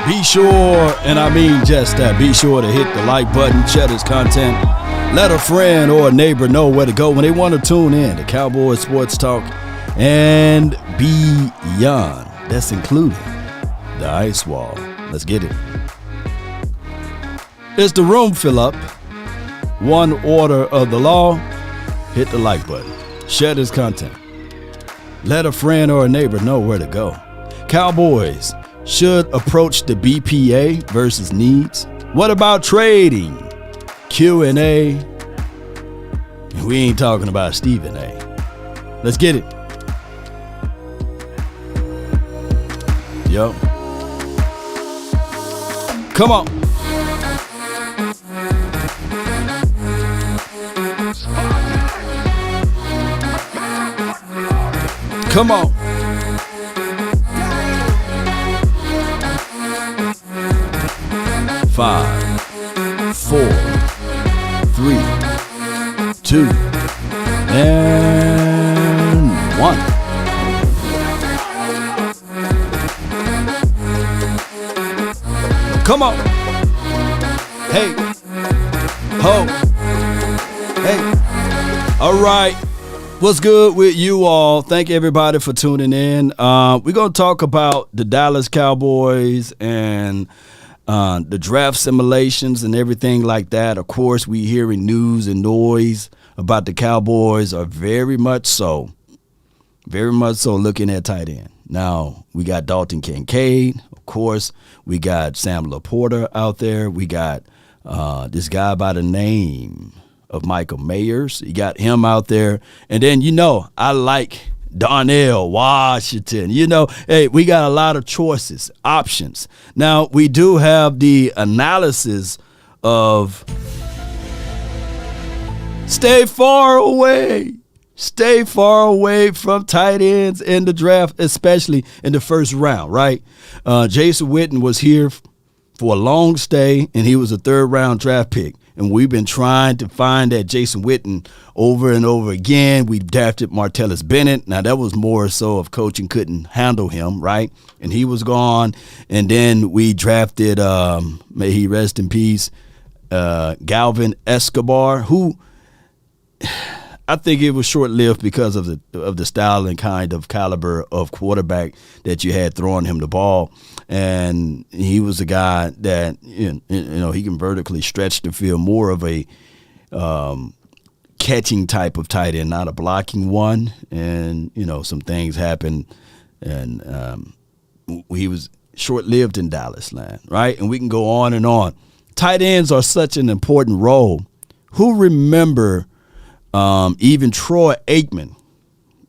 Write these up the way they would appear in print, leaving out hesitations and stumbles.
Be sure, and I mean just that, be sure to hit the like button, share this content, let a friend or a neighbor know where to go when they want to tune in to Cowboys Sports Talk and beyond. That's including the ice wall. Let's get it. It's the room fill up. One order of the law. Hit the like button. Share this content. Let a friend or a neighbor know where to go. Cowboys should approach the BPA versus needs. What about trading? Q&A. We ain't talking about Stephen A. Let's get it. Yo. Come on. Come on. Five, 4, 3, 2, and 1. Come on. Hey. Ho. Hey. All right. What's good with you all? Thank everybody for tuning in. We're going to talk about the Dallas Cowboys and the draft simulations and everything like that. Of course, we hearing news and noise about the Cowboys are very much so looking at tight end. Now, we got Dalton Kincaid. Of course, we got Sam LaPorta out there. We got this guy by the name of Michael Mayers. You got him out there. And then, I like Darnell Washington. Hey, we got a lot of choices, options. Now, we do have the analysis of stay far away from tight ends in the draft, especially in the first round, right? Jason Witten was here for a long stay, and he was a third-round draft pick. And we've been trying to find that Jason Witten over and over again. We drafted Martellus Bennett. Now, that was more so if coaching couldn't handle him, right? And he was gone. And then we drafted, may he rest in peace, Galvin Escobar, who I think it was short-lived because of the style and kind of caliber of quarterback that you had throwing him the ball. And he was a guy that, he can vertically stretch the field, more of a catching type of tight end, not a blocking one. And, some things happened, and he was short-lived in Dallas land, right? And we can go on and on. Tight ends are such an important role. Who remember even Troy Aikman?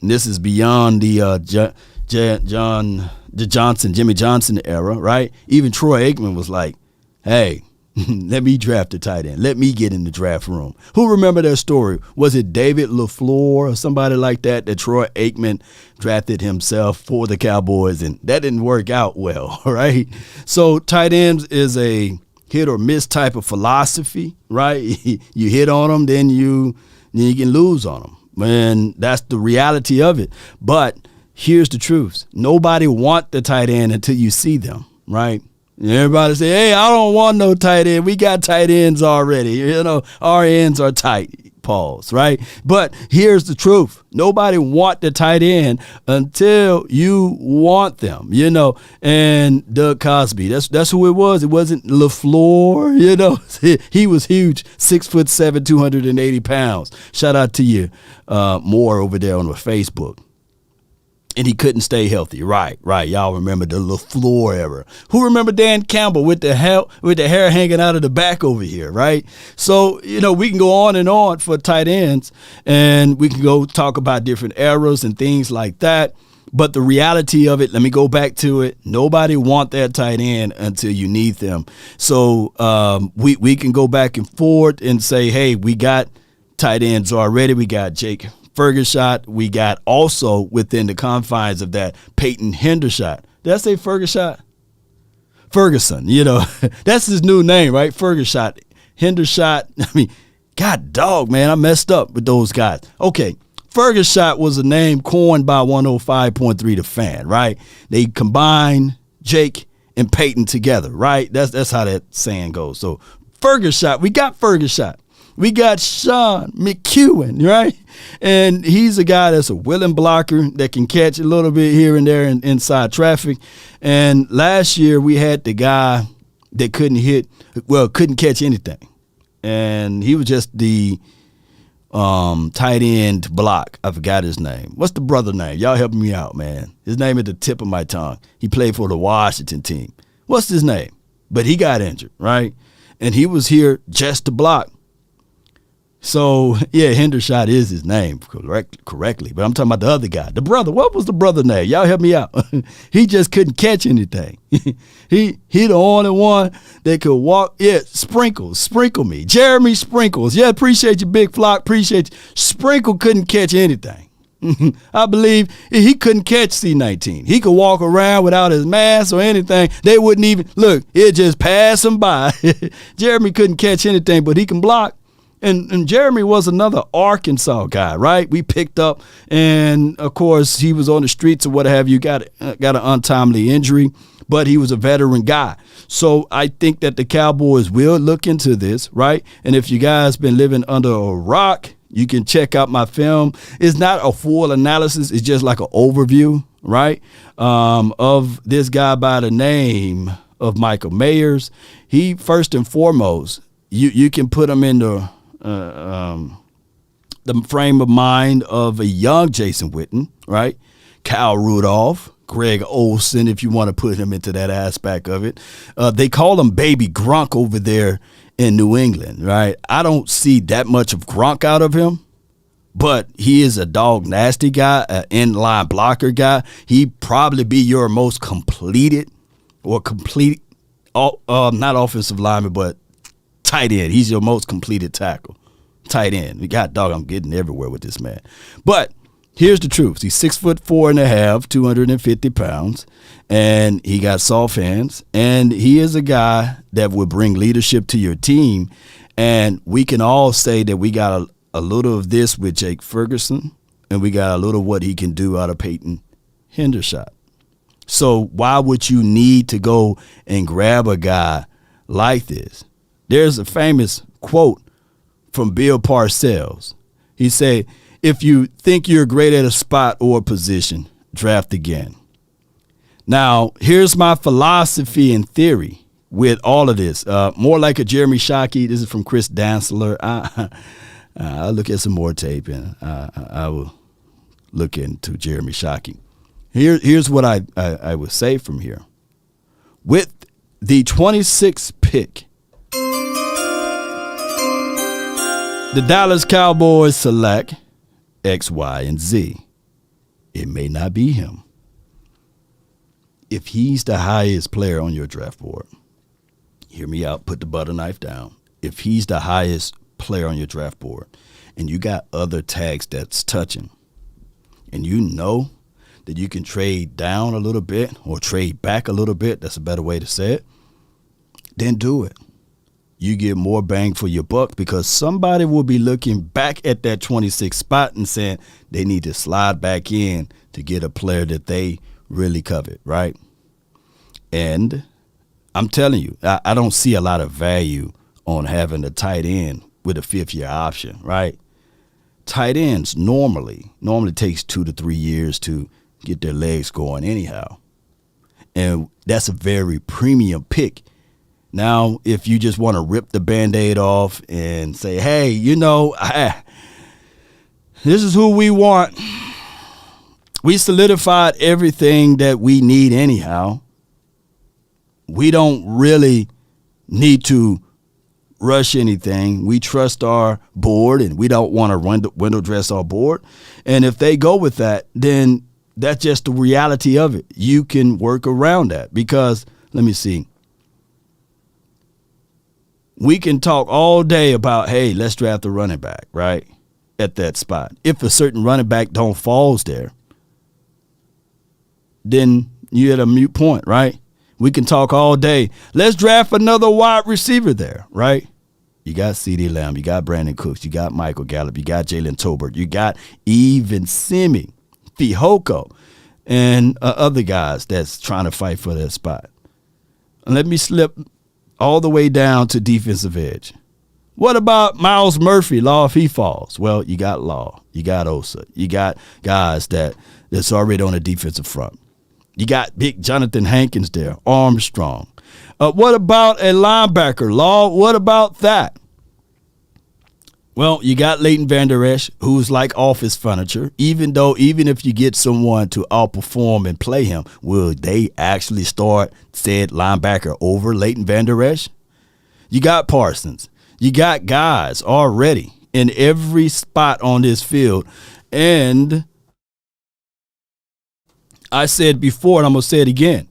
And this is beyond the Jimmy Johnson era, right? Even Troy Aikman was like, hey, let me draft a tight end. Let me get in the draft room. Who remember that story? Was it David LaFleur or somebody like that Troy Aikman drafted himself for the Cowboys, and that didn't work out well, right? So tight ends is a hit or miss type of philosophy, right? You hit on them, then you can lose on them. And that's the reality of it. But here's the truth. Nobody want the tight end until you see them, right? And everybody say, hey, I don't want no tight end. We got tight ends already. Our ends are tight, pause, right? But here's the truth. Nobody want the tight end until you want them, And Doug Cosby, that's who it was. It wasn't LaFleur, He was huge, 6'7", 280 pounds. Shout out to you, Moore over there on the Facebook. And he couldn't stay healthy. Right. Y'all remember the LaFleur era. Who remember Dan Campbell with the hair hanging out of the back over here, right? So, we can go on and on for tight ends, and we can go talk about different eras and things like that. But the reality of it, let me go back to it. Nobody want that tight end until you need them. So we can go back and forth and say, hey, we got tight ends already. We got Jake Ferguson. We got also within the confines of that Peyton Hendershot. Did I say Ferguson? Ferguson, that's his new name, right? Ferguson, Hendershot. God dog, man, I messed up with those guys. Okay, Ferguson was a name coined by 105.3 The Fan, right? They combined Jake and Peyton together, right? That's how that saying goes. So Ferguson, we got Ferguson. We got Sean McEwen, right? And he's a guy that's a willing blocker that can catch a little bit here and there inside traffic. And last year we had the guy that couldn't catch anything. And he was just the tight end block. I forgot his name. What's the brother name? Y'all helping me out, man. His name at the tip of my tongue. He played for the Washington team. What's his name? But he got injured, right? And he was here just to block. So, yeah, Hendershot is his name correctly. But I'm talking about the other guy. The brother. What was the brother name? Y'all help me out. He just couldn't catch anything. He the only one that could walk. Yeah, Sprinkle me. Jeremy Sprinkles. Yeah, appreciate you, Big Flock. Appreciate you. Sprinkle couldn't catch anything. I believe he couldn't catch C-19. He could walk around without his mask or anything. They wouldn't even, look, it just passed him by. Jeremy couldn't catch anything, but he can block. And Jeremy was another Arkansas guy, right? We picked up, and of course he was on the streets or what have you, got an untimely injury, but he was a veteran guy. So I think that the Cowboys will look into this, right? And if you guys been living under a rock, you can check out my film. It's not a full analysis. It's just like an overview, right, of this guy by the name of Michael Mayers. He, first and foremost, you can put him in the frame of mind of a young Jason Witten, right? Kyle Rudolph, Greg Olsen, if you want to put him into that aspect of it. They call him Baby Gronk over there in New England, right? I don't see that much of Gronk out of him, but he is a dog nasty guy, an inline blocker guy. He'd probably be your most completed or complete, not offensive lineman, but tight end. He's your most completed tackle. Tight end. I'm getting everywhere with this man. But here's the truth. He's 6'4.5", 250 pounds, and he got soft hands. And he is a guy that will bring leadership to your team. And we can all say that we got a little of this with Jake Ferguson, and we got a little of what he can do out of Peyton Hendershot. So why would you need to go and grab a guy like this? There's a famous quote from Bill Parcells. He said, if you think you're great at a spot or a position, draft again. Now, here's my philosophy and theory with all of this. More like a Jeremy Shockey. This is from Chris Dantzler. I'll look at some more tape, and I will look into Jeremy Shockey. Here's what I would say from here. With the 26th pick, the Dallas Cowboys select X, Y, and Z. It may not be him. If he's the highest player on your draft board, hear me out, put the butter knife down. If he's the highest player on your draft board and you got other tags that's touching, and you know that you can trade down a little bit or trade back a little bit, that's a better way to say it, then do it. You get more bang for your buck because somebody will be looking back at that 26th spot and saying they need to slide back in to get a player that they really covet, right? And I'm telling you, I don't see a lot of value on having a tight end with a fifth-year option, right? Tight ends normally takes 2 to 3 years to get their legs going anyhow. And that's a very premium pick. Now, if you just want to rip the Band-Aid off and say, hey, this is who we want. We solidified everything that we need anyhow. We don't really need to rush anything. We trust our board, and we don't want to window dress our board. And if they go with that, then that's just the reality of it. You can work around that because, let me see. We can talk all day about, hey, let's draft a running back, right, at that spot. If a certain running back don't falls there, then you're at a moot point, right? We can talk all day. Let's draft another wide receiver there, right? You got CeeDee Lamb, you got Brandon Cooks, you got Michael Gallup, you got Jalen Tolbert, you got even Simi, Fihoko, and other guys that's trying to fight for that spot. And let me slip all the way down to defensive edge. What about Miles Murphy, Law, if he falls? Well, you got Law. You got Osa. You got guys that's already on the defensive front. You got big Jonathan Hankins there, Armstrong. What about a linebacker, Law? What about that? Well, you got Leighton Vander Esch, who's like office furniture, even if you get someone to outperform and play him, will they actually start said linebacker over Leighton Vander Esch? You got Parsons. You got guys already in every spot on this field. And I said before, and I'm going to say it again.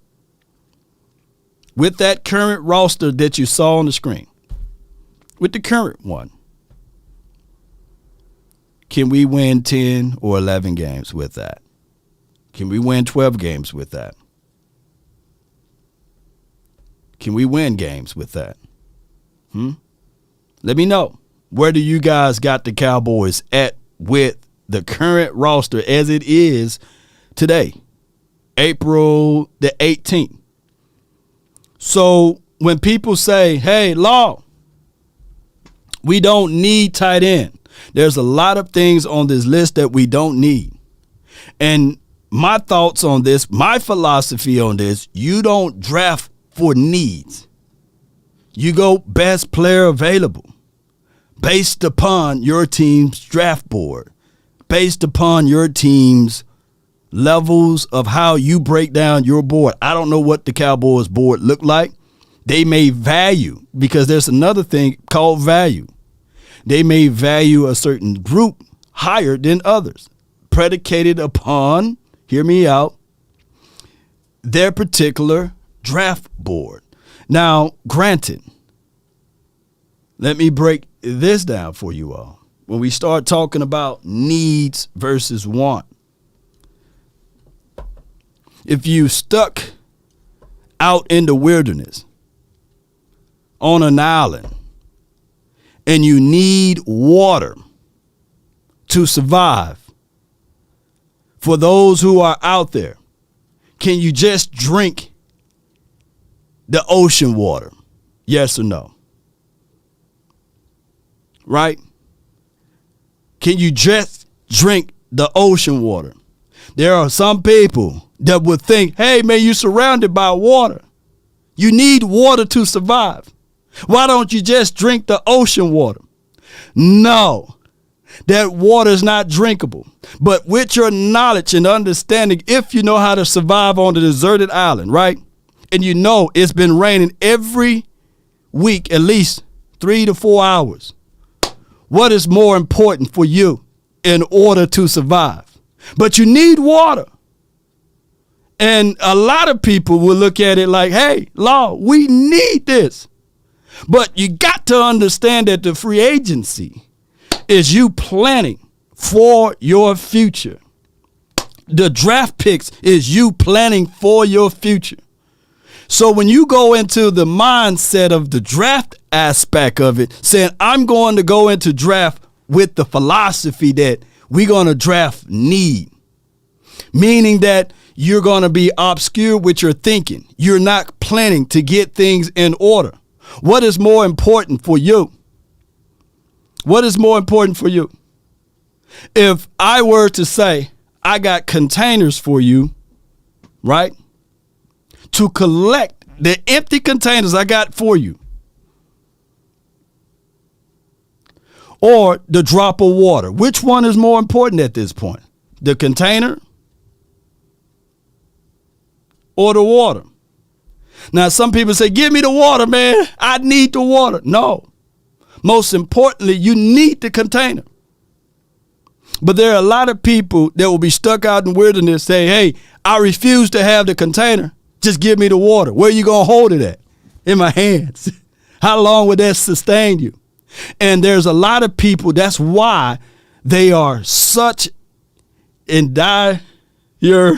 With that current roster that you saw on the screen, with the current one, can we win 10 or 11 games with that? Can we win 12 games with that? Can we win games with that? Let me know. Where do you guys got the Cowboys at with the current roster as it is today, April the 18th? So when people say, hey, Law, we don't need tight end. There's a lot of things on this list that we don't need. And my thoughts on this, my philosophy on this, you don't draft for needs. You go best player available based upon your team's draft board, based upon your team's levels of how you break down your board. I don't know what the Cowboys board look like. They may value, because there's another thing called value. They may value a certain group higher than others, predicated upon, hear me out, their particular draft board. Now, granted, let me break this down for you all. When we start talking about needs versus want, if you stuck out in the wilderness on an island and you need water to survive, for those who are out there, can you just drink the ocean water? Yes or no? Right? Can you just drink the ocean water? There are some people that would think, hey, man, you're surrounded by water. You need water to survive. Why don't you just drink the ocean water? No, that water is not drinkable. But with your knowledge and understanding, if you know how to survive on a deserted island, right? And you know it's been raining every week, at least 3 to 4 hours. What is more important for you in order to survive? But you need water. And a lot of people will look at it like, hey, Law, we need this. But you got to understand that the free agency is you planning for your future. The draft picks is you planning for your future. So when you go into the mindset of the draft aspect of it, saying, I'm going to go into draft with the philosophy that we're going to draft need, meaning that you're going to be obscure with your thinking. You're not planning to get things in order. What is more important for you? What is more important for you? If I were to say, I got containers for you, right? To collect the empty containers I got for you. Or the drop of water. Which one is more important at this point? The container or the water? Now, some people say, give me the water, man. I need the water. No. Most importantly, you need the container. But there are a lot of people that will be stuck out in the wilderness saying, hey, I refuse to have the container. Just give me the water. Where are you going to hold it at? In my hands. How long would that sustain you? And there's a lot of people, that's why they are such in dire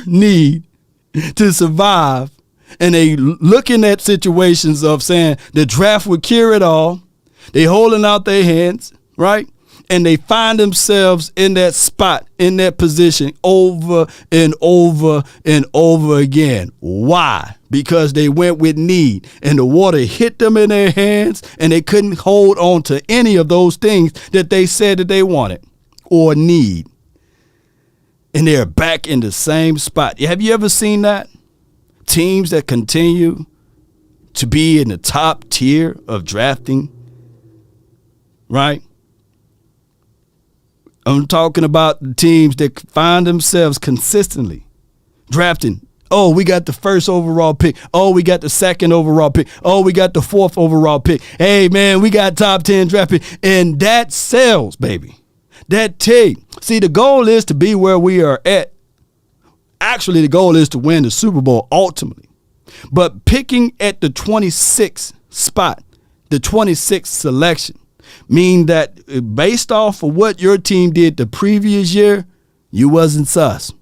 need to survive. And they looking at situations of saying the draft would cure it all. They holding out their hands, right? and they find themselves in that spot, in that position over and over and over again. Why? Because they went with need, and the water hit them in their hands, and they couldn't hold on to any of those things that they said that they wanted or need. And they're back in the same spot. Have you ever seen that? Teams that continue to be in the top tier of drafting, right? I'm talking about the teams that find themselves consistently drafting. Oh, we got the first overall pick. Oh, we got the second overall pick. Oh, we got the fourth overall pick. Hey, man, we got top 10 draft pick. And that sells, baby. That team. See, the goal is to be where we are at. Actually, the goal is to win the Super Bowl ultimately. But picking at the 26th spot, the 26th selection, mean that based off of what your team did the previous year, you wasn't sus.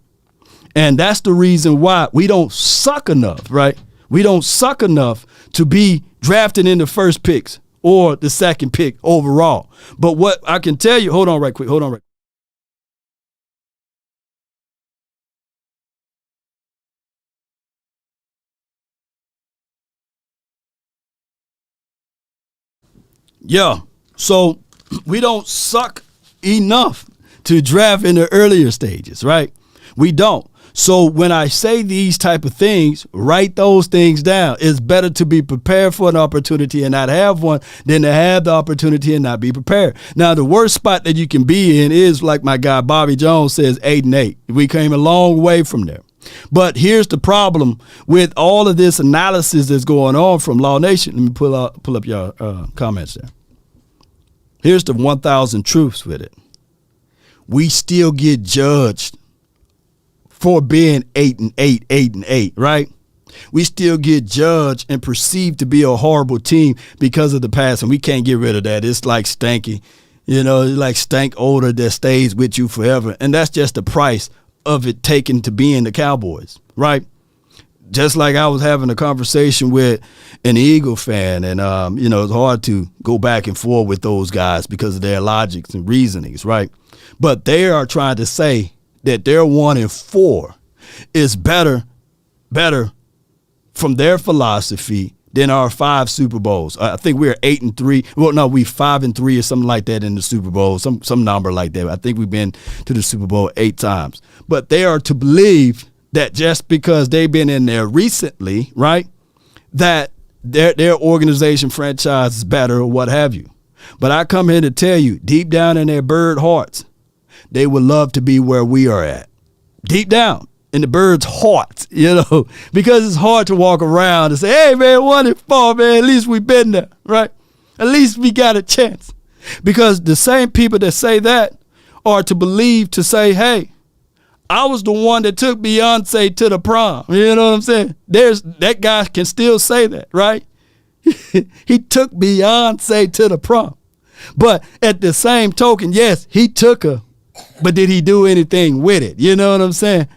And that's the reason why we don't suck enough, right? We don't suck enough to be drafted in the first picks or the second pick overall. But what I can tell you, hold on right quick. Yeah, so we don't suck enough to draft in the earlier stages, right? We don't. So when I say these type of things, write those things down. It's better to be prepared for an opportunity and not have one than to have the opportunity and not be prepared. Now, the worst spot that you can be in is, like my guy Bobby Jones says, 8-8. We came a long way from there. But here's the problem with all of this analysis that's going on from Law Nation. Let me pull up your comments there. Here's the 1,000 truths with it. We still get judged for being 8-8, right? We still get judged and perceived to be a horrible team because of the past, and we can't get rid of that. It's like stanky, it's like stank odor that stays with you forever, and that's just the price of it taken to being the Cowboys, right? Just like I was having a conversation with an Eagle fan, and it's hard to go back and forth with those guys because of their logics and reasonings, right? But they are trying to say that their 1-4 is better from their philosophy than our 5 Super Bowls. I think we're 8-3. Well, no, we 5-3 or something like that in the Super Bowl, some number like that. I think we've been to the Super Bowl 8 times. But they are to believe that just because they've been in there recently, right, that their organization franchise is better or what have you. But I come here to tell you, deep down in their bird hearts, they would love to be where we are at. Deep down in the bird's hearts, because it's hard to walk around and say, hey, man, 1-4, man, at least we've been there, right? At least we got a chance. Because the same people that say that are to believe to say, hey, I was the one that took Beyonce to the prom. You know what I'm saying? That guy can still say that, right? He took Beyonce to the prom. But at the same token, yes, he took her. But did he do anything with it? You know what I'm saying?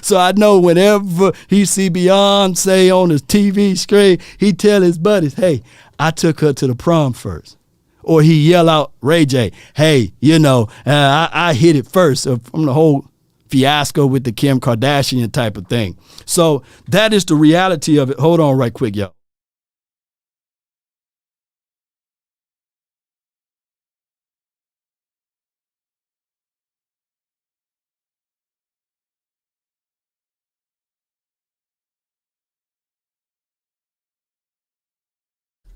So I know whenever he see Beyonce on his TV screen, he tell his buddies, hey, I took her to the prom first. Or he yell out, Ray J, hey, I hit it first from the whole fiasco with the Kim Kardashian type of thing. So that is the reality of it. Hold on right quick, y'all.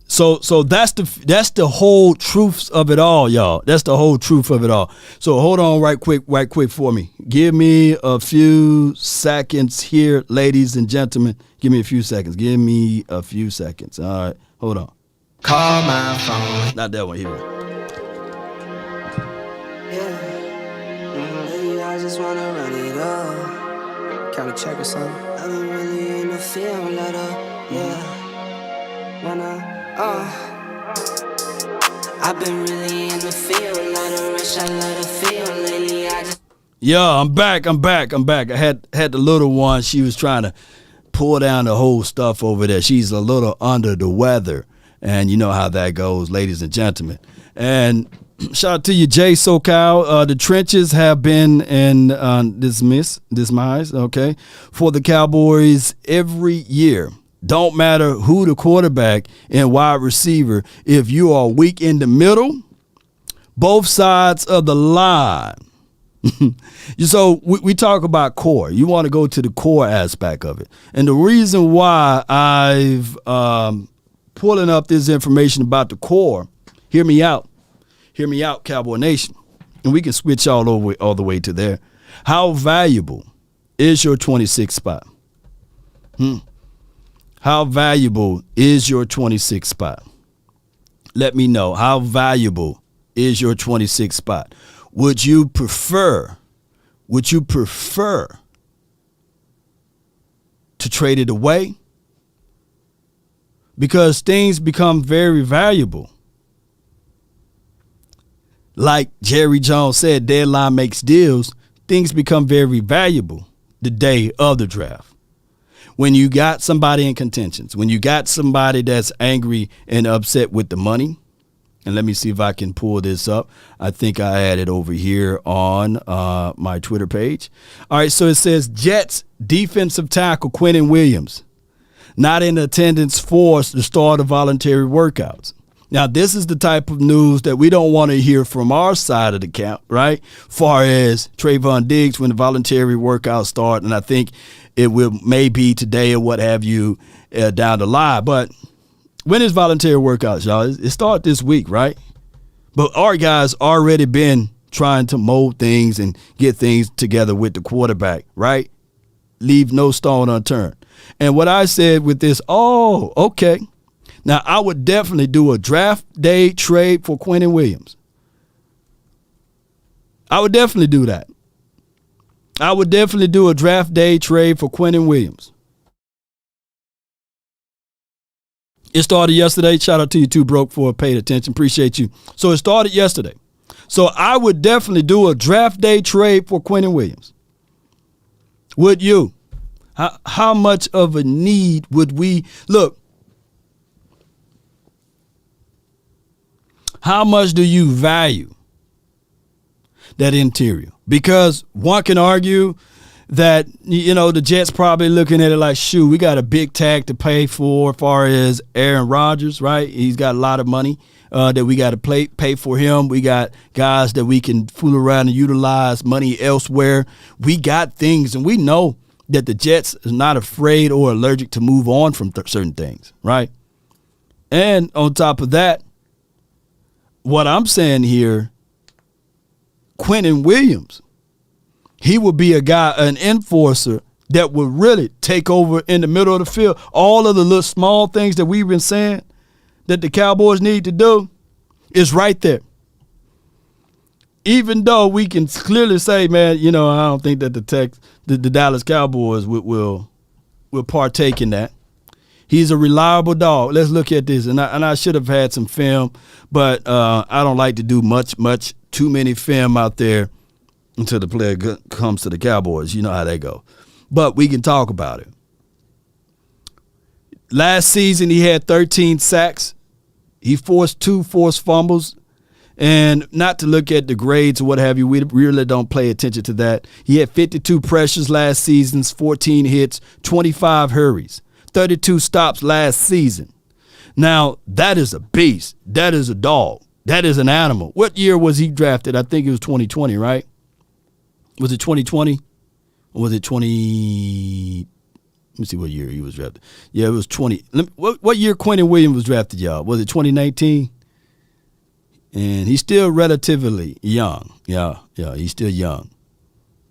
So that's the whole truth of it all, y'all. That's the whole truth of it all. So hold on right quick for me. Give me a few seconds here, ladies and gentlemen. Give me a few seconds. Give me a few seconds. All right, hold on. Call my phone. Not that one. Here we go. Yeah, I just wanna run it up. Count a check or something. I've been really in the field, let up. Yeah, I've been really in the field, let her rush, I let her feel lately. Yeah, I'm back. I had the little one. She was trying to pull down the whole stuff over there. She's a little under the weather, and you know how that goes, ladies and gentlemen. And Shout out to you, Jay SoCal. The trenches have been in dismissed, okay, for the Cowboys every year. Don't matter who the quarterback and wide receiver. If you are weak in the middle, both sides of the line. So we talk about core. You want to go to the core aspect of it. And the reason why I've pulling up this information about the core, hear me out, Cowboy Nation. And we can switch all the way to there. How valuable is your 26th spot? How valuable is your 26th spot? Let me know. How valuable is your 26th spot? Would you prefer to trade it away? Because things become very valuable. Like Jerry Jones said, deadline makes deals. Things become very valuable the day of the draft. When you got somebody in contentions, when you got somebody that's angry and upset with the money, and let me see if I can pull this up. I think I had it over here on my Twitter page. All right, so it says Jets defensive tackle Quinnen Williams not in attendance for the start of voluntary workouts. Now, this is the type of news that we don't want to hear from our side of the camp, right? Far as Trayvon Diggs when the voluntary workouts start, and I think it will maybe today or what have you down the line. But when is voluntary workouts, y'all? It started this week, right? But our guys already been trying to mold things and get things together with the quarterback, right? Leave no stone unturned. And what I said with this, okay. Now, I would definitely do a draft day trade for Quinnen Williams. I would definitely do that. I would definitely do a draft day trade for Quinnen Williams. It started yesterday. Shout out to you too, Broke, for paid attention. Appreciate you. So it started yesterday. So I would definitely do a draft day trade for Quinnen Williams. Would you? How much of a need would we look? How much do you value that interior? Because one can argue that, the Jets probably looking at it like, shoot, we got a big tag to pay for as far as Aaron Rodgers, right? He's got a lot of money that we got to pay for him. We got guys that we can fool around and utilize money elsewhere. We got things, and we know that the Jets is not afraid or allergic to move on from certain things, right? And on top of that, what I'm saying here, Quinnen Williams, he would be a guy, an enforcer that would really take over in the middle of the field. All of the little small things that we've been saying that the Cowboys need to do is right there. Even though we can clearly say, man, I don't think that the Dallas Cowboys will partake in that. He's a reliable dog. Let's look at this. And I should have had some film, but I don't like to do too many film out there until the player comes to the Cowboys. You know how they go. But we can talk about it. Last season, he had 13 sacks. He forced 2 forced fumbles. And not to look at the grades or what have you, we really don't pay attention to that. He had 52 pressures last season, 14 hits, 25 hurries, 32 stops last season. Now, that is a beast. That is a dog. That is an animal. What year was he drafted? I think it was 2020, right? Was it 2020? Or was it 20? Let me see what year he was drafted. Yeah, it was 20. What year Quinnen Williams was drafted, y'all? Was it 2019? And he's still relatively young. Yeah, he's still young.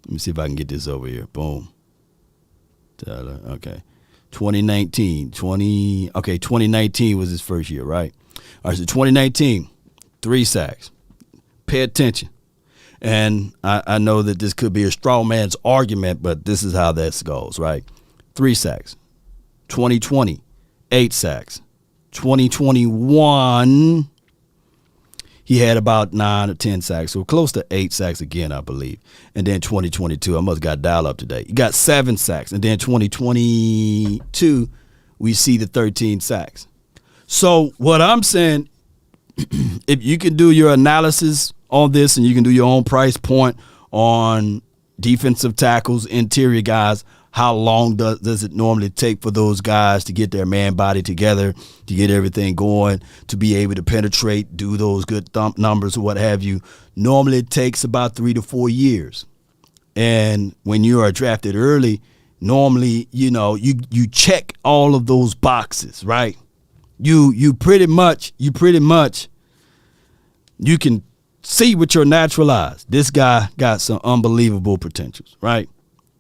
Let me see if I can get this over here. Boom. Tyler, okay. 2019. 2019 was his first year, right? All right, so 2019, 3 sacks. Pay attention. And I know that this could be a straw man's argument, but this is how that goes, right? 3 sacks. 2020, 8 sacks. 2021, he had about 9 or 10 sacks, so close to 8 sacks again, I believe. And then 2022, I must got dialed up today. He got 7 sacks. And then 2022, we see the 13 sacks. So what I'm saying, if you can do your analysis on this and you can do your own price point on defensive tackles, interior guys, how long does it normally take for those guys to get their man body together, to get everything going, to be able to penetrate, do those good thump numbers or what have you? Normally it takes about 3 to 4 years. And when you are drafted early, normally, you check all of those boxes, right? You pretty much you can see with your natural eyes, this guy got some unbelievable potentials, right?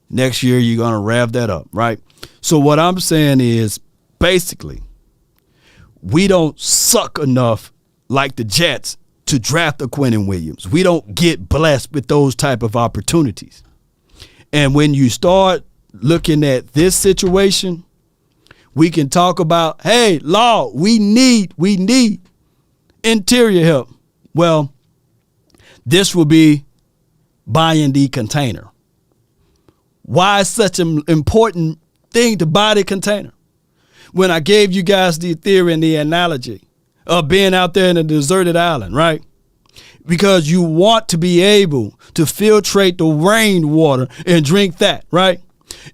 Next year, you're going to rev that up, right? So what I'm saying is, basically, we don't suck enough like the Jets to draft a Quinnen Williams. We don't get blessed with those type of opportunities. And when you start looking at this situation, we can talk about, hey, Law, we need interior help. Well, this will be buying the container. Why is such an important thing to buy the container? When I gave you guys the theory and the analogy of being out there in a deserted island, right? Because you want to be able to filtrate the rainwater and drink that, right?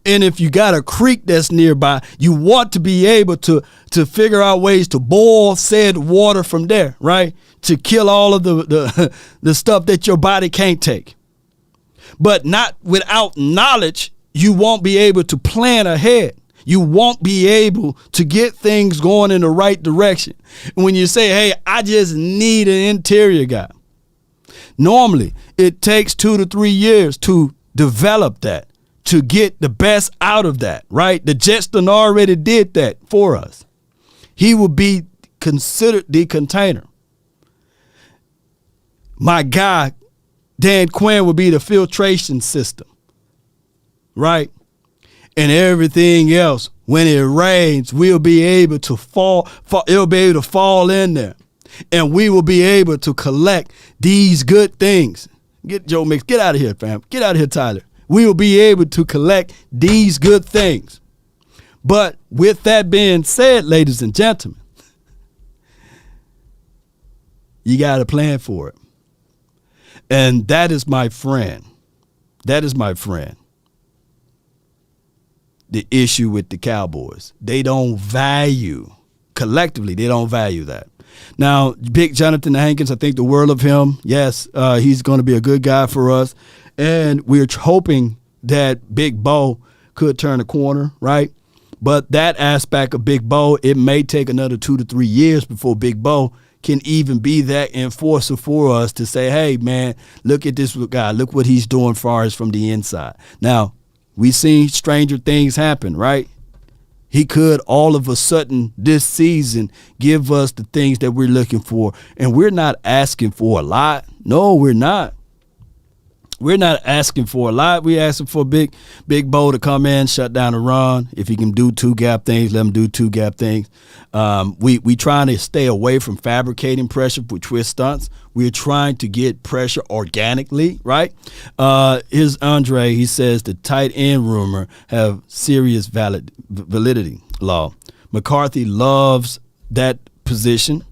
And if you got a creek that's nearby, you want to be able to figure out ways to boil said water from there, right? To kill all of the stuff that your body can't take. But not without knowledge, you won't be able to plan ahead. You won't be able to get things going in the right direction. And when you say, hey, I just need an interior guy, normally it takes 2 to 3 years to develop that, to get the best out of that, right? The Jets done already did that for us. He will be considered the container. My guy, Dan Quinn, will be the filtration system, right? And everything else, when it rains, we'll be able to it'll be able to fall in there. And we will be able to collect these good things. Get Joe Mix, get out of here, fam. Get out of here, Tyler. We will be able to collect these good things. But with that being said, ladies and gentlemen, you got to plan for it. And that is my friend. That is my friend. The issue with the Cowboys. They don't value, collectively, they don't value that. Now, Big Jonathan Hankins, I think the world of him. Yes, he's going to be a good guy for us. And we're hoping that Big Bo could turn a corner, right? But that aspect of Big Bo, it may take another 2 to 3 years before Big Bo can even be that enforcer for us to say, hey, man, look at this guy. Look what he's doing far as from the inside. Now, we've seen stranger things happen, right? He could all of a sudden this season give us the things that we're looking for. And we're not asking for a lot. No, we're not. We're not asking for a lot. We're asking for Big Bo to come in, shut down the run. If he can do 2-gap things, let him do 2-gap things. We trying to stay away from fabricating pressure with twist stunts. We're trying to get pressure organically, right? Here's Andre. He says the tight end rumor have serious validity. Law. McCarthy loves that position.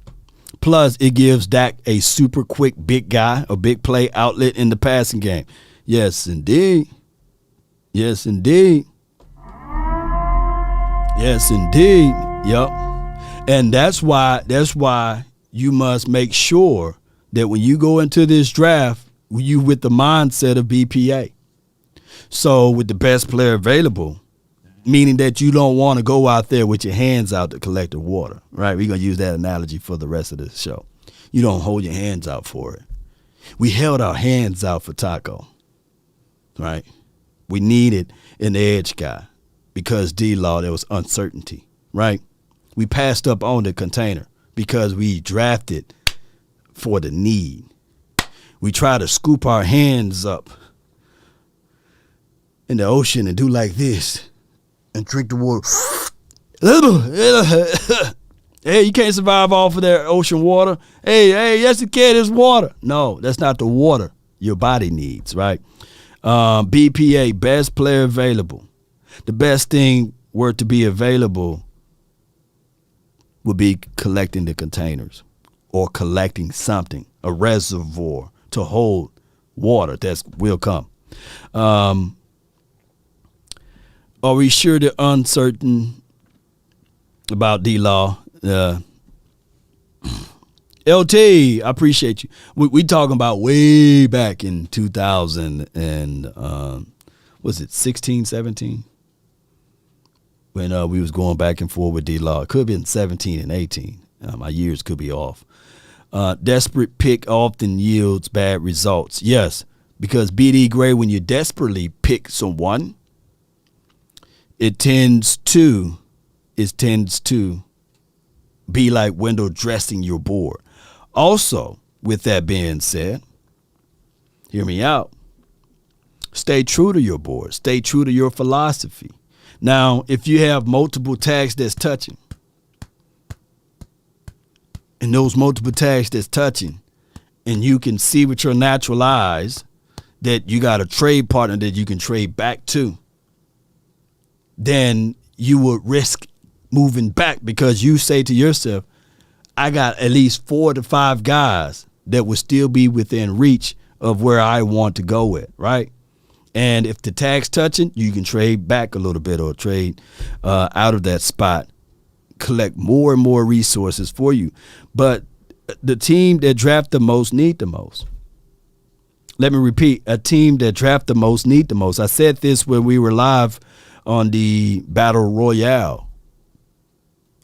Plus, it gives Dak a super quick big guy, a big play outlet in the passing game. Yes, indeed. Yes, indeed. Yes, indeed. Yep. And that's why you must make sure that when you go into this draft, you with the mindset of BPA. So with the best player available, meaning that you don't want to go out there with your hands out to collect the water, right? We're going to use that analogy for the rest of the show. You don't hold your hands out for it. We held our hands out for Taco, right? We needed an edge guy because D-Law, there was uncertainty, right? We passed up on the container because we drafted for the need. We try to scoop our hands up in the ocean and do like this and drink the water. Hey, you can't survive off of that ocean water. Hey, yes, you can. It's water. No, that's not the water your body needs, right? BPA, best player available. The best thing were to be available would be collecting the containers or collecting something, a reservoir to hold water that will come. Are we sure they're uncertain about D-Law? LT, I appreciate you. We talking about way back in 2000 and was it 16, 17? When we was going back and forth with D-Law. It could have been 17 and 18. My years could be off. Desperate pick often yields bad results. Yes, because BD Gray, when you desperately pick someone, it tends to be like window dressing your board. Also, with that being said, hear me out. Stay true to your board. Stay true to your philosophy. Now, if you have multiple tags that's touching, and those multiple tags that's touching, and you can see with your natural eyes that you got a trade partner that you can trade back to, then you would risk moving back because you say to yourself, I got at least 4 to 5 guys that would still be within reach of where I want to go with, right? And if the tag's touching, you can trade back a little bit or trade out of that spot, collect more and more resources for you. But the team that draft the most need the most. Let me repeat, a team that draft the most need the most. I said this when we were live on the Battle Royale.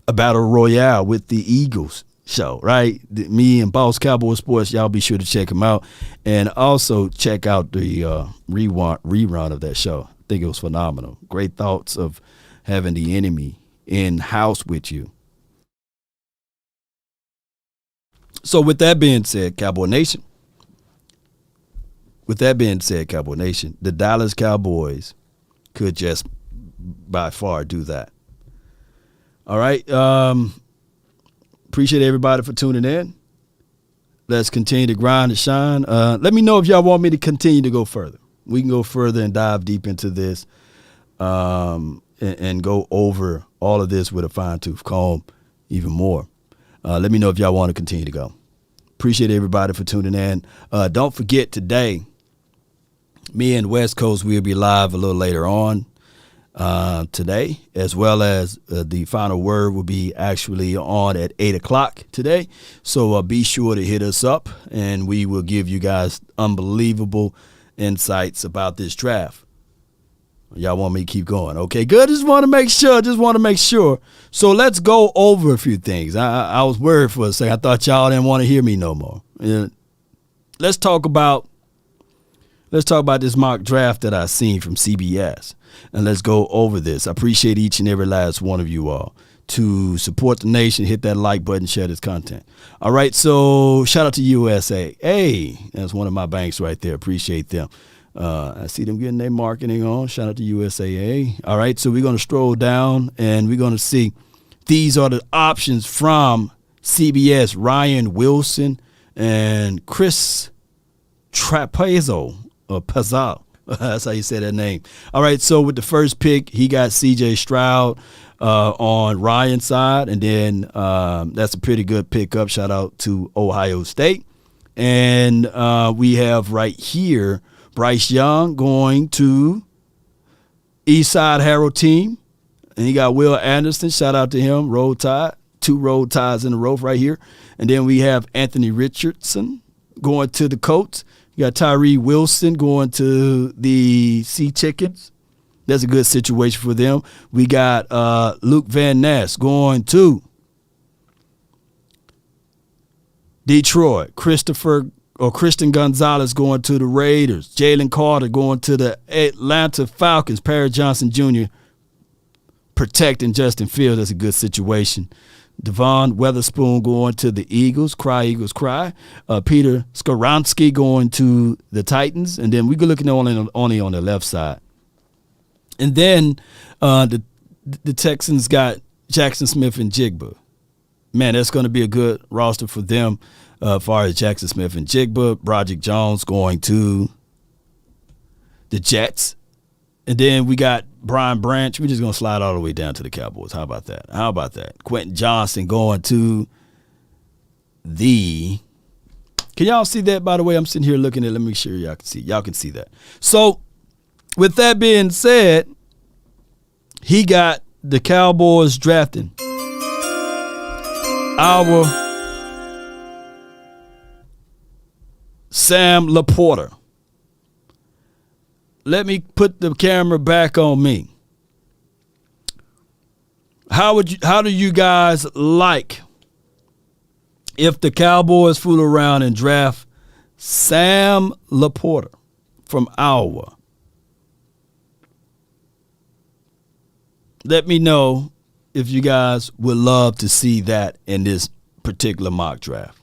A Battle Royale with the Eagles show, right? Me and Boss Cowboy Sports, y'all be sure to check them out. And also check out the rerun of that show. I think it was phenomenal. Great thoughts of having the enemy in house with you. So with that being said, Cowboy Nation, the Dallas Cowboys could just by far do that. All right. Appreciate everybody for tuning in. Let's continue to grind and shine. Let me know if y'all want me to continue to go further. We can go further and dive deep into this and go over all of this with a fine-tooth comb even more. Let me know if y'all want to continue to go. Appreciate everybody for tuning in. Don't forget today, me and West Coast will be live a little later on today, as well as the final word will be actually on at 8 o'clock today. So be sure to hit us up, and we will give you guys unbelievable insights about this draft. Y'all want me to keep going? Okay, good. Just want to make sure. So let's go over a few things. I was worried for a second. I thought y'all didn't want to hear me no more. Let's talk about this mock draft that I seen from CBS, and let's go over this. I appreciate each and every last one of you all to support the nation. Hit that like button, share this content. All right, so shout out to USA. Hey, that's one of my banks right there. Appreciate them. I see them getting their marketing on. Shout out to USAA. All right, so we're going to stroll down, and we're going to see these are the options from CBS. Ryan Wilson and Chris Trapezo, or Pazal. That's how you say that name. All right, so with the first pick, he got C.J. Stroud on Ryan's side, and then that's a pretty good pickup. Shout out to Ohio State. And we have right here Bryce Young going to Eastside Herald team. And he got Will Anderson. Shout out to him. Roll Tide. 2 Roll Tides in a row right here. And then we have Anthony Richardson going to the Colts. You got Tyree Wilson going to the Sea Chickens. That's a good situation for them. We got Luke Van Ness going to Detroit. Christian Gonzalez going to the Raiders. Jalen Carter going to the Atlanta Falcons. Perry Johnson Jr. protecting Justin Fields. That's a good situation. Devon Weatherspoon going to the Eagles. Cry, Eagles, cry. Peter Skoronski going to the Titans. And then we go looking only on the left side. And then the Texans got Jackson Smith and Jigba. Man, that's going to be a good roster for them. As far as Jackson Smith and Jigba, Broderick Jones going to the Jets. And then we got Brian Branch. We're just going to slide all the way down to the Cowboys. How about that? Quentin Johnson going to Can y'all see that, by the way? I'm sitting here looking at it. Let me make sure y'all can see. Y'all can see that. So, with that being said, he got the Cowboys drafting our Sam LaPorta. Let me put the camera back on me. How do you guys like if the Cowboys fool around and draft Sam LaPorta from Iowa? Let me know if you guys would love to see that in this particular mock draft.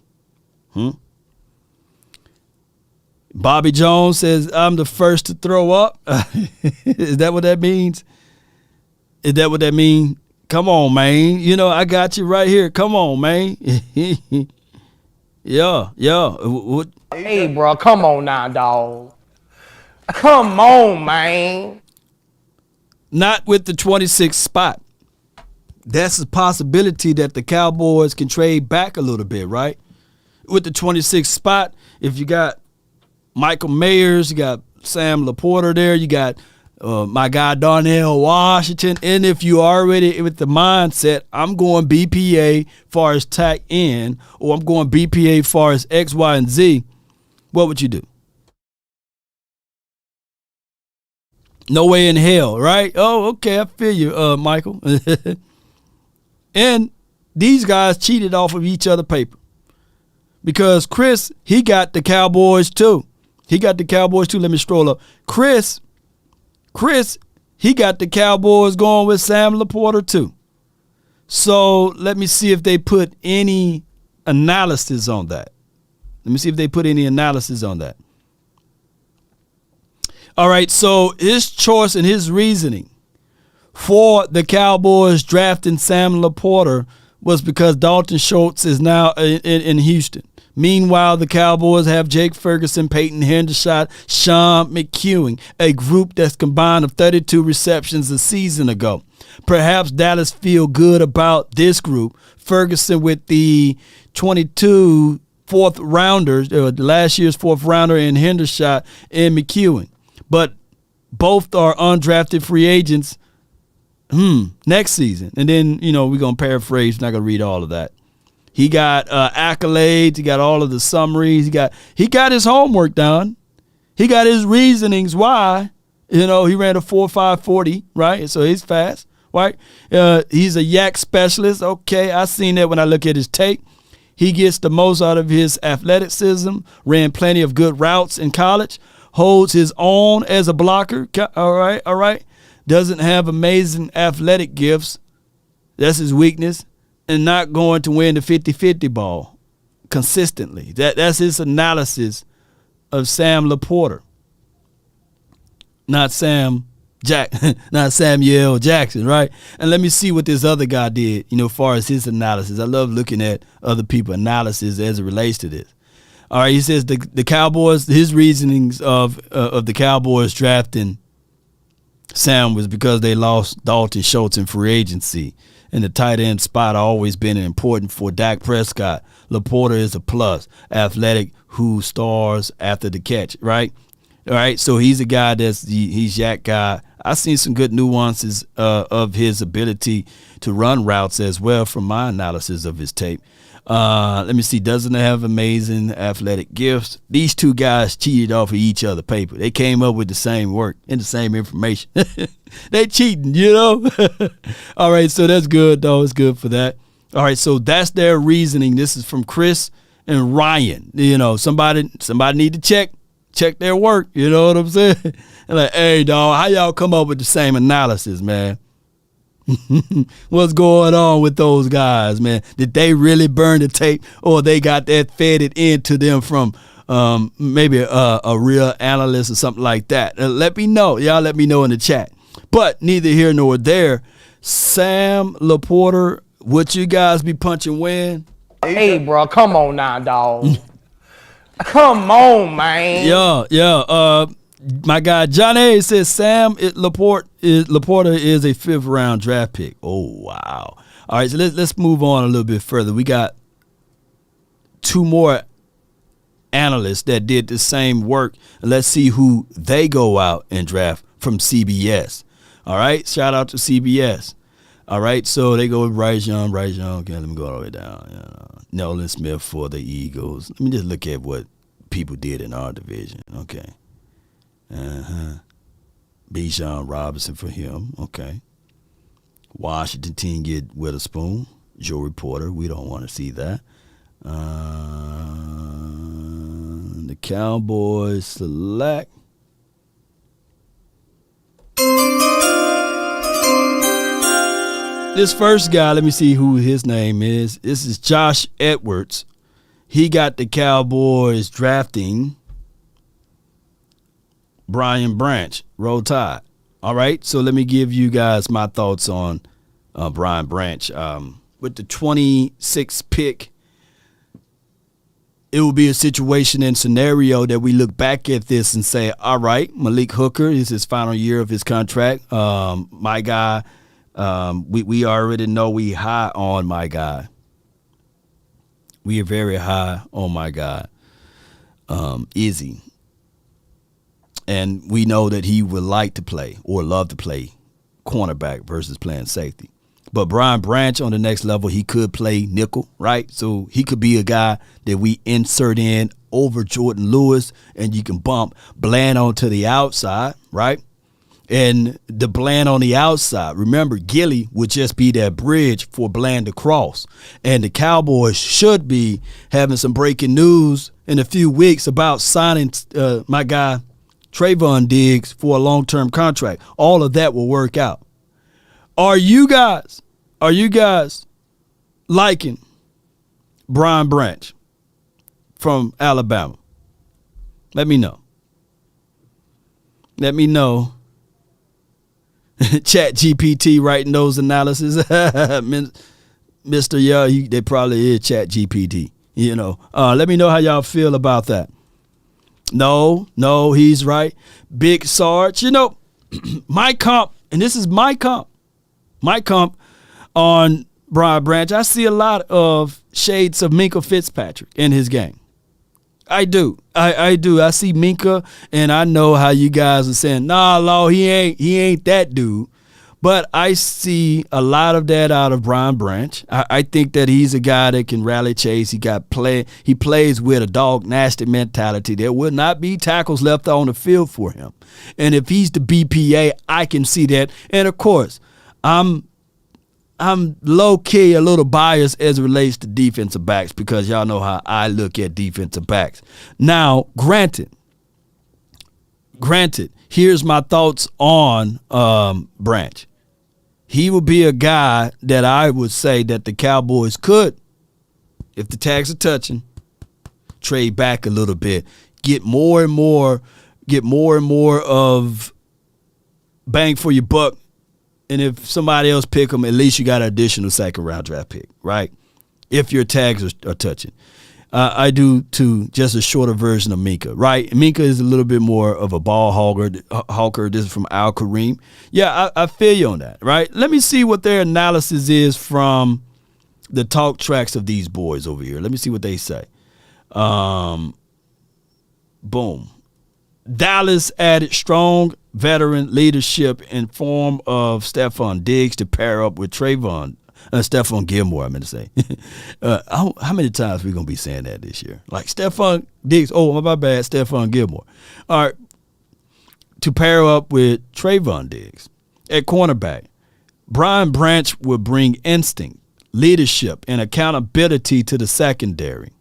Bobby Jones says, I'm the first to throw up. Is that what that means? Is that what that means? Come on, man. You know, I got you right here. Come on, man. Yeah. Hey, bro, come on now, dog. Come on, man. Not with the 26th spot. That's a possibility that the Cowboys can trade back a little bit, right? With the 26th spot, if you got Michael Mayers, you got Sam LaPorta there, you got my guy Darnell Washington, and if you already with the mindset, I'm going BPA far as tight end, or I'm going BPA far as X, Y, and Z, what would you do? No way in hell, right? Oh, okay, I feel you, Michael. And these guys cheated off of each other paper. Because Chris, he got the Cowboys too. Let me scroll up. Chris, he got the Cowboys going with Sam LaPorta too. So let me see if they put any analysis on that. All right, so his choice and his reasoning for the Cowboys drafting Sam LaPorta was because Dalton Schultz is now in Houston. Meanwhile, the Cowboys have Jake Ferguson, Peyton Hendershot, Sean McEwen, a group that's combined of 32 receptions a season ago. Perhaps Dallas feel good about this group. Ferguson with the 22 fourth rounders, last year's fourth rounder, and Hendershot and McEwen. But both are undrafted free agents next season. And then, we're going to paraphrase. Not going to read all of that. He got accolades. He got all of the summaries. He got his homework done. He got his reasonings why. He ran a 4.5 right? So he's fast, right? He's a yak specialist. Okay, I seen that when I look at his tape. He gets the most out of his athleticism, ran plenty of good routes in college, holds his own as a blocker. All right. Doesn't have amazing athletic gifts. That's his weakness. And not going to win the 50-50 ball consistently. That's his analysis of Sam LaPorta. Not Samuel Jackson, right? And let me see what this other guy did, as far as his analysis. I love looking at other people's analysis as it relates to this. All right, he says the Cowboys, his reasonings of the Cowboys drafting Sam was because they lost Dalton Schultz in free agency. And the tight end spot always been important for Dak Prescott. LaPorta is a plus. Athletic who stars after the catch, right? All right, so he's a guy he's yak guy. I've seen some good nuances of his ability to run routes as well from my analysis of his tape. Let me see. Doesn't have amazing athletic gifts. These two guys cheated off of each other paper. They came up with the same work and the same information. They cheating, All right, so that's good, though. It's good for that. All right, so that's their reasoning. This is from Chris and Ryan. Somebody need to check their work. You know what I'm saying? And like, hey, dog, how y'all come up with the same analysis, man? What's going on with those guys, man? Did they really burn the tape, or they got that fed it into them from maybe a real analyst or something like that? Let me know. Y'all let me know in the chat. But neither here nor there. Sam LaPorta, would you guys be punching win? Hey, bro, come on now, dog. Come on, man. Yeah. My guy Johnny says Sam LaPorta is a 5th round draft pick. Oh, wow. All right, so let's move on a little bit further. We got two more analysts that did the same work. Let's see who they go out and draft from CBS. All right. Shout out to CBS. All right. So they go with Bryce Young. Okay, let me go all the way down. Nolan Smith for the Eagles. Let me just look at what people did in our division. Okay. Bijan Robinson for him. Okay. Washington team get Witherspoon. Joe Porter. We don't want to see that. The Cowboys select this first guy. Let me see who his name is. This is Josh Edwards. He got the Cowboys drafting Brian Branch. Roll Tide. All right, so let me give you guys my thoughts on Brian Branch. With the 26th pick, it will be a situation and scenario that we look back at this and say, all right, Malik Hooker is his final year of his contract. My guy, we already know we high on my guy. We are very high on my guy, Izzy. And we know that he would like to play or love to play cornerback versus playing safety. But Brian Branch on the next level, he could play nickel, right? So he could be a guy that we insert in over Jordan Lewis, and you can bump Bland onto the outside, right? And the Bland on the outside, remember, Gilly would just be that bridge for Bland to cross. And the Cowboys should be having some breaking news in a few weeks about signing my guy Trayvon Diggs for a long-term contract. All of that will work out. Are you guys liking Brian Branch from Alabama? Let me know. Chat GPT writing those analysis. Mr. Yeah, they probably is Chat GPT. Let me know how y'all feel about that. No, he's right. Big Sarge. My comp, and this is my comp on Brian Branch. I see a lot of shades of Minkah Fitzpatrick in his game. I do. I do. I see Minkah, and I know how you guys are saying, nah, Law, he ain't that dude. But I see a lot of that out of Brian Branch. I think that he's a guy that can rally chase. He plays with a dog nasty mentality. There will not be tackles left on the field for him. And if he's the BPA, I can see that. And of course, I'm low-key a little biased as it relates to defensive backs because y'all know how I look at defensive backs. Now, granted, here's my thoughts on Branch. He would be a guy that I would say that the Cowboys could, if the tags are touching, trade back a little bit, get more and more of bang for your buck. And if somebody else pick him, at least you got an additional second-round draft pick, right? If your tags are touching. I do, too, just a shorter version of Minkah, right? Minkah is a little bit more of a ball hawker. This is from Al Kareem. Yeah, I feel you on that, right? Let me see what their analysis is from the talk tracks of these boys over here. Let me see what they say. Boom. Dallas added strong veteran leadership in form of Stephon Diggs to pair up with Stephon Gilmore, I meant to say. How many times are we going to be saying that this year? Like Stephon Diggs. Oh, my bad, Stephon Gilmore. All right. To pair up with Trayvon Diggs. At cornerback, Brian Branch will bring instinct, leadership, and accountability to the secondary.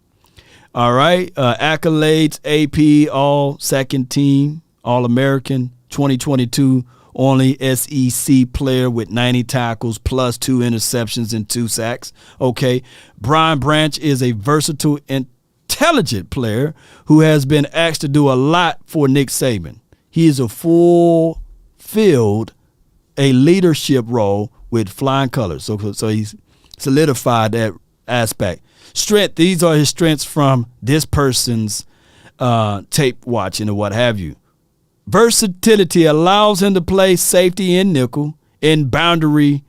All right. Accolades, AP, all second team, All-American, 2022, only SEC player with 90 tackles plus 2 interceptions and 2 sacks. Okay. Brian Branch is a versatile, intelligent player who has been asked to do a lot for Nick Saban. He is a fulfilled a leadership role with flying colors. So he's solidified that aspect. Strength, these are his strengths from this person's tape watching or what have you. Versatility allows him to play safety in nickel, in boundary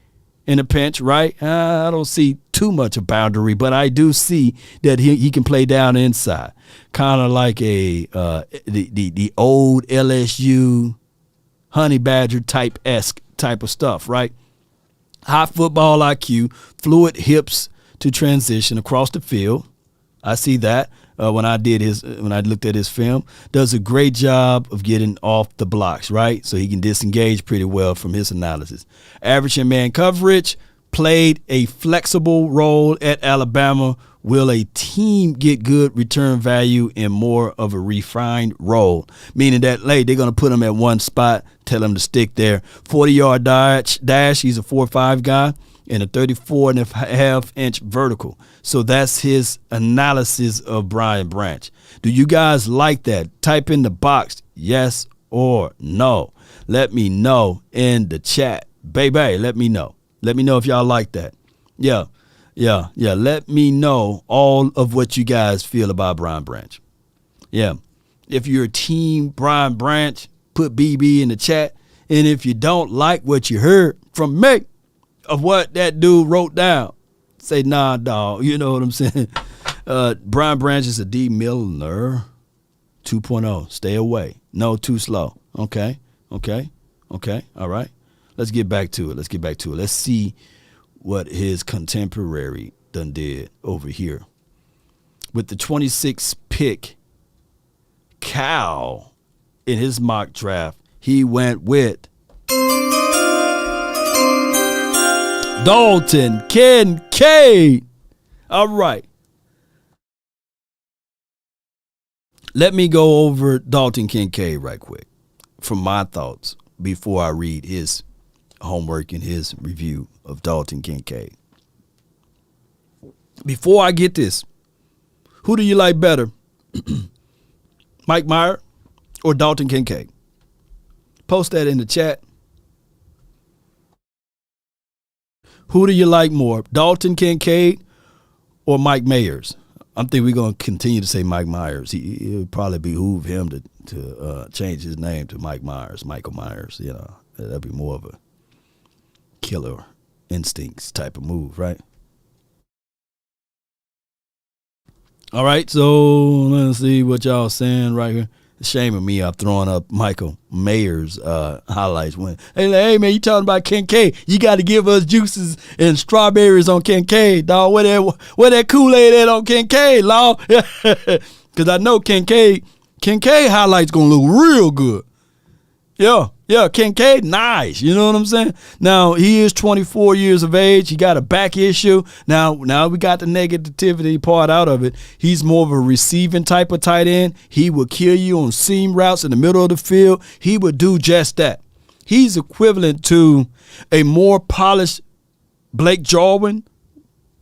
in a pinch, right? I don't see too much of boundary, but I do see that he can play down inside, kind of like the old LSU Honey Badger type of stuff, right? High football IQ, fluid hips to transition across the field. I see that when I looked at his film. Does a great job of getting off the blocks, right? So he can disengage pretty well from his analysis. Average in man coverage, played a flexible role at Alabama. Will a team get good return value in more of a refined role? Meaning that, they're going to put him at one spot, tell him to stick there. 40-yard dash, he's a 4.5 guy, and a 34.5-inch vertical. So that's his analysis of Brian Branch. Do you guys like that? Type in the box, yes or no. Let me know in the chat. Baby, let me know. Let me know if y'all like that. Yeah. Let me know all of what you guys feel about Brian Branch. Yeah. If you're a team Brian Branch, put BB in the chat. And if you don't like what you heard from me of what that dude wrote down, say, nah, dog. You know what I'm saying? Brian Branch is a D. Milner 2.0. Stay away. No, too slow. Okay. All right. Let's get back to it. Let's see what his contemporary done did over here. With the 26th pick, Cal, in his mock draft, he went with Dalton Kincaid. All right. Let me go over Dalton Kincaid right quick from my thoughts before I read his homework and his review of Dalton Kincaid. Before I get this, who do you like better, Mike Meyer or Dalton Kincaid? Post that in the chat. Who do you like more, Dalton Kincaid or Mike Myers? I think we're going to continue to say Mike Myers. It'll probably behoove him to change his name to Mike Myers, Michael Myers. You know, that'd be more of a killer instincts type of move, right? All right, so let's see what y'all saying right here. Shame of me, I'm throwing up Michael Mayer's highlights. Hey man, you talking about Kincaid? You got to give us juices and strawberries on Kincaid, dog. Where that Kool-Aid at on Kincaid, law? Because I know Kincaid highlights gonna look real good. Yeah, Kincaid, nice. You know what I'm saying? Now, he is 24 years of age. He got a back issue. Now we got the negativity part out of it. He's more of a receiving type of tight end. He will kill you on seam routes in the middle of the field. He would do just that. He's equivalent to a more polished Blake Jarwin,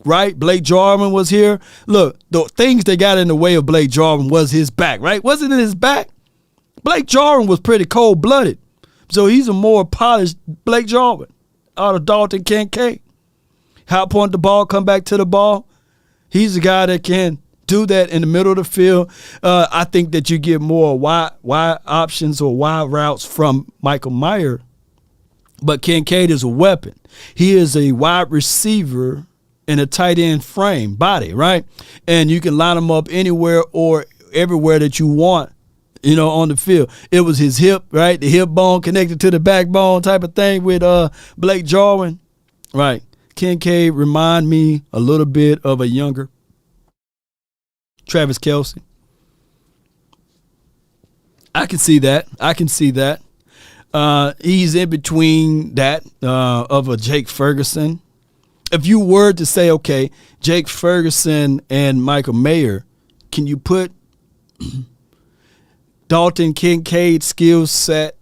right? Blake Jarwin was here. Look, the things that got in the way of Blake Jarwin was his back, right? Wasn't it his back? Blake Jarwin was pretty cold-blooded. So he's a more polished Blake Jarwin out of Dalton Kincaid. High point the ball, come back to the ball. He's a guy that can do that in the middle of the field. I think that you get more wide options or wide routes from Michael Meyer. But Kincaid is a weapon. He is a wide receiver in a tight end frame body, right? And you can line him up anywhere or everywhere that you want, you know, on the field. It was his hip, right? The hip bone connected to the backbone type of thing with Blake Jarwin. Right. Kincaid remind me a little bit of a younger Travis Kelce. I can see that. He's in between that of a Jake Ferguson. If you were to say, okay, Jake Ferguson and Michael Mayer, can you put Dalton Kincaid's skill set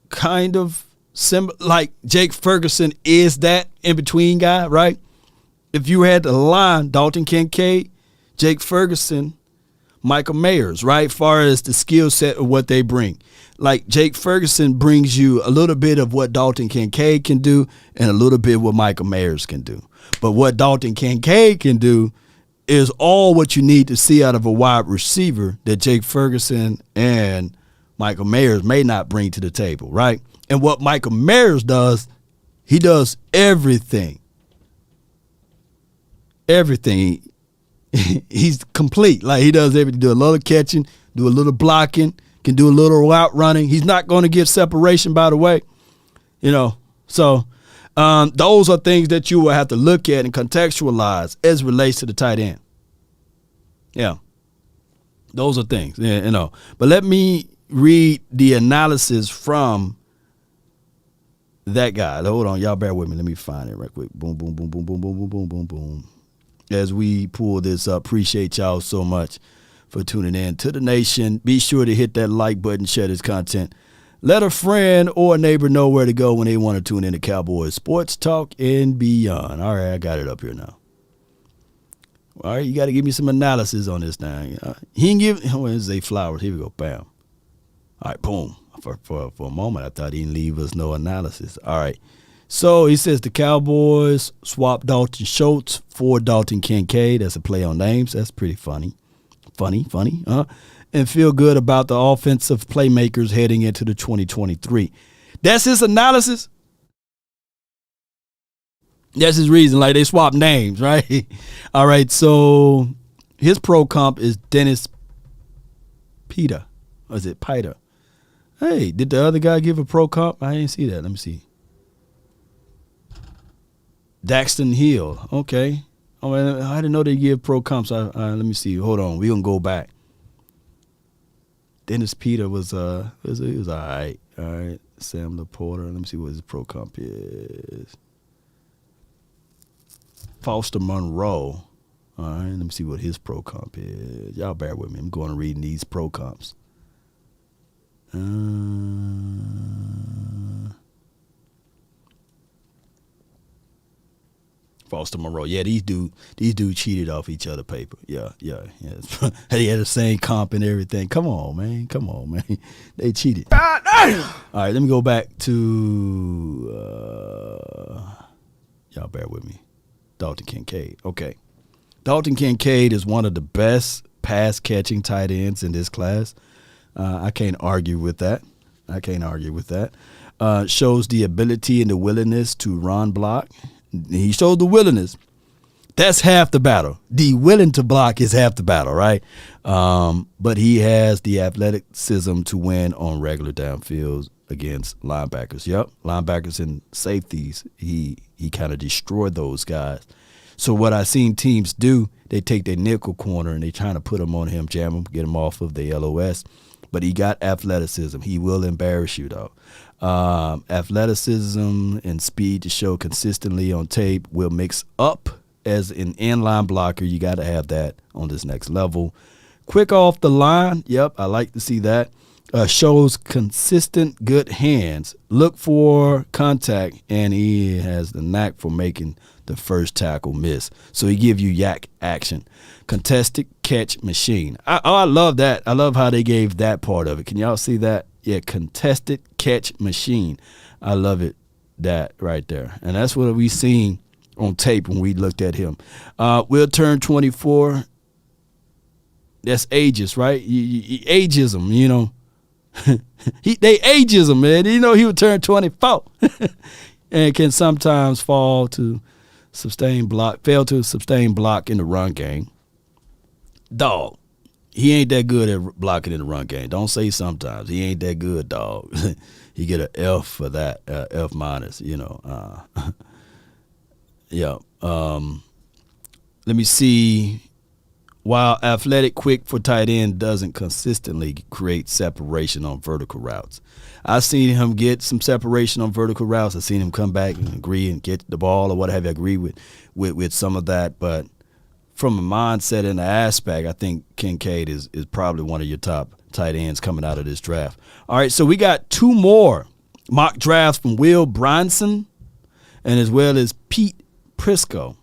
kind of similar? Like Jake Ferguson is that in-between guy, right? If you had to line Dalton Kincaid, Jake Ferguson, Michael Mayers, right? Far as the skill set of what they bring. Like Jake Ferguson brings you a little bit of what Dalton Kincaid can do and a little bit what Michael Mayers can do. But what Dalton Kincaid can do is all what you need to see out of a wide receiver that Jake Ferguson and Michael Mayers may not bring to the table, right? And what Michael Mayers does, He does everything. Everything. He's complete. Like, he does everything. Do a little catching, do a little blocking, can do a little route running. He's not going to give separation, by the way. So those are things that you will have to look at and contextualize as relates to the tight end. Yeah. Those are things, But let me read the analysis from that guy. Hold on. Y'all bear with me. Let me find it right quick. Boom, boom, boom, boom, boom, boom, boom, boom, boom, boom. As we pull this up, appreciate y'all so much for tuning in to the nation. Be sure to hit that like button, share this content. Let a friend or a neighbor know where to go when they want to tune in to Cowboys Sports Talk and beyond. All right, I got it up here now. All right, you got to give me some analysis on this thing. He didn't give Zay Flowers. Here we go. Bam. All right, boom. For a moment, I thought he didn't leave us no analysis. All right. So he says the Cowboys swapped Dalton Schultz for Dalton Kincaid. That's a play on names. That's pretty funny. Funny. And feel good about the offensive playmakers heading into the 2023. That's his analysis. That's his reason. Like, they swapped names, right? All right, so his pro comp is Dennis Peter. Or is it Piter? Hey, did the other guy give a pro comp? I didn't see that. Let me see. Daxton Hill. Okay. Oh, I didn't know they give pro comps. Let me see. Hold on. We're going to go back. Dennis Peter was all right. All right. Sam LaPorta. Let me see what his pro comp is. Foster Monroe. All right. Let me see what his pro comp is. Y'all bear with me. I'm going to read these pro comps. Foster Monroe. Yeah, these dudes cheated off each other paper. Yeah. They had the same comp and everything. Come on, man. They cheated. All right, let me go back to y'all bear with me. Dalton Kincaid. Okay. Dalton Kincaid is one of the best pass catching tight ends in this class. I can't argue with that. Shows the ability and the willingness to run block. He showed the willingness. That's half the battle. The willing to block is half the battle, right? But he has the athleticism to win on regular downfields against linebackers. Yep, linebackers and safeties. He kind of destroyed those guys. So what I've seen teams do, they take their nickel corner and they trying to put him on him, jam him, get him off of the LOS. But he got athleticism. He will embarrass you, though. Athleticism and speed to show consistently on tape will mix up as an inline blocker. You got to have that on this next level. Quick off the line. Yep, I like to see that. Shows consistent good hands. Look for contact, and he has the knack for making the first tackle miss. So he give you yak action. Contested catch machine. I love that. I love how they gave that part of it. Can y'all see that? Yeah, contested catch machine. I love it, that right there. And that's what we seen on tape when we looked at him. Will turn 24. That's ages, right? Ageism, you know. They ageism, man. You know, he would turn 24 and can sometimes fail to sustain block in the run game. Dog, he ain't that good at blocking in the run game. Don't say sometimes. He ain't that good, dog. He get an F for that, F minus, you know. Yeah. Let me see. While athletic, quick for tight end doesn't consistently create separation on vertical routes. I've seen him get some separation on vertical routes. I've seen him come back and agree and get the ball or what have you. I agree with some of that. But from a mindset and an aspect, I think Kincaid is probably one of your top tight ends coming out of this draft. All right, so we got two more mock drafts from Will Bronson and as well as Pete Prisco.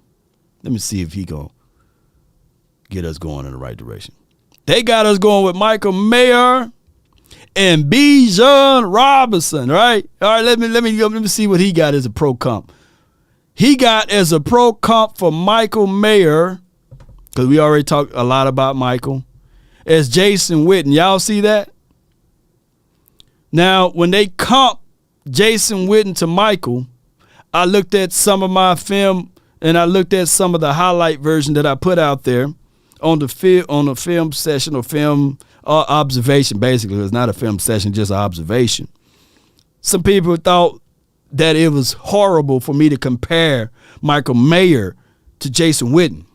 Let me see if he going to get us going in the right direction. They got us going with Michael Mayer and Bijan Robinson, right? All right, let me see what he got as a pro comp. He got as a pro comp for Michael Mayer, because we already talked a lot about Michael, as Jason Witten. Y'all see that? Now, when they comp Jason Witten to Michael, I looked at some of my film and I looked at some of the highlight version that I put out there on the film session or film observation. Basically, it's not a film session, just an observation. Some people thought that it was horrible for me to compare Michael Mayer to Jason Witten.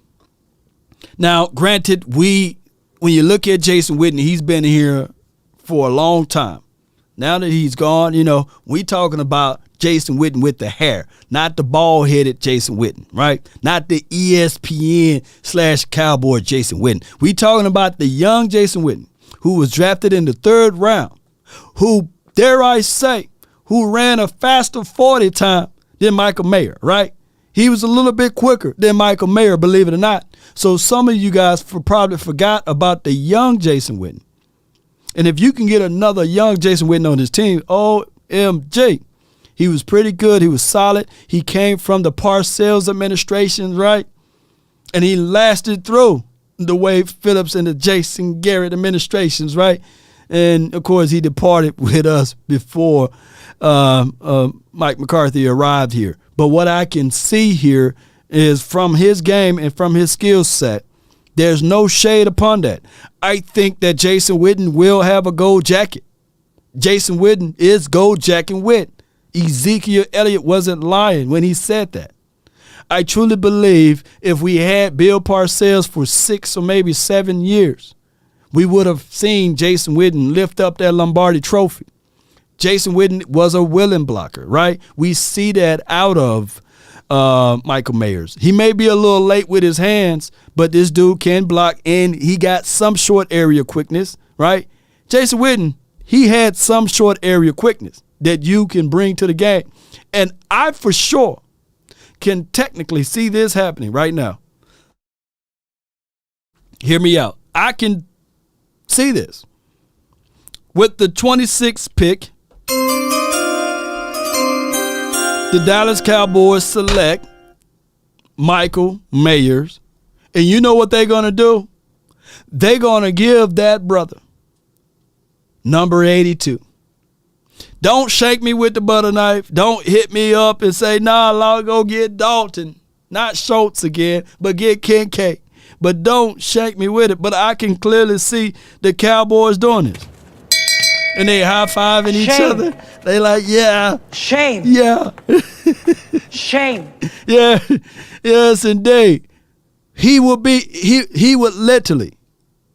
Now, granted, when you look at Jason Witten, he's been here for a long time. Now that he's gone, we talking about Jason Witten with the hair, not the bald-headed Jason Witten, right? Not the ESPN/Cowboy Jason Witten. We talking about the young Jason Witten, who was drafted in the 3rd round, who, dare I say, who ran a faster 40 time than Michael Mayer, right? He was a little bit quicker than Michael Mayer, believe it or not. So some of you guys probably forgot about the young Jason Witten. And if you can get another young Jason Witten on his team, OMG, he was pretty good. He was solid. He came from the Parcells administration, right? And he lasted through the Wade Phillips and the Jason Garrett administrations, right? And, of course, he departed with us before Mike McCarthy arrived here. But what I can see here is from his game and from his skill set, there's no shade upon that. I think that Jason Witten will have a gold jacket. Jason Witten is gold jacket Witten. Ezekiel Elliott wasn't lying when he said that. I truly believe if we had Bill Parcells for 6 or maybe 7 years, we would have seen Jason Witten lift up that Lombardi trophy. Jason Witten was a willing blocker, right? We see that out of Michael Mayers. He may be a little late with his hands, but this dude can block, and he got some short area quickness, right? Jason Witten, he had some short area quickness that you can bring to the game. And I for sure can technically see this happening right now. Hear me out. I can see this. With the 26th pick, the Dallas Cowboys select Michael Mayers. And you know what they're going to do? They're going to give that brother number 82. Don't shake me with the butter knife. Don't hit me up and say, nah, I'll go get Dalton. Not Schultz again, but get Kincaid. But don't shake me with it. But I can clearly see the Cowboys doing this. And they high-fiving each other. They like, yeah. Shame. Yeah. Shame. Yeah. Yes, indeed. He would literally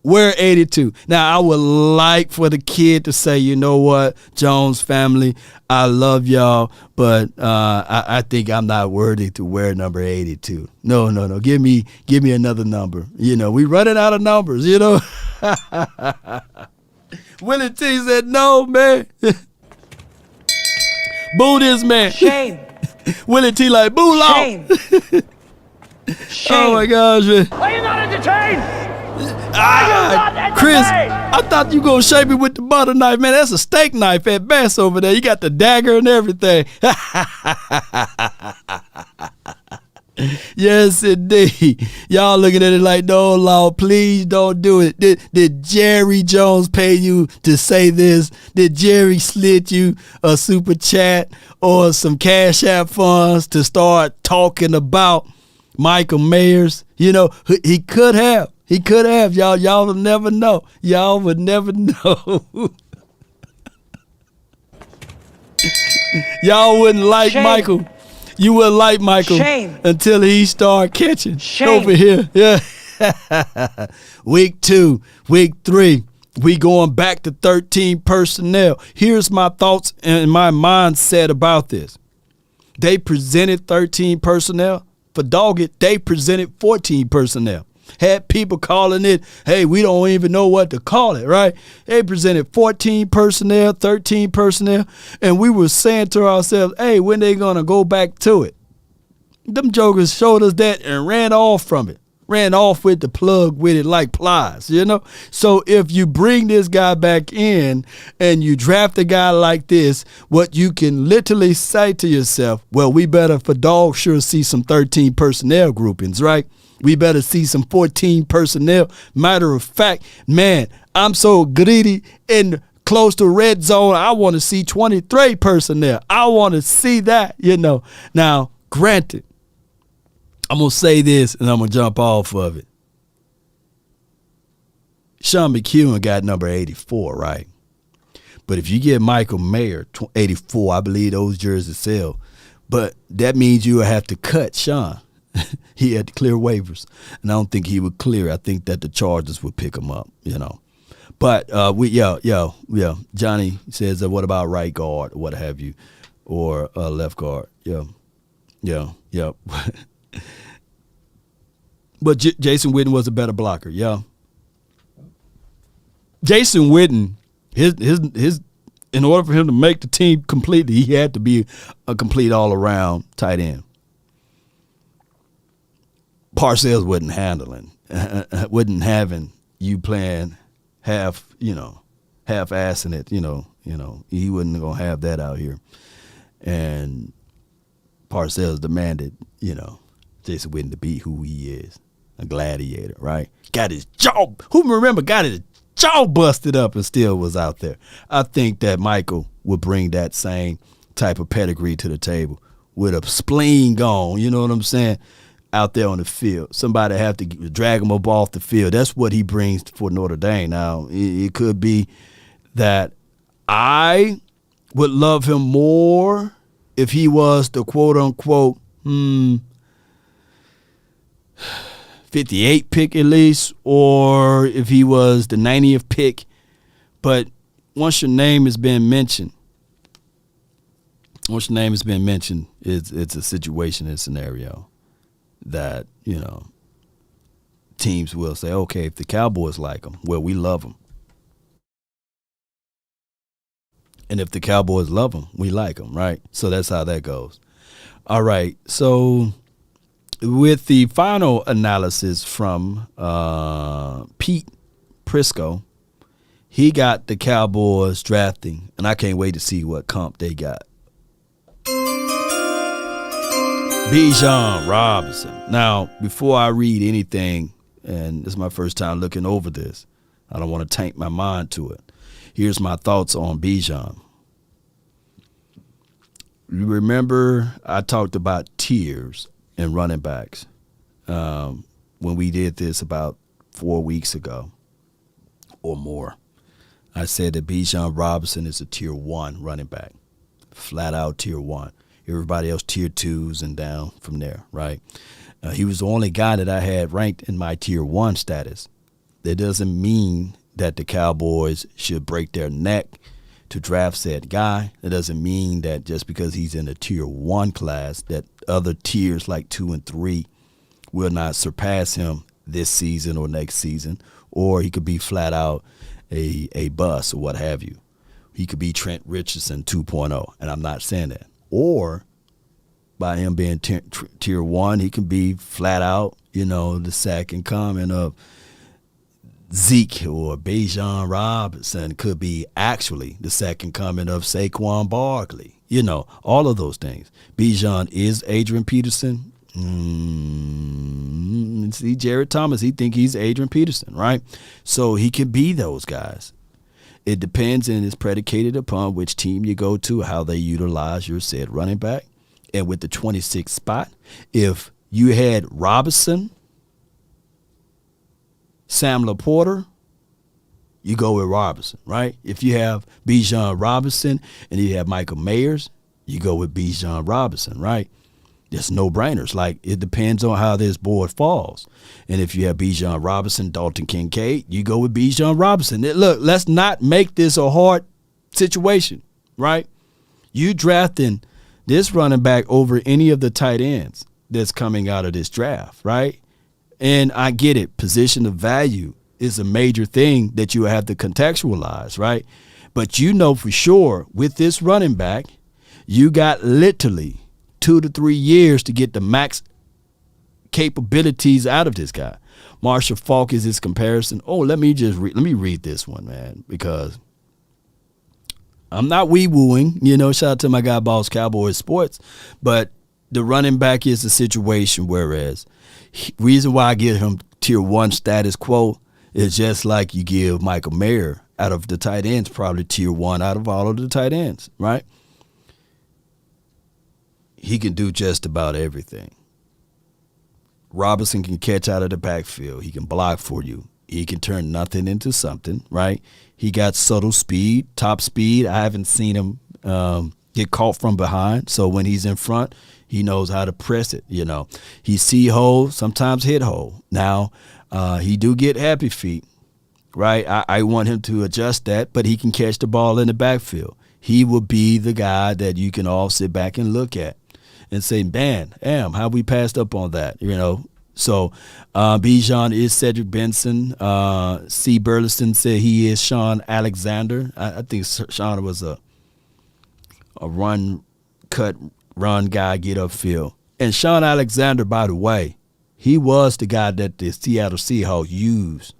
wear 82. Now, I would like for the kid to say, you know what, Jones family, I love y'all, but I think I'm not worthy to wear number 82. No. Give me another number. We running out of numbers, Willie T said, no, man. Boo this man. Shame. Willie T like, boo long. Shame. Shame. Oh, my gosh, man. Are you not entertained? Chris, I thought you gonna shake me with the butter knife, man. That's a steak knife at best over there. You got the dagger and everything. Yes, indeed. Y'all looking at it like, no, Lord, please don't do it. Did Jerry Jones pay you to say this? Did Jerry slit you a super chat or some Cash App funds to start talking about Michael Mayers? He could have. He could have. Y'all would never know. Y'all would never know. Y'all wouldn't like Shame. Michael. You wouldn't like Michael Shame. until he started catching. Shame. Over here. Yeah. Week 2, week 3, we going back to 13 personnel. Here's my thoughts and my mindset about this. They presented 13 personnel. For Doggett, they presented 14 personnel. Had people calling it, hey, we don't even know what to call it, right? They presented 14 personnel, 13 personnel, and we were saying to ourselves, hey, when they going to go back to it? Them jokers showed us that and ran off from it. Ran off with the plug with it like plies, So if you bring this guy back in and you draft a guy like this, what you can literally say to yourself, well, we better for dog sure see some 13 personnel groupings, right? We better see some 14 personnel. Matter of fact, man, I'm so greedy and close to red zone, I want to see 23 personnel. I want to see that, Now, granted, I'm going to say this and I'm going to jump off of it. Sean McEwen got number 84, right? But if you get Michael Mayer, 84, I believe those jerseys sell. But that means you would have to cut Sean. He had to clear waivers. And I don't think he would clear. I think that the Chargers would pick him up, But, Johnny says, what about right guard or what have you, or left guard? Yeah. But Jason Witten was a better blocker, Jason Witten, his in order for him to make the team completely, he had to be a complete all-around tight end. Parcells wasn't wasn't having you playing half-assing it, he wasn't gonna have that out here. And Parcells demanded, Jason Witten to be who he is, a gladiator, right? Got his jaw busted up and still was out there. I think that Michael would bring that same type of pedigree to the table with a spleen gone, you know what I'm saying, out there on the field. Somebody have to drag him up off the field. That's what he brings for Notre Dame. Now, it could be that I would love him more if he was the quote-unquote 58 pick at least, or if he was the 90th pick. But once your name has been mentioned, it's a situation and scenario that, teams will say, okay, if the Cowboys like him, well, we love him. And if the Cowboys love him, we like him, right? So that's how that goes. All right, so with the final analysis from Pete Frisco, he got the Cowboys drafting, and I can't wait to see what comp they got. Bijan Robinson. Now, before I read anything, and this is my first time looking over this, I don't want to taint my mind to it. Here's my thoughts on Bijan. You remember I talked about tiers in running backs when we did this about 4 weeks ago or more. I said that Bijan Robinson is a tier 1 running back, flat out tier 1. Everybody else tier 2s and down from there, right? He was the only guy that I had ranked in my tier 1 status. That doesn't mean that the Cowboys should break their neck to draft said guy. It doesn't mean that just because he's in a tier 1 class that other tiers like 2 and 3 will not surpass him this season or next season, or he could be flat out a bust or what have you. He could be Trent Richardson 2.0, and I'm not saying that. Or by him being tier 1, he can be flat out, the second coming of Zeke, or Bijan Robinson could be actually the second coming of Saquon Barkley. All of those things. Bijan is Adrian Peterson. See, Jared Thomas, he think he's Adrian Peterson, right? So he can be those guys. It depends and is predicated upon which team you go to, how they utilize your said running back. And with the 26th spot, if you had Robinson, Sam LaPorta, you go with Robinson, right? If you have Bijan Robinson and you have Michael Mayers, you go with Bijan Robinson, right? There's no-brainers. Like, it depends on how this board falls. And if you have Bijan Robinson, Dalton Kincaid, you go with Bijan Robinson. Look, let's not make this a hard situation, right? You drafting this running back over any of the tight ends that's coming out of this draft, right? And I get it. Position of value is a major thing that you have to contextualize, right? But for sure with this running back, you got literally 2 to 3 years to get the max capabilities out of this guy. Marshall Faulk is his comparison. Oh, let me read this one, man, because I'm not wee-wooing. Shout out to my guy, Boss Cowboys Sports. But the running back is a situation, whereas reason why I give him tier 1 status quo is just like you give Michael Mayer out of the tight ends, probably tier 1 out of all of the tight ends, right? He can do just about everything. Robinson can catch out of the backfield. He can block for you. He can turn nothing into something, right? He got subtle speed, top speed. I haven't seen him get caught from behind. So when he's in front, he knows how to press it, you know. He see hole, sometimes hit hole. Now, he do get happy feet, right? I want him to adjust that, but he can catch the ball in the backfield. He will be the guy that you can all sit back and look at and say, man, damn, how we passed up on that, you know. So Bijan is Cedric Benson. C. Burleson said he is Sean Alexander. I think Sean was a run guy, get upfield. And Sean Alexander, by the way, he was the guy that the Seattle Seahawks used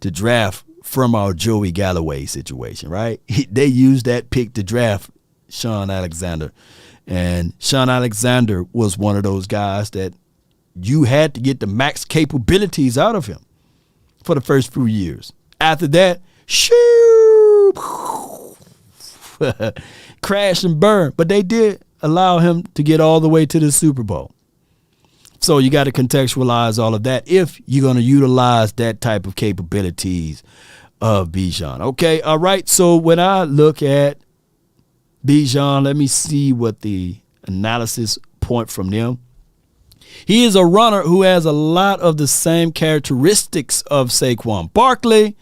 to draft from our Joey Galloway situation, right? They used that pick to draft Sean Alexander. And Sean Alexander was one of those guys that you had to get the max capabilities out of him for the first few years. After that, shoo, crash and burn. But they did allow him to get all the way to the Super Bowl. So you got to contextualize all of that if you're going to utilize that type of capabilities of Bijan. Okay, all right. So when I look at Bijan, let me see what the analysis point from them. He is a runner who has a lot of the same characteristics of Saquon Barkley,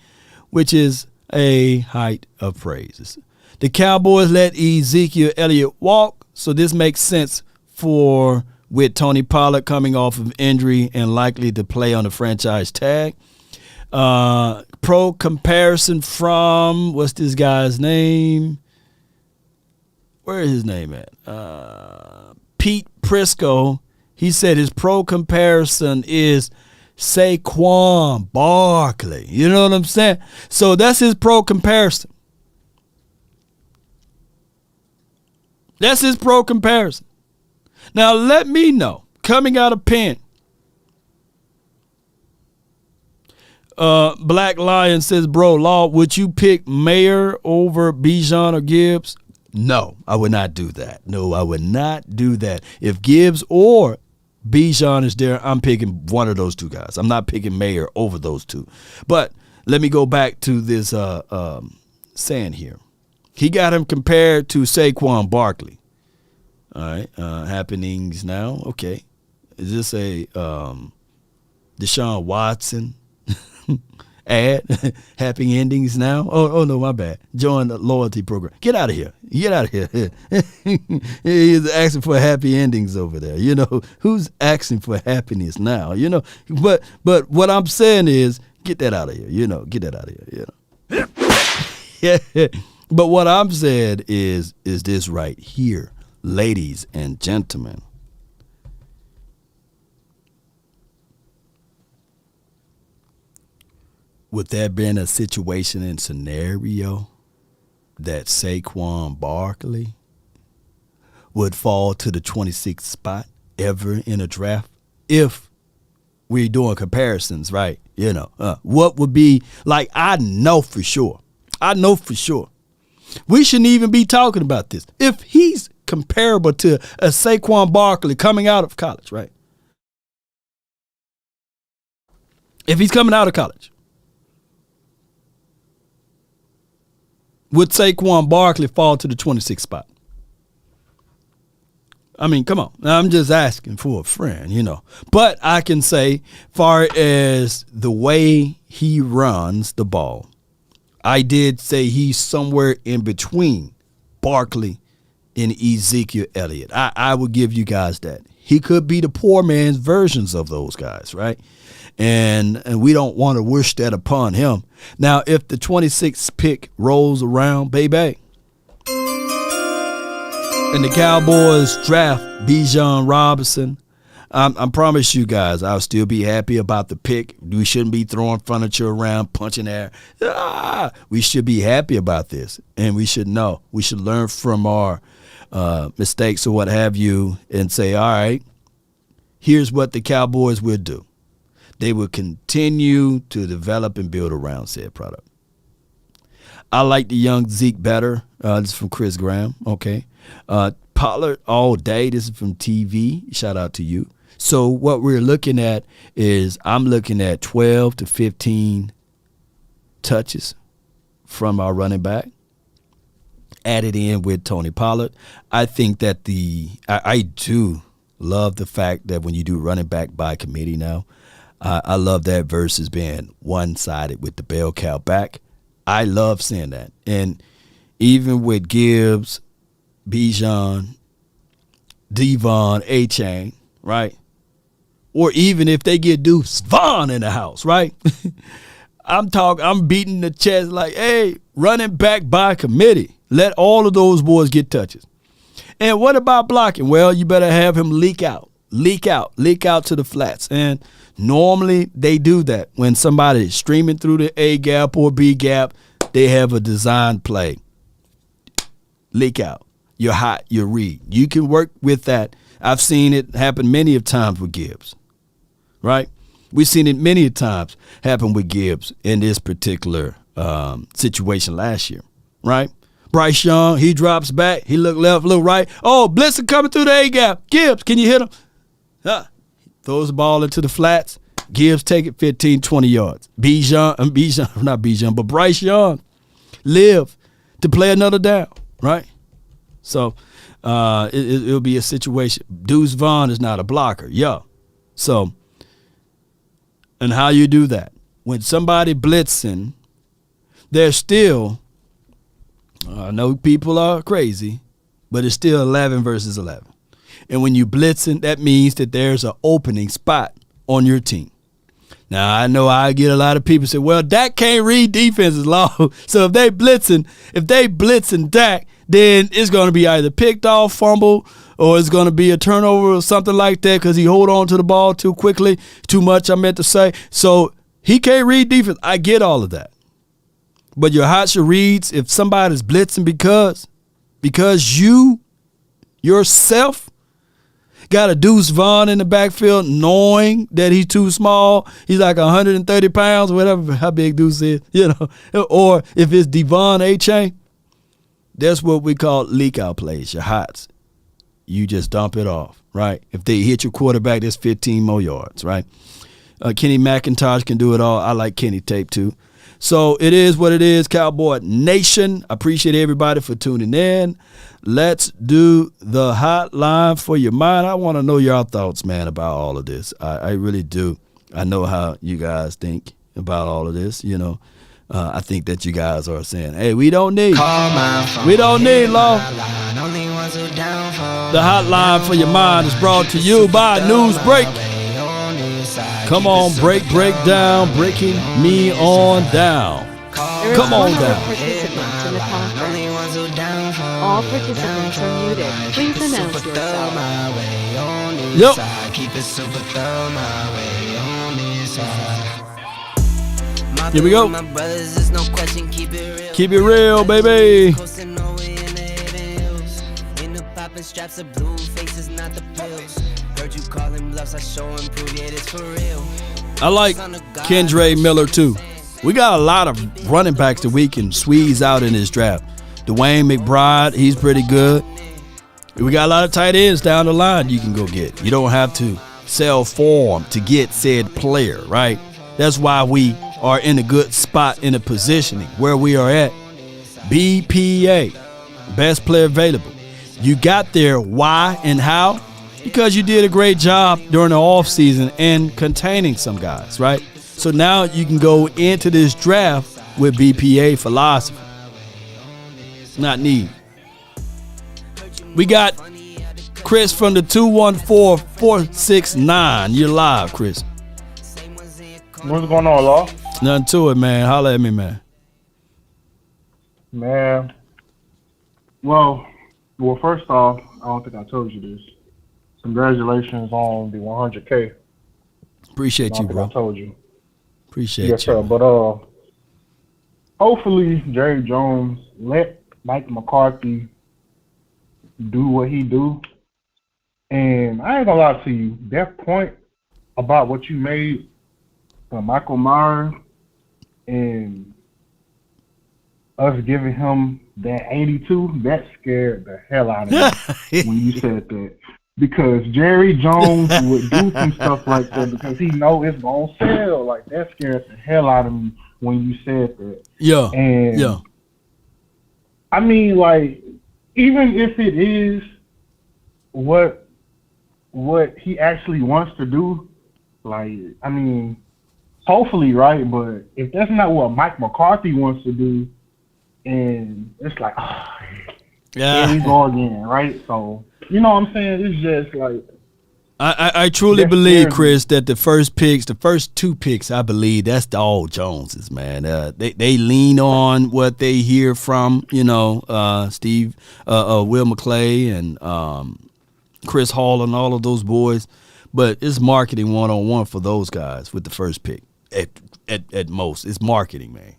which is a height of praise. The Cowboys let Ezekiel Elliott walk, so this makes sense with Tony Pollard coming off of injury and likely to play on the franchise tag. Pro comparison from, what's this guy's name? Where is his name at? Pete Prisco. He said his pro comparison is Saquon Barkley. You know what I'm saying? So that's his pro comparison. That's his pro comparison. Now let me know, coming out of Penn, Black Lion says, bro, Law, would you pick Mayer over Bijan or Gibbs? No, I would not do that. No, I would not do that. If Gibbs or Bijan is there, I'm picking one of those two guys. I'm not picking Mayer over those two. But let me go back to this saying here. He got him compared to Saquon Barkley. All right, happenings now. Okay. Is this a Deshaun Watson ad? Happy endings now? Oh no, my bad. Join the loyalty program. Get out of here. Get out of here. He's asking for happy endings over there. You know, who's asking for happiness now? You know, but what I'm saying is get that out of here. You know, get that out of here. You know. Yeah. But what I'm saying is this right here, ladies and gentlemen. Would there been a situation and scenario that Saquon Barkley would fall to the 26th spot ever in a draft if we're doing comparisons, right? You know, what would be like? I know for sure. We shouldn't even be talking about this. If he's comparable to a Saquon Barkley coming out of college, right? If he's coming out of college, would Saquon Barkley fall to the 26th spot? I mean, come on. I'm just asking for a friend, you know. But I can say, far as the way he runs the ball, I did say he's somewhere in between Barkley and Ezekiel Elliott. I would give you guys that. He could be the poor man's versions of those guys, right? And we don't want to wish that upon him. Now, if the 26th pick rolls around, baby, and the Cowboys draft Bijan Robinson, I promise you guys, I'll still be happy about the pick. We shouldn't be throwing furniture around, punching air. We should be happy about this, and we should know. We should learn from our mistakes or what have you and say, all right, here's what the Cowboys will do. They will continue to develop and build around said product. I like the young Zeke better. This is from Chris Graham. Okay. Pollard all day. This is from TV. Shout out to you. So what we're looking at is I'm looking at 12 to 15 touches from our running back added in with Tony Pollard. I think that I do love the fact that when you do running back by committee now, I love that versus being one-sided with the bell cow back. I love seeing that. And even with Gibbs, Bijan, Devon, A-Chain, right? Or even if they get Deuce Vaughn in the house, right? I'm beating the chest like, hey, running back by committee. Let all of those boys get touches. And what about blocking? Well, you better have him leak out to the flats. And normally they do that. When somebody is streaming through the A gap or B gap, they have a design play. Leak out. You're hot, you read. You can work with that. I've seen it happen many of times with Gibbs, right? We've seen it many times happen with Gibbs in this particular situation last year, right? Bryce Young, he drops back. He look left, look right. Oh, Blitzen coming through the A-gap. Gibbs, can you hit him? Throws the ball into the flats. Gibbs take it 15, 20 yards. Bryce Young live to play another down, right? So it'll be a situation. Deuce Vaughn is not a blocker. Yeah. So, and how you do that? When somebody blitzing, there's still, I know people are crazy, but it's still 11 versus 11. And when you blitzing, that means that there's an opening spot on your team. Now, I know I get a lot of people say, well, Dak can't read defenses long. So if they blitzing Dak, then it's going to be either picked off, fumble, or it's going to be a turnover or something like that because he hold on to the ball too quickly. Too much, I meant to say. So he can't read defense. I get all of that. But your hots, your reads, if somebody's blitzing because you yourself got a Deuce Vaughn in the backfield knowing that he's too small, he's like 130 pounds, whatever, how big Deuce is, or if it's Devon A-Chain, that's what we call leak out plays, your hots. You just dump it off, right? If they hit your quarterback, that's 15 more yards, right? Kenny McIntosh can do it all. I like Kenny Tape too. So it is what it is, Cowboy Nation. I appreciate everybody for tuning in. Let's do the hotline for your mind. I want to know your thoughts, man, about all of this. I really do. I know how you guys think about all of this, I think that you guys are saying, hey, we don't need law. The hotline for your mind is brought to you by Newsbreak. Come on, break down, breaking me on down. Come on down. Participants in the conference. All participants are muted. Please announce yourself. Yep. Here we go. Keep it real, baby. Straps of blue faces, not the pills. Heard you calling bluffs, I show and prove it is for real. I like Kendre Miller too. We got a lot of running backs that we can squeeze out in this draft. Dwayne McBride, he's pretty good. We got a lot of tight ends down the line you can go get. You don't have to sell form to get said player, right? That's why we are in a good spot in the positioning where we are at. BPA, best player available. You got there why and how? Because you did a great job during the offseason and containing some guys, right? So now you can go into this draft with BPA philosophy. It's not need. We got Chris from the 214-469. You're live, Chris. What's going on, Law? Nothing to it, man. Holla at me, man. Man. Well, first off, I don't think I told you this. Congratulations on the 100K. Appreciate you, bro. I told you. Appreciate yes, you. Sir. But hopefully Jerry Jones let Mike McCarthy do what he do. And I ain't gonna lie to you, that point about what you made for Michael Myers and us giving him that 82, that scared the hell out of me when you said that. Because Jerry Jones would do some stuff like that because he know it's gonna sell. Like that scared the hell out of me when you said that. Yeah. And Yeah. I mean, like, even if it is what he actually wants to do, like, I mean, hopefully, right? But if that's not what Mike McCarthy wants to do, and it's like, oh, here we go again, right? So, you know what I'm saying? It's just like, I truly believe, Chris, that the first two picks, I believe that's all Joneses, man. They lean on what they hear from, Steve, Will McClay and Chris Hall and all of those boys. But it's marketing one-on-one for those guys with the first pick. At most, it's marketing, man.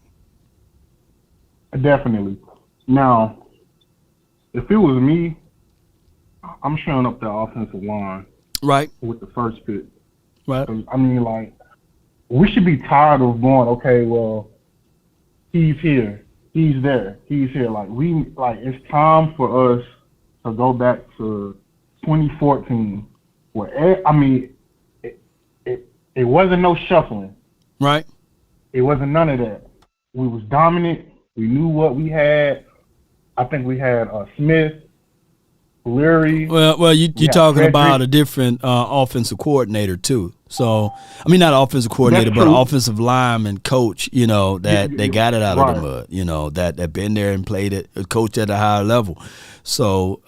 Definitely. Now, if it was me, I'm showing up the offensive line. Right. With the first pick. Right. I mean, like, we should be tired of going, okay, well, he's here. He's there. He's here. Like, it's time for us to go back to 2014 where, it wasn't no shuffling. Right. It wasn't none of that. We was dominant. We knew what we had. I think we had Smith, Leary. Well, you're talking about a different offensive coordinator too. So, I mean, not offensive coordinator, but offensive lineman coach. That they got it out of the mud. That been there and played it, coached at a higher level. So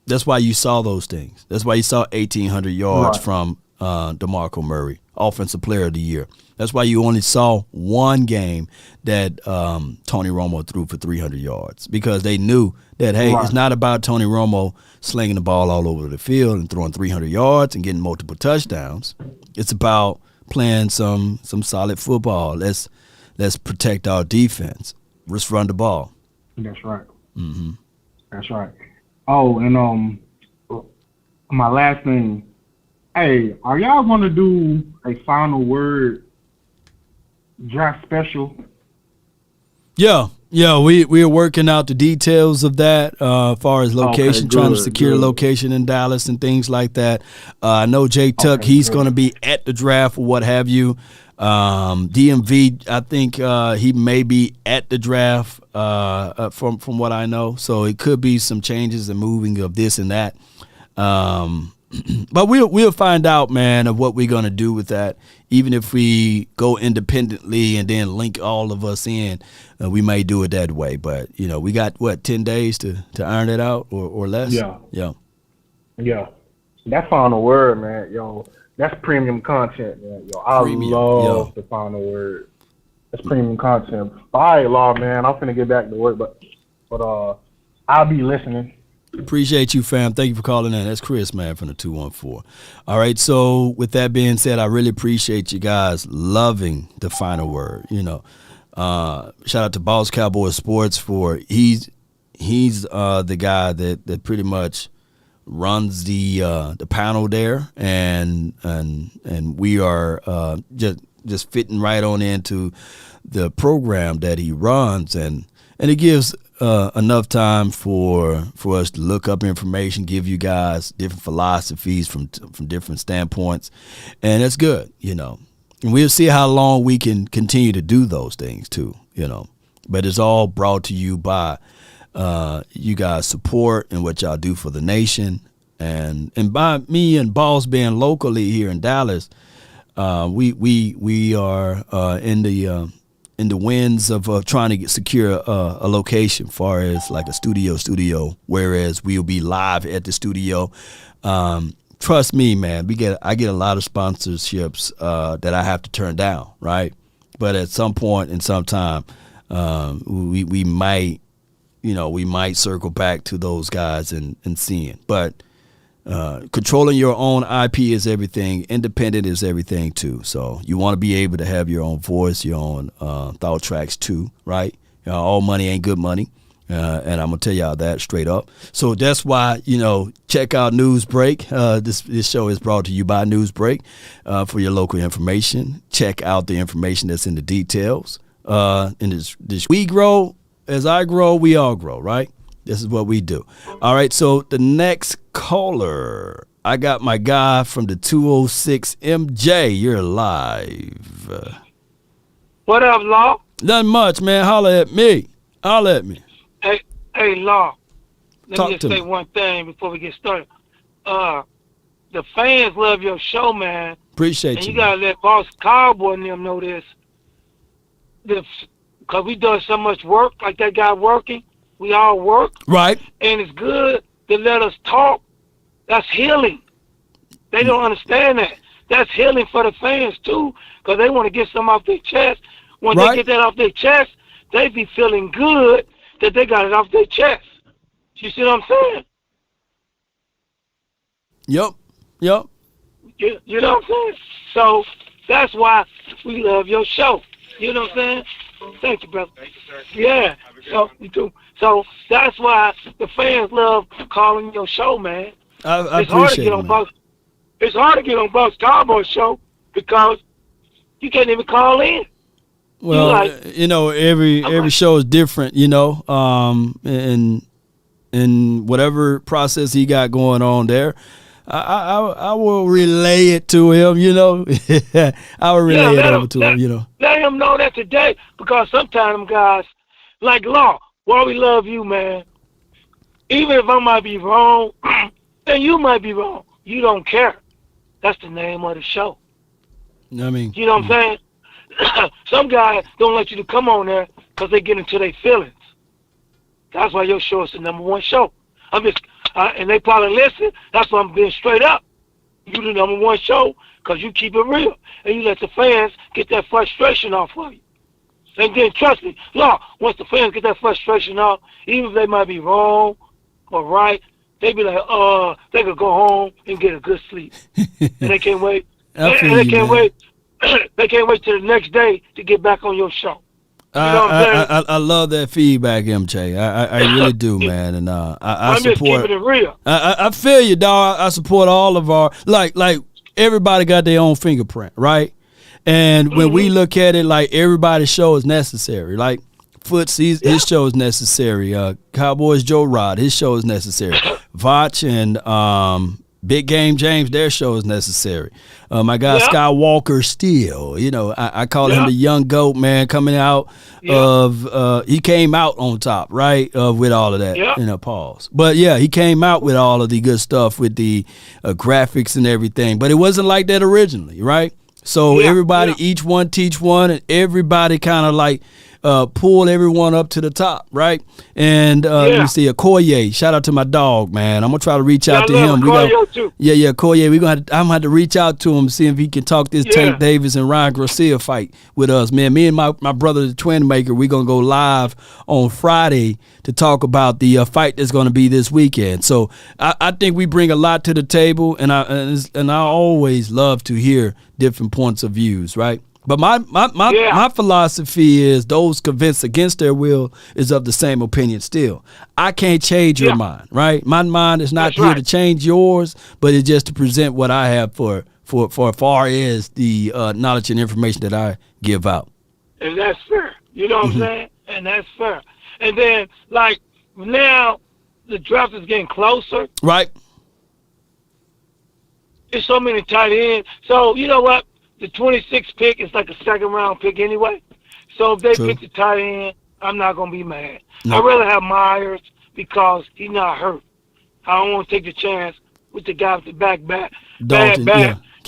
that's why you saw those things. That's why you saw 1,800 yards from DeMarco Murray, Offensive Player of the Year. That's why you only saw one game that Tony Romo threw for 300 yards because they knew that, hey, it's not about Tony Romo slinging the ball all over the field and throwing 300 yards and getting multiple touchdowns. It's about playing some solid football. Let's protect our defense. Let's run the ball. That's right. Mm-hmm. That's right. Oh, and my last thing. Hey, are y'all gonna do a final word draft special? Yeah, we are working out the details of that as far as location, trying to secure the location in Dallas and things like that. I know Jay Tuck, he's going to be at the draft or what have you. DMV, I think he may be at the draft from what I know. So it could be some changes and moving of this and that. But we'll find out, man, of what we're going to do with that. Even if we go independently and then link all of us in, we may do it that way. But, we got, 10 days to iron it out or less? Yeah. That final word, man, yo, that's premium content, man. Yo, I love the final word. That's premium content. All right, Law, man, I'm finna get back to work, but I'll be listening. Appreciate you, fam. Thank you for calling in. That's Chris, man, from the 214. All right, so with that being said, I really appreciate you guys loving the final word. Shout out to Boss Cowboys Sports for he's the guy that pretty much runs the panel there, and we are just fitting right on into the program that he runs, and it gives enough time for us to look up information, give you guys different philosophies from different standpoints, and it's good, And we'll see how long we can continue to do those things too, But it's all brought to you by you guys' support and what y'all do for the nation, and by me and Boss being locally here in Dallas. We are in the winds of trying to secure a location, far as like a studio, whereas we'll be live at the studio. Trust me, man, I get a lot of sponsorships that I have to turn down, right? But at some point in some time, we might circle back to those guys and seeing. But controlling your own IP is everything. Independent is everything too. So you want to be able to have your own voice, your own thought tracks too, right? All money ain't good money, and I'm gonna tell y'all that straight up. So that's why check out Newsbreak. This show is brought to you by Newsbreak for your local information. Check out the information that's in the details. And this we grow, as I grow, we all grow, right? This is what we do. All right, so the next caller, I got my guy from the 206 MJ. You're live. What up, Law? Nothing much, man. Holla at me. Hey, Law. Let Talk me just to say me. one thing before we get started. The fans love your show, man. Appreciate And you. you gotta let Boss Cowboy and them know this. Because we done so much work, like that guy working. We all work. Right. And it's good to let us talk. That's healing. They don't understand that. That's healing for the fans, too, because they want to get something off their chest. When Right. they get that off their chest, they be feeling good that they got it off their chest. You see what I'm saying? Yep. You know what I'm saying? So that's why we love your show. You know what I'm saying? Thank you, brother. Thank you, sir. Yeah. So you do. So that's why the fans love calling your show, man. I It's hard to appreciate get it, on man. It's hard to get on Buck's Cowboy show because you can't even call in. Well, like- you know, every show is different, you know, and whatever process he got going on there, I will relay it to him, you know. I will relay it over to him, you know. Let him know that today because sometimes them guys, like Law, why we love you, man. Even if I might be wrong, and you might be wrong, you don't care. That's the name of the show. I mean, You know what I'm saying? Some guys don't let you to come on there because they get into their feelings. That's why your show is the #1 show. And they probably listen. That's why I'm being straight up. You the #1 show because you keep it real. And you let the fans get that frustration off of you. And then trust me, Law, once the fans get that frustration off, even if they might be wrong or right, they be like, they could go home and get a good sleep. And they can't wait. I feel and they you, can't man. wait. They can't wait till the next day to get back on your show. You know what I'm saying? I love that feedback, MJ. I really do, man. And I I'm just support. keeping it real. I feel you, dog. I support all of our like everybody got their own fingerprint, right? And when we look at it, like everybody's show is necessary. Like Foots, his show is necessary. Cowboys Joe Rod, his show is necessary. Vach and Big Game James, their show is necessary. My guy Skywalker Steele, you know, I call him the young goat, man, coming out of he came out on top, right? With all of that, you know, pause. But yeah, he came out with all of the good stuff with the graphics and everything. But it wasn't like that originally, right? So everybody, each one teach one, and everybody kind of like pull everyone up to the top, right? And let me see, Koye, shout out to my dog, man. I'm gonna try to reach out to him. Koye, I'm gonna have to reach out to him, see if he can talk this Tank Davis and Ryan Garcia fight with us, man. Me and my brother, the Twin Maker, we're gonna go live on Friday to talk about the fight that's gonna be this weekend. So I think we bring a lot to the table, and I always love to hear different points of views, right? But my philosophy is those convinced against their will is of the same opinion still. I can't change your mind, right? My mind is not here to change yours, but it's just to present what I have for far as the knowledge and information that I give out. And that's fair. You know what I'm saying? And that's fair. And then, like, now the draft is getting closer. Right. There's so many tight ends. So, you know what? The 26th pick is like a second-round pick anyway. So if they pick the tight end, I'm not going to be mad. No. I'd rather have Myers because he's not hurt. I don't want to take the chance with the guy with the bad back. Dalton,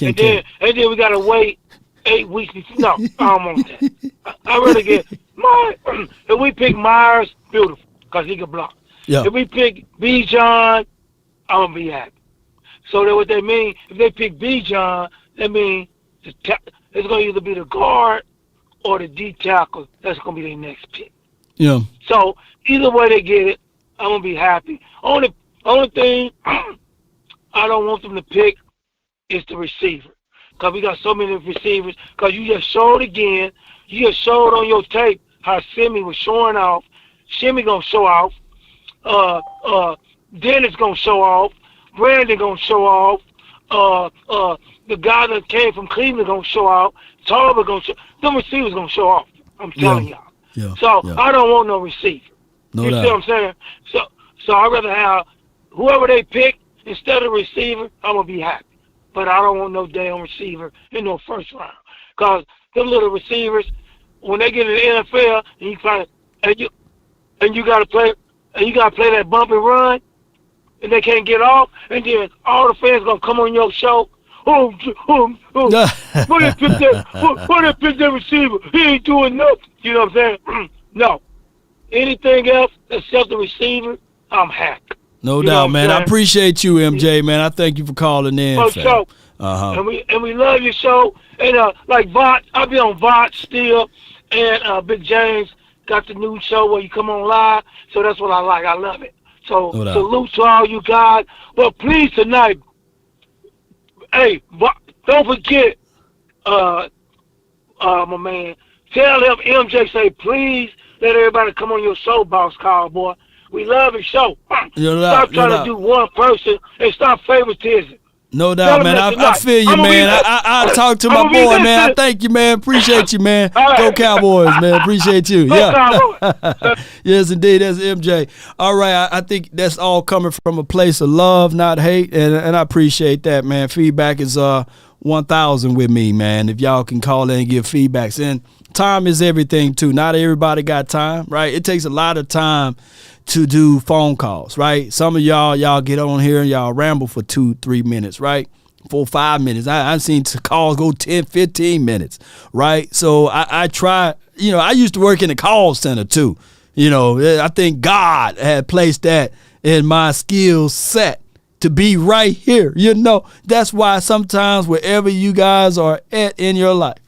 And then we got to wait 8 weeks before. No, I don't want that. I'd rather get Myers. If we pick Myers, beautiful, because he can block. Yeah. If we pick Bijan, I'm going to be happy. So that what they mean, if they pick Bijan, that means it's going to either be the guard or the D tackle. That's going to be their next pick. Yeah. So either way they get it, I'm going to be happy. Only thing I don't want them to pick is the receiver. Because we got so many receivers. Because you just showed again. You just showed on your tape how Simi was showing off. Shimmy going to show off. Dennis going to show off. Brandon going to show off. The guy that came from Cleveland going to show off. Tarver going to show. Them receivers going to show off. I'm telling y'all. Yeah. So yeah. I don't want no receiver. No You doubt. see what I'm saying? So I'd rather have whoever they pick instead of receiver, I'm going to be happy. But I don't want no damn receiver in no first round. Because them little receivers, when they get in the NFL, and you got to play that bump and run, and they can't get off, and then all the fans going to come on your show. Why they pick that receiver? He ain't doing nothing. You know what I'm saying? No. Anything else except the receiver, I'm happy. No You know doubt, what I'm man. I saying? appreciate you, MJ, man. I thank you for calling in. For fam. sure. Uh-huh. And we love your show. And like VOT, I'll be on VOT still. And Big James got the new show where you come on live. So that's what I like. I love it. So No doubt. salute to all you guys. But please tonight, hey, don't forget, my man, tell him MJ say, please let everybody come on your show, Boss Cowboy. We love your show. No Stop doubt, trying no to doubt. do one person and stop favoritism. No Tell doubt, him man. that I tonight. feel you, I'ma be man. there. I talk to my I'ma be boy, there, man. I sis. thank you, man. Appreciate you, man. All right. Go Cowboys, man. Appreciate you. Go Yeah. Cowboys. Yes, indeed. That's MJ. All right. I think that's all coming from a place of love, not hate. And I appreciate that, man. Feedback is 1,000 with me, man. If y'all can call in and give feedbacks. And time is everything, too. Not everybody got time, right? It takes a lot of time to do phone calls, right? Some of y'all get on here and y'all ramble for 2-3 minutes, right? 4-5 minutes. I've seen calls go 10, 15 minutes, right? So I try, I used to work in the call center too. I think God had placed that in my skill set to be right here. That's why sometimes wherever you guys are at in your life,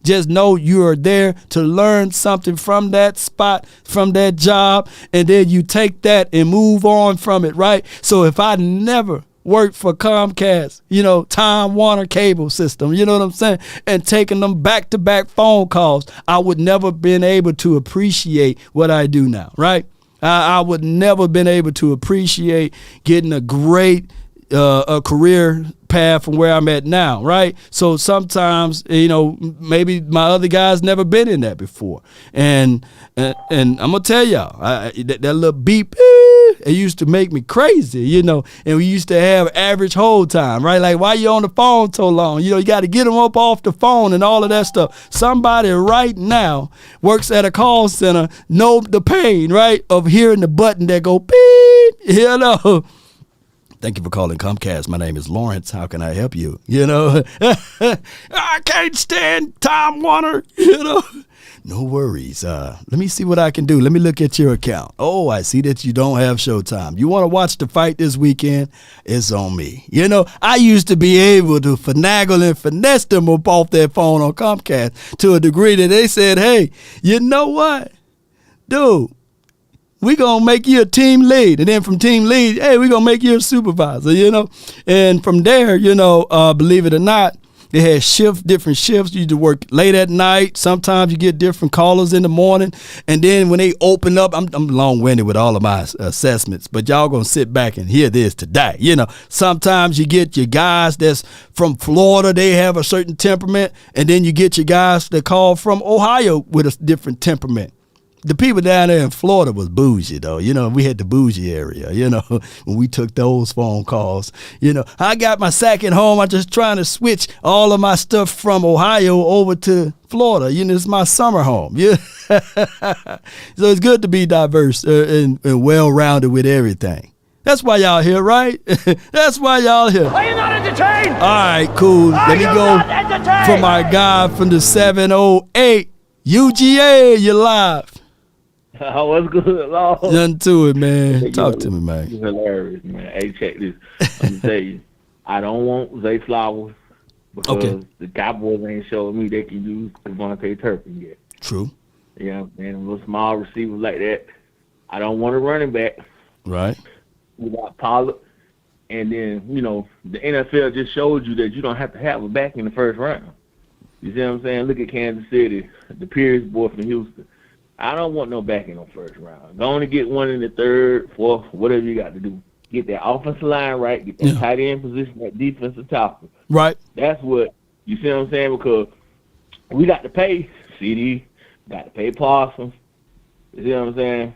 just know you are there to learn something from that spot, from that job, and then you take that and move on from it, right? So if I never worked for Comcast, Time Warner cable system, you know what I'm saying, and taking them back-to-back phone calls, I would never been able to appreciate what I do now, right? I would never been able to appreciate getting a great a career path from where I'm at now, right? So sometimes, maybe my other guys never been in that before. And I'm going to tell y'all, that little beep, it used to make me crazy, and we used to have average hold time, right? Like, why you on the phone so long? You got to get them up off the phone and all of that stuff. Somebody right now works at a call center, know the pain, right, of hearing the button that go beep, Thank you for calling Comcast. My name is Lawrence. How can I help you? I can't stand Time Warner, No worries. Let me see what I can do. Let me look at your account. Oh, I see that you don't have Showtime. You want to watch the fight this weekend? It's on me. I used to be able to finagle and finesse them up off their phone on Comcast to a degree that they said, hey, you know what? Dude, we going to make you a team lead. And then from team lead, hey, we going to make you a supervisor, And from there, believe it or not, they had different shifts. You used to work late at night. Sometimes you get different callers in the morning. And then when they open up, I'm long-winded with all of my assessments, but y'all going to sit back and hear this today. Sometimes you get your guys that's from Florida. They have a certain temperament. And then you get your guys that call from Ohio with a different temperament. The people down there in Florida was bougie, though. We had the bougie area, when we took those phone calls. I got my sack at home. I'm just trying to switch all of my stuff from Ohio over to Florida. It's my summer home. Yeah. So it's good to be diverse and well-rounded with everything. That's why y'all here, right? That's why y'all here. Are you not entertained? All right, cool. Let me go for my guy from the 708. UGA, you're live. Oh, what's good, Lord? Nothing to it, man. Talk to me, man. You're hilarious, man. Hey, check this. Let me tell you, I don't want Zay Flowers because the Cowboys ain't showing me they can use Devontae Turpin yet. True. And little small receivers like that. I don't want a running back. Right. Without Pollard. And then, the NFL just showed you that you don't have to have a back in the first round. You see what I'm saying? Look at Kansas City, the Pierce boy from Houston. I don't want no back in the first round. Go on and get one in the third, fourth, whatever you got to do. Get that offensive line right, get that tight end position, that defensive tackle. Right. That's what, you see what I'm saying? Because we got to pay CD, Got to pay Parsons. You see what I'm saying?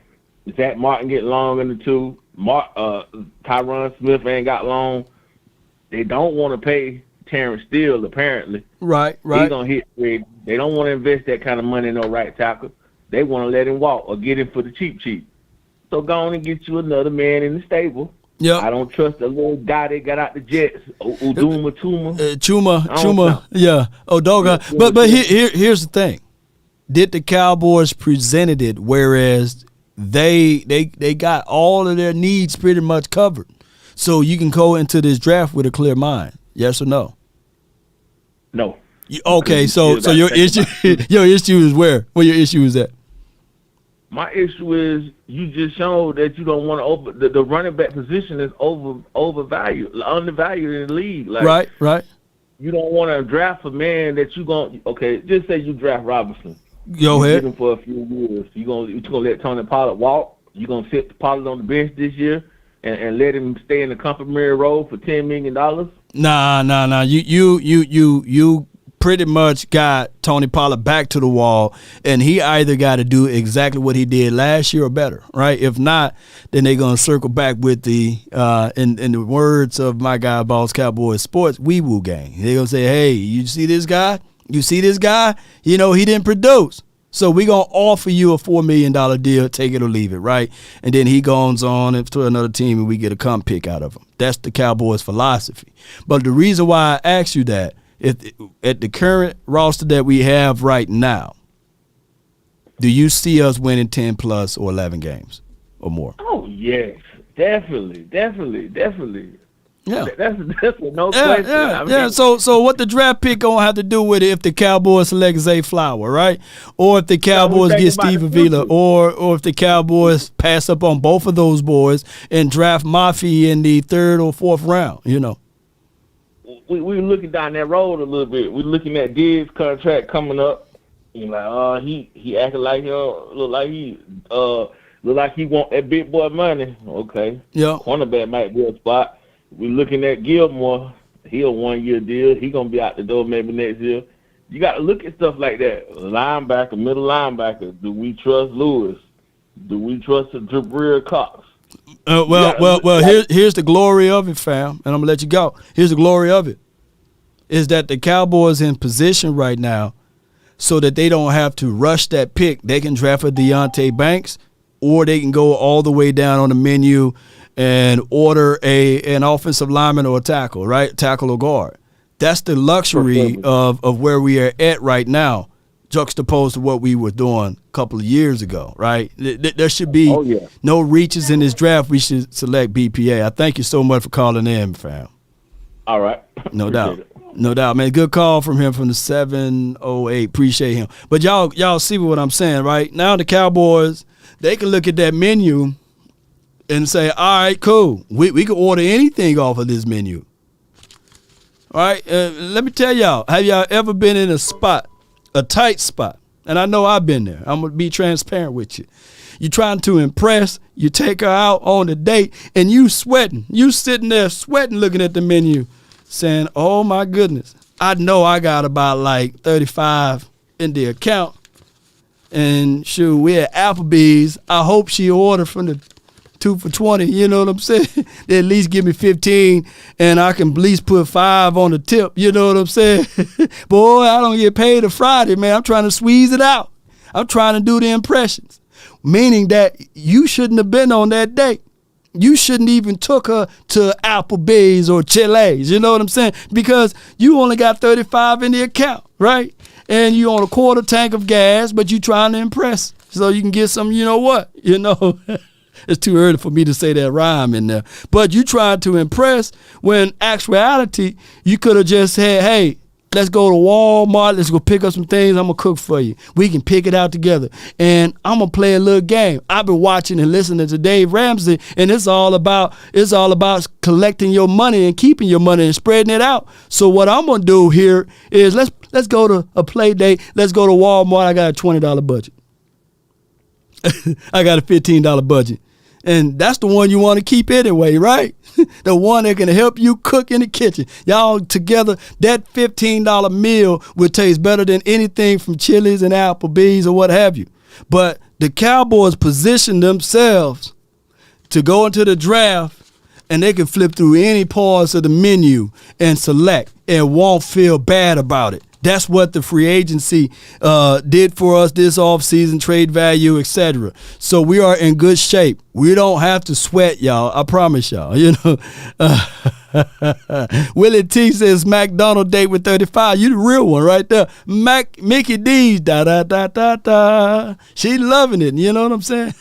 Zach Martin get long in the two. Tyron Smith ain't got long. They don't want to pay Terrence Steele, apparently. Right. He's going to hit Brady. They don't want to invest that kind of money in no right tackle. They want to let him walk or get him for the cheap. So go on and get you another man in the stable. Yeah. I don't trust the little guy they got out the Jets, Chuma. Chuma, yeah, Odoga. But here's the thing: did the Cowboys presented it, whereas they got all of their needs pretty much covered, so you can go into this draft with a clear mind. Yes or no? No. Okay, so your issue is where your issue is at? My issue is you just showed that you don't want to the running back position is undervalued in the league. Like, right. You don't want to draft a man that just say you draft Robinson. Go ahead. Him for a few years. You gonna let Tony Pollard walk? You gonna sit Pollard on the bench this year and let him stay in the complimentary role for $10 million? Nah. You pretty much got Tony Pollard back to the wall, and he either got to do exactly what he did last year or better, right? If not, then they're going to circle back with the, in the words of my guy, Boss Cowboys Sports, wee-woo gang. They're going to say, hey, you see this guy? You know, he didn't produce. So we're going to offer you a $4 million deal, take it or leave it, right? And then he goes on to another team and we get a comp pick out of him. That's the Cowboys' philosophy. But the reason why I asked you that, at the current roster that we have right now, do you see us winning 10 plus or 11 games or more? Oh, yes. Definitely. Yeah. That's no question. Yeah. So what the draft pick gonna have to do with it if the Cowboys select Zay Flower, right? Or if the Cowboys get Steve Avila, or if the Cowboys pass up on both of those boys and draft Mafi in the 3rd or 4th round, you know. We were looking down that road a little bit. We're looking at Diggs' contract coming up. You're like, he acting like look like he want that big boy money. Okay. Yeah. Cornerback might be a spot. We're looking at Gilmore. He a 1-year deal. He gonna be out the door maybe next year. You got to look at stuff like that. Linebacker, middle linebacker. Do we trust Lewis? Do we trust Jabril Cox? Here's the glory of it, fam, and I'm gonna let you go. Here's the glory of it, is that the Cowboys in position right now, so that they don't have to rush that pick. They can draft a Deontay Banks, or they can go all the way down on the menu and order an offensive lineman or a tackle, right? Tackle or guard. That's the luxury of where we are at right now, juxtaposed to what we were doing a couple of years ago, right? There should be no reaches in this draft. We should select BPA. I thank you so much for calling in, fam. All right. No doubt. No doubt, man. Good call from him from the 708. Appreciate him. But y'all see what I'm saying, right? Now the Cowboys, they can look at that menu and say, all right, cool. We can order anything off of this menu. All right? Let me tell y'all, have y'all ever been in a tight spot? And I know I've been there. I'm going to be transparent with you. You're trying to impress. You take her out on a date, and you sweating. You sitting there sweating looking at the menu saying, oh, my goodness. I know I got about like 35 in the account. And shoot, we're at Applebee's. I hope she ordered from the 2 for $20. You know what I'm saying? They at least give me 15, and I can at least put 5 on the tip. You know what I'm saying? Boy, I don't get paid a Friday, man. I'm trying to squeeze it out. I'm trying to do the impressions, meaning that you shouldn't have been on that date. You shouldn't even took her to Applebee's or Chile's. You know what I'm saying? Because you only got 35 in the account, right? And you on a quarter tank of gas, but you trying to impress so you can get some, you know what? You know, it's too early for me to say that rhyme in there. But you trying to impress when actuality, you could have just said, hey, let's go to Walmart. Let's go pick up some things. I'm going to cook for you. We can pick it out together. And I'm going to play a little game. I've been watching and listening to Dave Ramsey, and it's all about collecting your money and keeping your money and spreading it out. So what I'm going to do here is let's go to a play date. Let's go to Walmart. I got a $20 budget. I got a $15 budget. And that's the one you want to keep anyway, right? The one that can help you cook in the kitchen. Y'all together, that $15 meal would taste better than anything from Chili's and Applebee's or what have you. But the Cowboys position themselves to go into the draft, and they can flip through any parts of the menu and select and won't feel bad about it. That's what the free agency did for us this offseason, trade value, etc. So we are in good shape. We don't have to sweat, y'all. I promise y'all. You know, Willie T says McDonald date with 35. You the real one right there. Mickey D's da. She loving it. You know what I'm saying?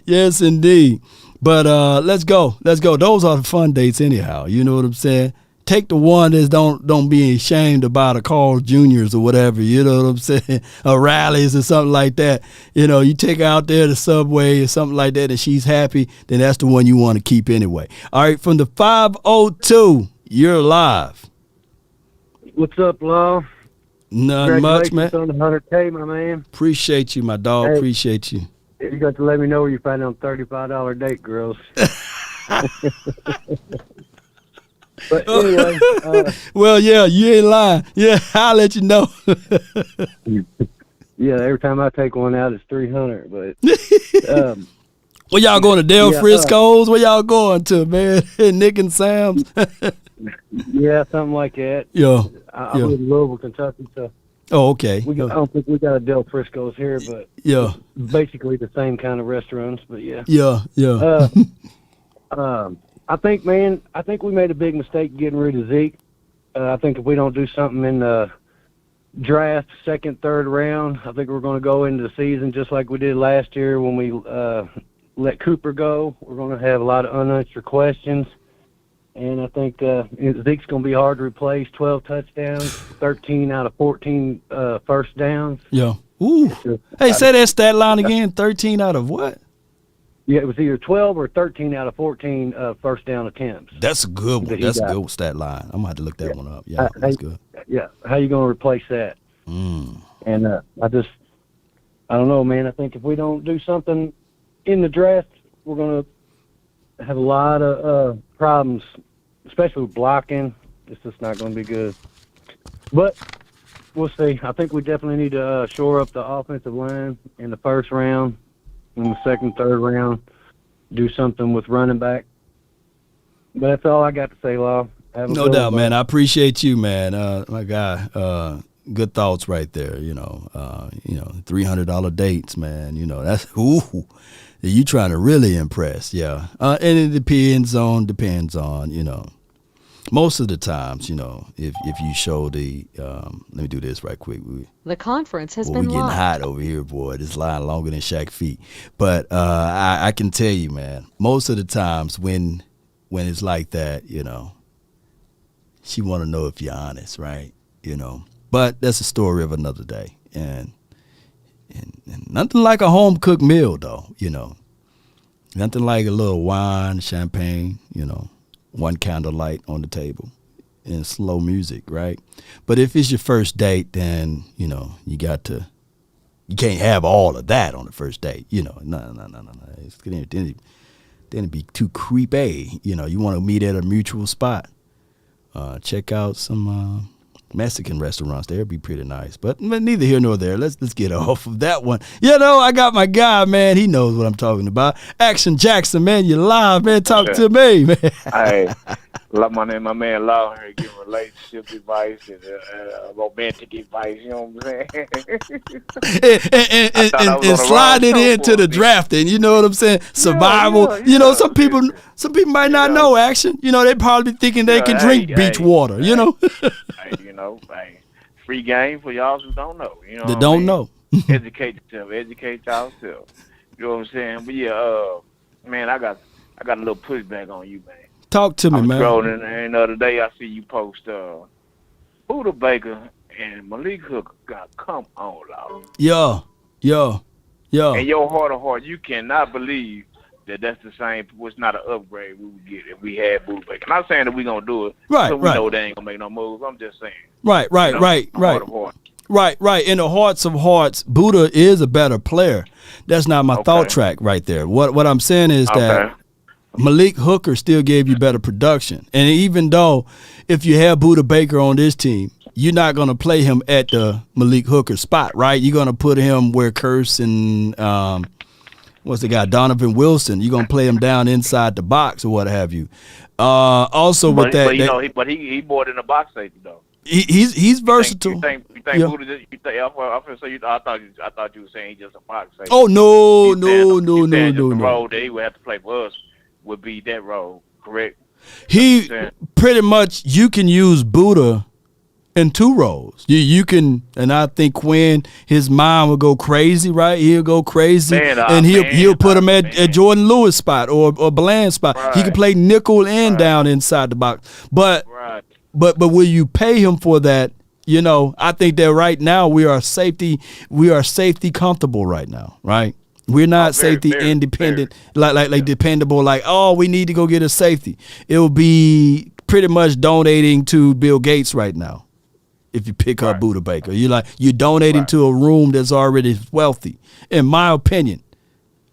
Yes, indeed. But let's go. Those are the fun dates anyhow. You know what I'm saying? Take the one that don't be ashamed about a Carl Jr.'s or whatever, you know what I'm saying, or rallies or something like that. You know, you take her out there to Subway or something like that and she's happy, then that's the one you want to keep anyway. All right, from the 502, you're live. What's up, Law? Nothing much, man. On the 100K, my man. Appreciate you, my dog. Hey, appreciate you. You got to let me know where you find them $35 date girls. But anyway, well, yeah, you ain't lying. Yeah, I'll let you know. Yeah, every time I take one out, it's $300. But where y'all going to Del Frisco's? Where y'all going to, man? Nick and Sam's? Yeah, something like that. Yeah. I live in Louisville, Kentucky, so. Oh, okay. I don't think we got a Del Frisco's here, but yeah, basically the same kind of restaurants. But yeah. Yeah. I think we made a big mistake getting rid of Zeke. I think if we don't do something in the draft, second, third round, I think we're going to go into the season just like we did last year when we let Cooper go. We're going to have a lot of unanswered questions. And I think Zeke's going to be hard to replace. 12 touchdowns, 13 out of 14 first downs. Yeah. Ooh. Hey, say that stat line again. 13 out of what? Yeah, it was either 12 or 13 out of 14 first down attempts. That's a good one. That's a good stat line. I'm going to have to look that one up. Yeah, that's good. Yeah. How you going to replace that? And I don't know, man. I think if we don't do something in the draft, we're going to have a lot of problems, especially with blocking. It's just not going to be good. But we'll see. I think we definitely need to shore up the offensive line in the first round, in the second, third round, do something with running back. But that's all I got to say, Law. No doubt, man. I appreciate you, man. My guy, good thoughts right there. $300 dates, man. That's you trying to really impress, yeah. And it depends on, most of the times, if you show the, let me do this right quick. The conference has been we're getting live. hot over here, boy. This line longer than Shaq feet. But I can tell you, man, most of the times when it's like that, she want to know if you're honest, right? But that's a story of another day. And nothing like a home-cooked meal, though, Nothing like a little wine, champagne, one candlelight on the table and slow music, right? But if it's your first date, then, you can't have all of that on the first date. No. Then it'd be too creepy. You want to meet at a mutual spot. Check out some Mexican restaurants. They'd be pretty nice. But neither here nor there. Let's get off of that one. I got my guy, man. He knows what I'm talking about. Action Jackson, man. You live, man. Talk to me, man. Hey, my man Law here giving relationship advice and romantic advice. You know what I'm saying? and slide it into the drafting. You know what I'm saying? Survival. Yeah. Some people might not know Action. They probably be thinking they can drink beach water. Free game for y'all who don't know. That don't know. Educate yourself. Educate yourself. You know what I'm saying? But yeah, man, I got a little pushback on you, man. Talk to me, man. Scrolling, and the other day I see you post Buda Baker and Malik Hooker. God, come on, Lord. Yeah. In your heart of heart, you cannot believe that's the same. It's not an upgrade we would get if we had Buda Baker. I'm not saying that we're gonna do it. Right. So we know they ain't gonna make no moves. I'm just saying. Right. Right. In the hearts of hearts, Buddha is a better player. That's not my thought track right there. What I'm saying is that Malik Hooker still gave you better production. And even though if you have Buddha Baker on this team, you're not going to play him at the Malik Hooker spot, right? You're going to put him where Curse and what's the guy, Donovan Wilson. You're going to play him down inside the box or what have you. Also with that, he more than a box safety though. He's versatile. You think Buddha just? I thought you were saying he's just a box safety. Oh no. The role that he would have to play for us would be that role, correct? He pretty much, you can use Buddha in two roles. You can, and I think Quinn, his mind will go crazy, right? He'll go crazy, and he'll put him at Jordan Lewis spot or Bland spot. Right. He can play nickel and down inside the box. But will you pay him for that? You know, I think that right now we are safety comfortable right now, right? We're not safety independent, like dependable, like, oh, we need to go get a safety. It will be pretty much donating to Bill Gates right now. If you pick up Buddha Baker, you're donating to a room that's already wealthy. In my opinion,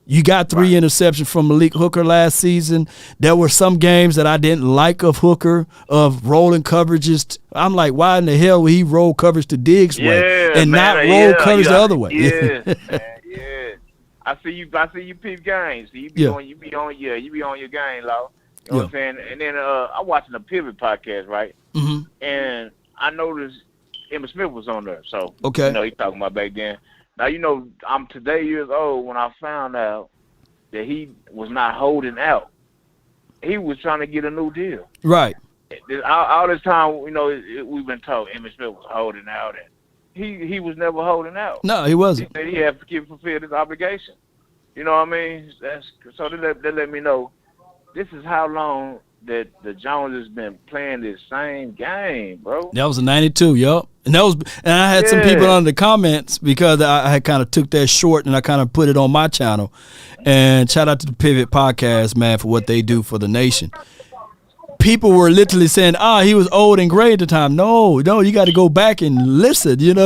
you got 3 interceptions from Malik Hooker last season. There were some games that I didn't like of Hooker, of rolling coverages. I'm like, why in the hell would he roll coverage to Diggs' way and not roll coverage the other way? Yeah. I see you peep games. So you be on your game, Law. You know what I'm saying? And then I'm watching the Pivot podcast, right? Mm-hmm. And I noticed Emmitt Smith was on there. So he talking about back then. Now I'm today years old when I found out that he was not holding out. He was trying to get a new deal. Right. All this time, we've been told Emmitt Smith was holding out, and he was never holding out. No, he wasn't. He said he had to fulfill his obligation. You know what I mean? So they let me know this is how long that the Joneses been playing this same game, bro. That was in '92, yup. And I had some people on the comments because I had kind of took that short and I kind of put it on my channel. And shout out to the Pivot podcast, man, for what they do for the nation. People were literally saying, he was old and gray at the time. No, you got to go back and listen, Yeah,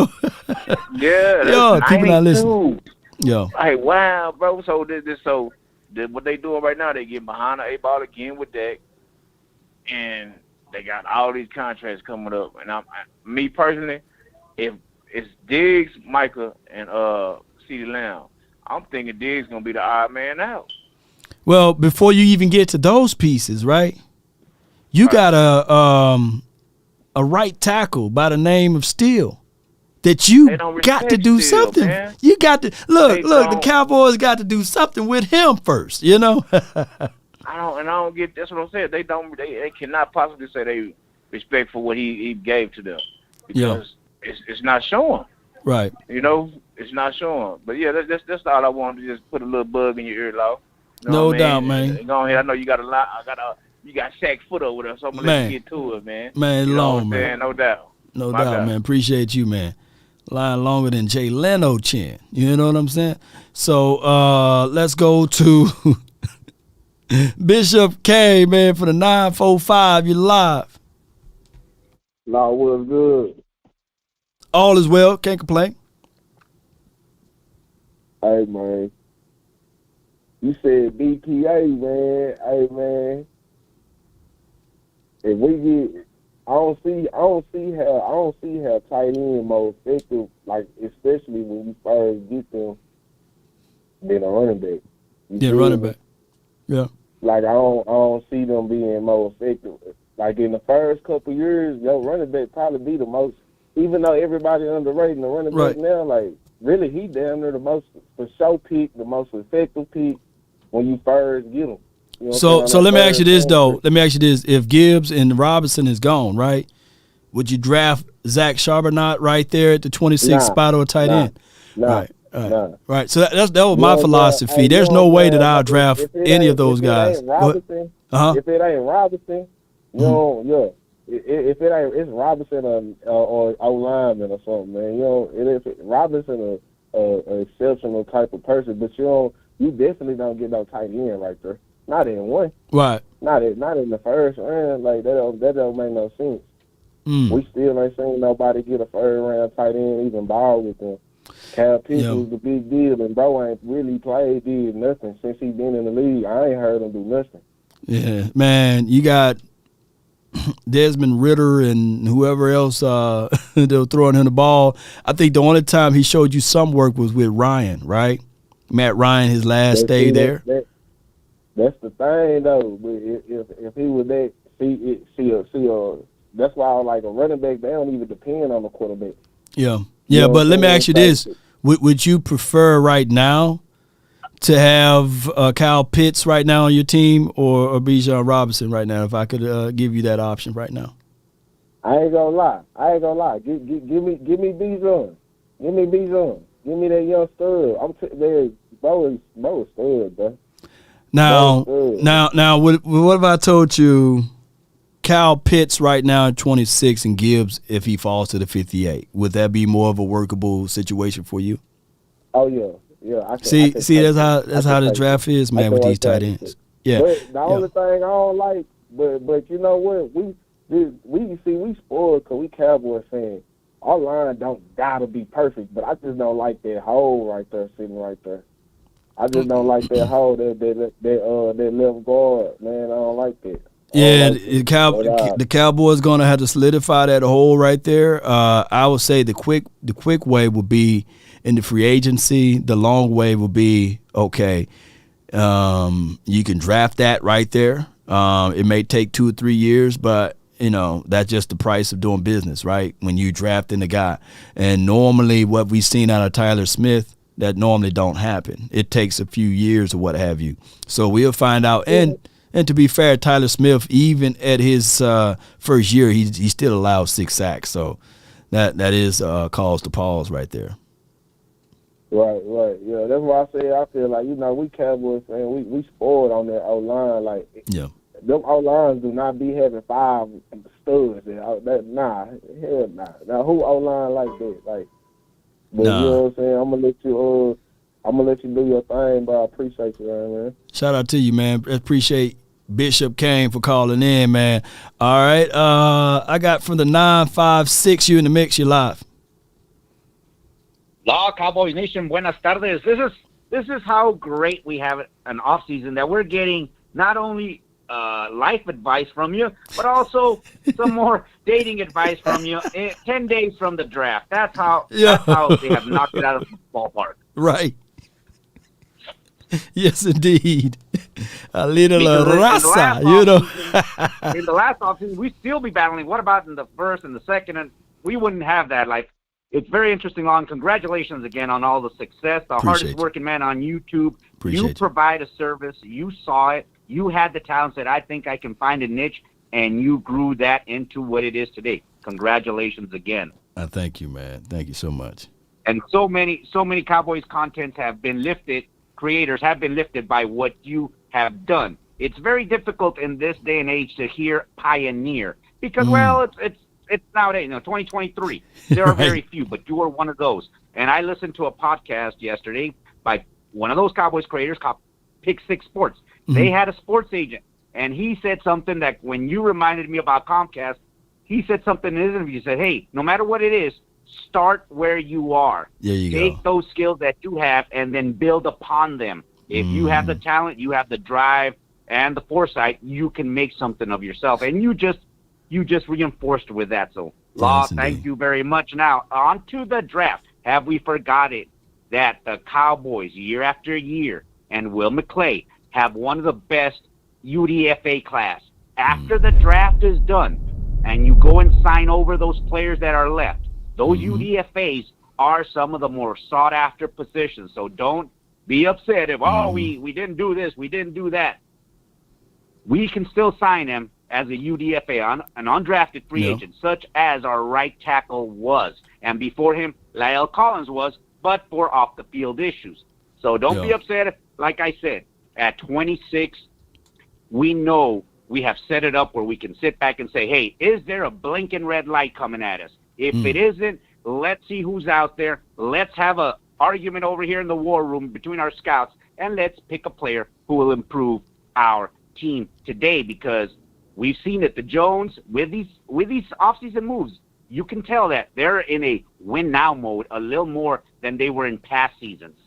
people not listening. Yeah. Hey, wow, bro. So what they doing right now, they get behind the 8 ball again with that, and they got all these contracts coming up. And me personally, if it's Diggs, Micah, and CeeDee Lamb, I'm thinking Diggs gonna be the odd man out. Well, before you even get to those pieces, right? You got a right tackle by the name of Steele that you got to do something. Man. You got to look. The Cowboys got to do something with him first. I don't get. That's what I'm saying. They cannot possibly say they respect for what he gave to them because it's not showing. Right. It's not showing. But that's all I wanted to just put a little bug in your ear, Law. No doubt, man. Go ahead. I know you got a lot. You got Shaq Foot over there, so I'm gonna let you get to it, man. Man, long, man. No doubt. No doubt, man. Appreciate you, man. Lying longer than Jay Leno chin. You know what I'm saying? So let's go to Bishop K, man, for the 945. You live. Law was good. All is well. Can't complain. Hey, man. You said BPA, man. Hey, man. If we get, I don't see how tight end more effective, like especially when you first get them, than a running back. Running back. Yeah. Like I don't see them being more effective. Like in the first couple years, your running back probably be the most. Even though everybody underrating the running back now, like really he damn near the most for sure pick, the most effective pick when you first get them. So let me ask you this though. Let me ask you this: if Gibbs and Robinson is gone, right? Would you draft Zach Charbonnet right there at the 26th spot or tight end? Right. So that was my philosophy. There's no way that I'll draft any of those guys. If it ain't Robinson, if it ain't, it's Robinson or O-lineman or something, man. If Robinson a exceptional type of person, but you definitely don't get no tight end right there. Not in one. Right. Not in the first round. Like that don't make no sense. We still ain't seen nobody get a third-round tight end even ball with them. Cal Pitts was the big deal, and bro ain't really did nothing since he been in the league. I ain't heard him do nothing. Yeah, man, you got Desmond Ridder and whoever else they were throwing him the ball. I think the only time he showed you some work was with Ryan, right? Matt Ryan, his last day there. That's the thing, though. But if he was that, that's why like a running back, they don't even depend on the quarterback. Yeah, but let me ask you this: would you prefer right now to have Kyle Pitts right now on your team or Bijan Robinson right now? If I could give you that option right now, I ain't gonna lie. Give me Bijan. Give me Bijan. Give me that young stud. Bo is stud, bro. Now, what if I told you Kyle Pitts right now at 26 and Gibbs if he falls to the 58? Would that be more of a workable situation for you? Oh yeah. See, that's how the draft is, man, with these tight ends. Yeah. But the only thing I don't like, but you know what, we spoiled because we Cowboys fans. Our line don't gotta be perfect, but I just don't like that hole right there sitting right there. I just don't like that hole, that left guard, man. I don't like that. Yeah, the Cowboys going to have to solidify that hole right there. I would say the quick way would be in the free agency. The long way would be, okay, you can draft that right there. It may take 2 or 3 years, but, that's just the price of doing business, right, when you drafting a guy. And normally what we've seen out of Tyler Smith, that normally don't happen. It takes a few years or what have you. So we'll find out. And to be fair, Tyler Smith, even at his first year, he still allowed 6 sacks. So that is cause to pause right there. Right. Yeah, that's why I say I feel like, we Cowboys fans, we spoiled on that O-line. Like, them O-lines do not be having 5 studs. Hell nah. Now, who O-line like that? Like, but you know what I'm saying? I'm gonna let you do your thing, but I appreciate you, man. Shout out to you, man. Appreciate Bishop Kane for calling in, man. All right. I got from the 956, you in the mix, you live. La Cowboys Nation, buenas tardes. This is how great we have an off season that we're getting not only life advice from you, but also some more dating advice from you 10 days from the draft. That's how they have knocked it out of the ballpark. Right. Yes, indeed. A little raza, in the last offseason, we'd still be battling. What about in the first and the second? And we wouldn't have that. Like, it's very interesting, Lon. Congratulations again on all the success. The hardest working man on YouTube. You provide a service. You saw it. You had the talent, said, I think I can find a niche, and you grew that into what it is today. Congratulations again. Thank you, man. Thank you so much. And so many Cowboys contents have been lifted, creators have been lifted by what you have done. It's very difficult in this day and age to hear pioneer because, it's nowadays, 2023. There are very few, but you are one of those. And I listened to a podcast yesterday by one of those Cowboys creators called Pick 6 Sports. They had a sports agent, and he said something that when you reminded me about Comcast, he said something in his interview. He said, hey, no matter what it is, start where you are. There you go. Take those skills that you have and then build upon them. If you have the talent, you have the drive and the foresight, you can make something of yourself. And you just reinforced with that. So, Law, thank you very much. Now, on to the draft. Have we forgotten that the Cowboys, year after year, and Will McClay have one of the best UDFA class? After the draft is done and you go and sign over those players that are left, those UDFAs are some of the more sought-after positions. So don't be upset if, we didn't do this, we didn't do that. We can still sign them as a UDFA, an undrafted free agent, such as our right tackle was. And before him, La'el Collins was, but for off-the-field issues. So don't be upset if, like I said, at 26, we know we have set it up where we can sit back and say, hey, is there a blinking red light coming at us? If it isn't, let's see who's out there. Let's have an argument over here in the war room between our scouts, and let's pick a player who will improve our team today, because We've seen it. The Jones, with these offseason moves, you can tell that they're in a win-now mode a little more than they were in past seasons.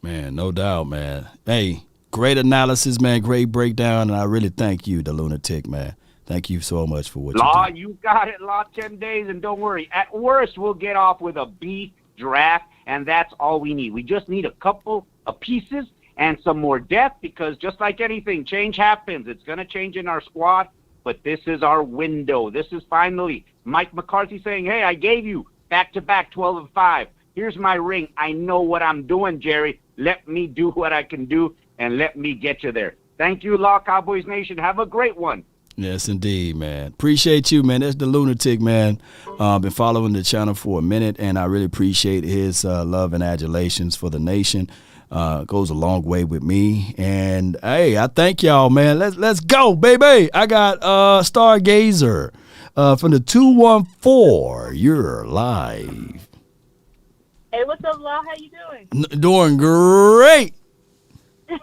Man, no doubt, man. Hey, great analysis, man. Great breakdown, and I really thank you, the Lunatic, man. Thank you so much for what Law, you do. you got it, Law, 10 days, and don't worry. At worst, we'll get off with a B draft, and that's all we need. We just need a couple of pieces and some more depth, because just like anything, change happens. It's going to change in our squad, but this is our window. This is finally Mike McCarthy saying, hey, I gave you back-to-back 12-5. Here's my ring. I know what I'm doing, Jerry. Let me do what I can do, and let me get you there. Thank you, Law Cowboys Nation. Have a great one. Yes, indeed, man. Appreciate you, man. That's the Lunatic, man. Been following the channel for a minute, and I really appreciate his love and adulations for the nation. Goes a long way with me. And, hey, I thank y'all, man. Let's go, baby. I got Stargazer from the 214. You're live. Hey, what's up, Law? How you doing? Doing great.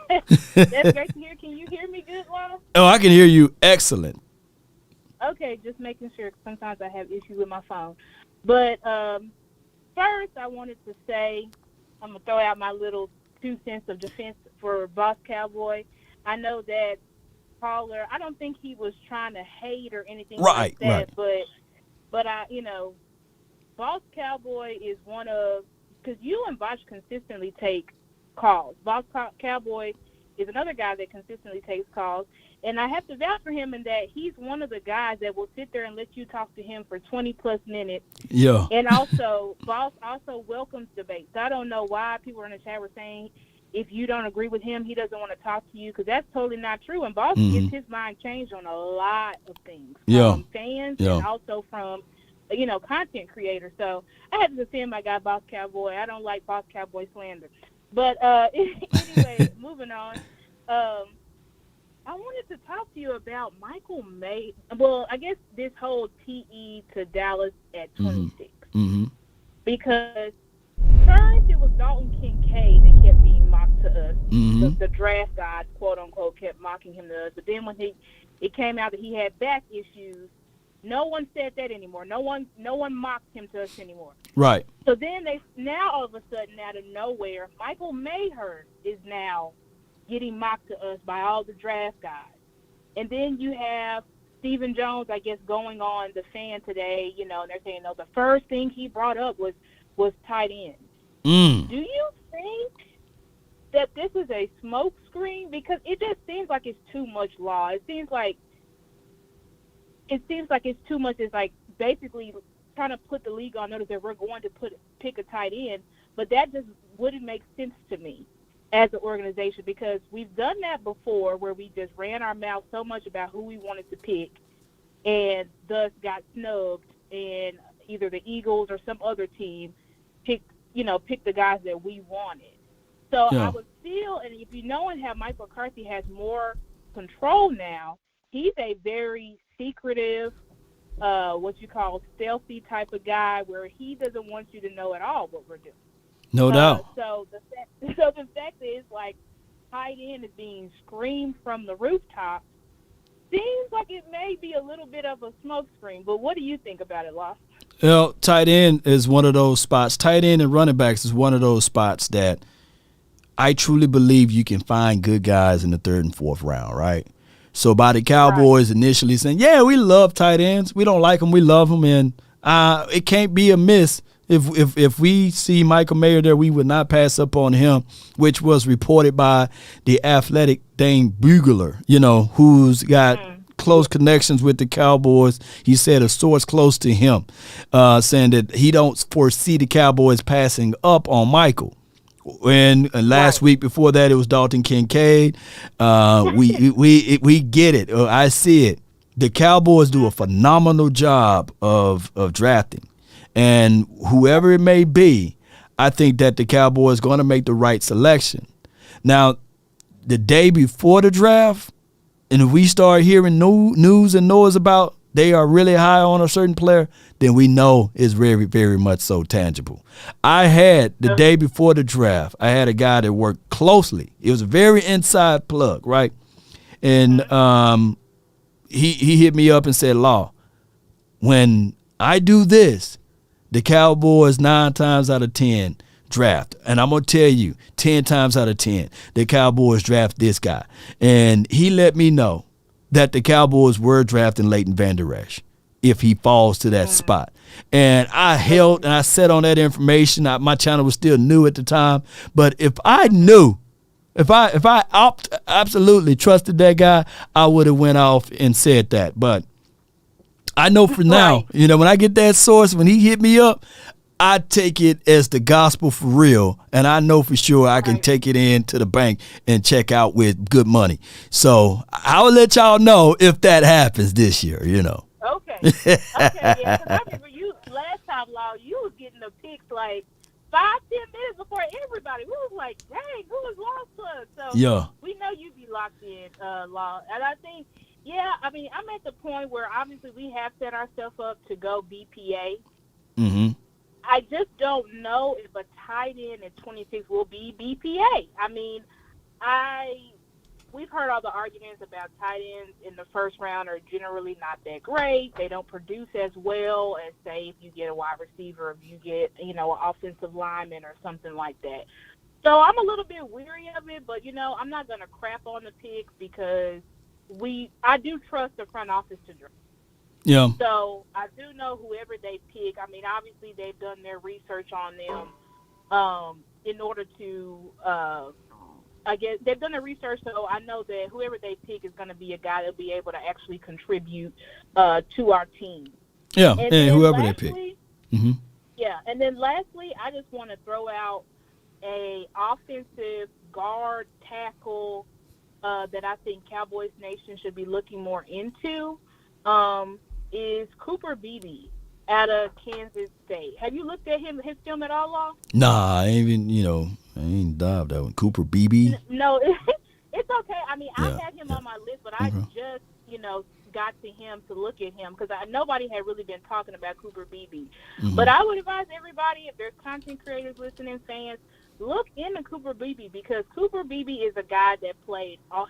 That's great to hear. Can you hear me good, Law? Oh, I can hear you excellent. Okay, just making sure. Sometimes I have issues with my phone. But first, I wanted to say, I'm going to throw out my little 2 cents of defense for Boss Cowboy. I know that caller, I don't think he was trying to hate or anything like that. Right. But I, Boss Cowboy is one of, because you and Bosch consistently take calls. Boss Cowboy is another guy that consistently takes calls, and I have to vouch for him in that he's one of the guys that will sit there and let you talk to him for 20-plus minutes. Yeah. And also, Boss also welcomes debates. I don't know why people in the chat were saying if you don't agree with him, he doesn't want to talk to you, because that's totally not true. And Boss gets his mind changed on a lot of things from fans and also from content creators. So I had to defend my guy, Boss Cowboy. I don't like Boss Cowboy slander. But anyway, moving on. I wanted to talk to you about Michael May. Well, I guess this whole TE to Dallas at 26. Because first it was Dalton Kincaid that kept being mocked to us. The draft guys, quote unquote, kept mocking him to us. But then when it came out that he had back issues, no one said that anymore. No one mocked him to us anymore. Right. So then now all of a sudden, out of nowhere, Michael Mayhurst is now getting mocked to us by all the draft guys. And then you have Stephen Jones, I guess, going on the Fan today, and they're saying, the first thing he brought up was tight end. Do you think that this is a smoke screen? Because it just seems like it's too much Law. It seems like it's too much. It's like basically trying to put the league on notice that we're going to pick a tight end, but that just wouldn't make sense to me as an organization, because we've done that before where we just ran our mouth so much about who we wanted to pick and thus got snubbed, and either the Eagles or some other team picked the guys that we wanted. So I would feel, and if you know and how Mike McCarthy has more control now, he's a very secretive, what you call stealthy type of guy, where he doesn't want you to know at all what we're doing. No doubt. So the fact is, like, tight end is being screamed from the rooftop. Seems like it may be a little bit of a smoke screen, but what do you think about it, Lost? Tight end is one of those spots. Tight end and running backs is one of those spots that I truly believe you can find good guys in the 3rd and 4th round, right? So by the Cowboys initially saying, yeah, we love tight ends. We don't like them. We love them. And it can't be a miss. If we see Michael Mayer there, we would not pass up on him, which was reported by the athletic Dane Bugler, who's got close connections with the Cowboys. He said a source close to him saying that he don't foresee the Cowboys passing up on Michael. And last week before that, it was Dalton Kincaid. We get it. I see it. The Cowboys do a phenomenal job of drafting. And whoever it may be, I think that the Cowboys are going to make the right selection. Now, the day before the draft, and if we start hearing news and noise about they are really high on a certain player, then we know it's very, very much so tangible. I had, the day before the draft, I had a guy that worked closely. It was a very inside plug, right? And he hit me up and said, Law, when I do this, the Cowboys 9 times out of 10 draft. And I'm going to tell you, 10 times out of 10, the Cowboys draft this guy. And he let me know that the Cowboys were drafting Leighton Vander Esch if he falls to that spot. And I held and I sat on that information. My channel was still new at the time. But if I knew, if I absolutely trusted that guy, I would have went off and said that. But I know for now, you know, when I get that source, when he hit me up, I take it as the gospel for real, and I know for sure I can take it into the bank and check out with good money. So I will let y'all know if that happens this year, you know. Okay, yeah, 'cause I remember you last time, Law, you was getting the picks like 5-10 minutes before everybody. We was like, dang, who was Law's plug? So yeah, we know you be locked in, Law. And I think, yeah, I mean, I'm at the point where obviously we have set ourselves up to go BPA. Mm-hmm. I just don't know if a tight end at 26 will be BPA. I mean, we've heard all the arguments about tight ends in the first round are generally not that great. They don't produce as well as, say, if you get a wide receiver, if you get, you know, an offensive lineman or something like that. So I'm a little bit weary of it, but, you know, I'm not going to crap on the picks because I do trust the front office to draft. Yeah. So I do know whoever they pick. I mean, obviously they've done their research on them in order to, I guess they've done their research. So I know that whoever they pick is going to be a guy that'll be able to actually contribute to our team. Yeah, and whoever lastly, they pick. Mm-hmm. Yeah, and then lastly, I just want to throw out a offensive guard tackle that I think Cowboys Nation should be looking more into. Is Cooper Beebe out of Kansas State. Have you looked at his film at all, Law? Nah, I ain't dived that one. Cooper Beebe? No, it's okay. I mean, I had him on my list, but I just, got to him to look at him because nobody had really been talking about Cooper Beebe. Mm-hmm. But I would advise everybody, if there's content creators listening, fans, look into Cooper Beebe because Cooper Beebe is a guy that plays all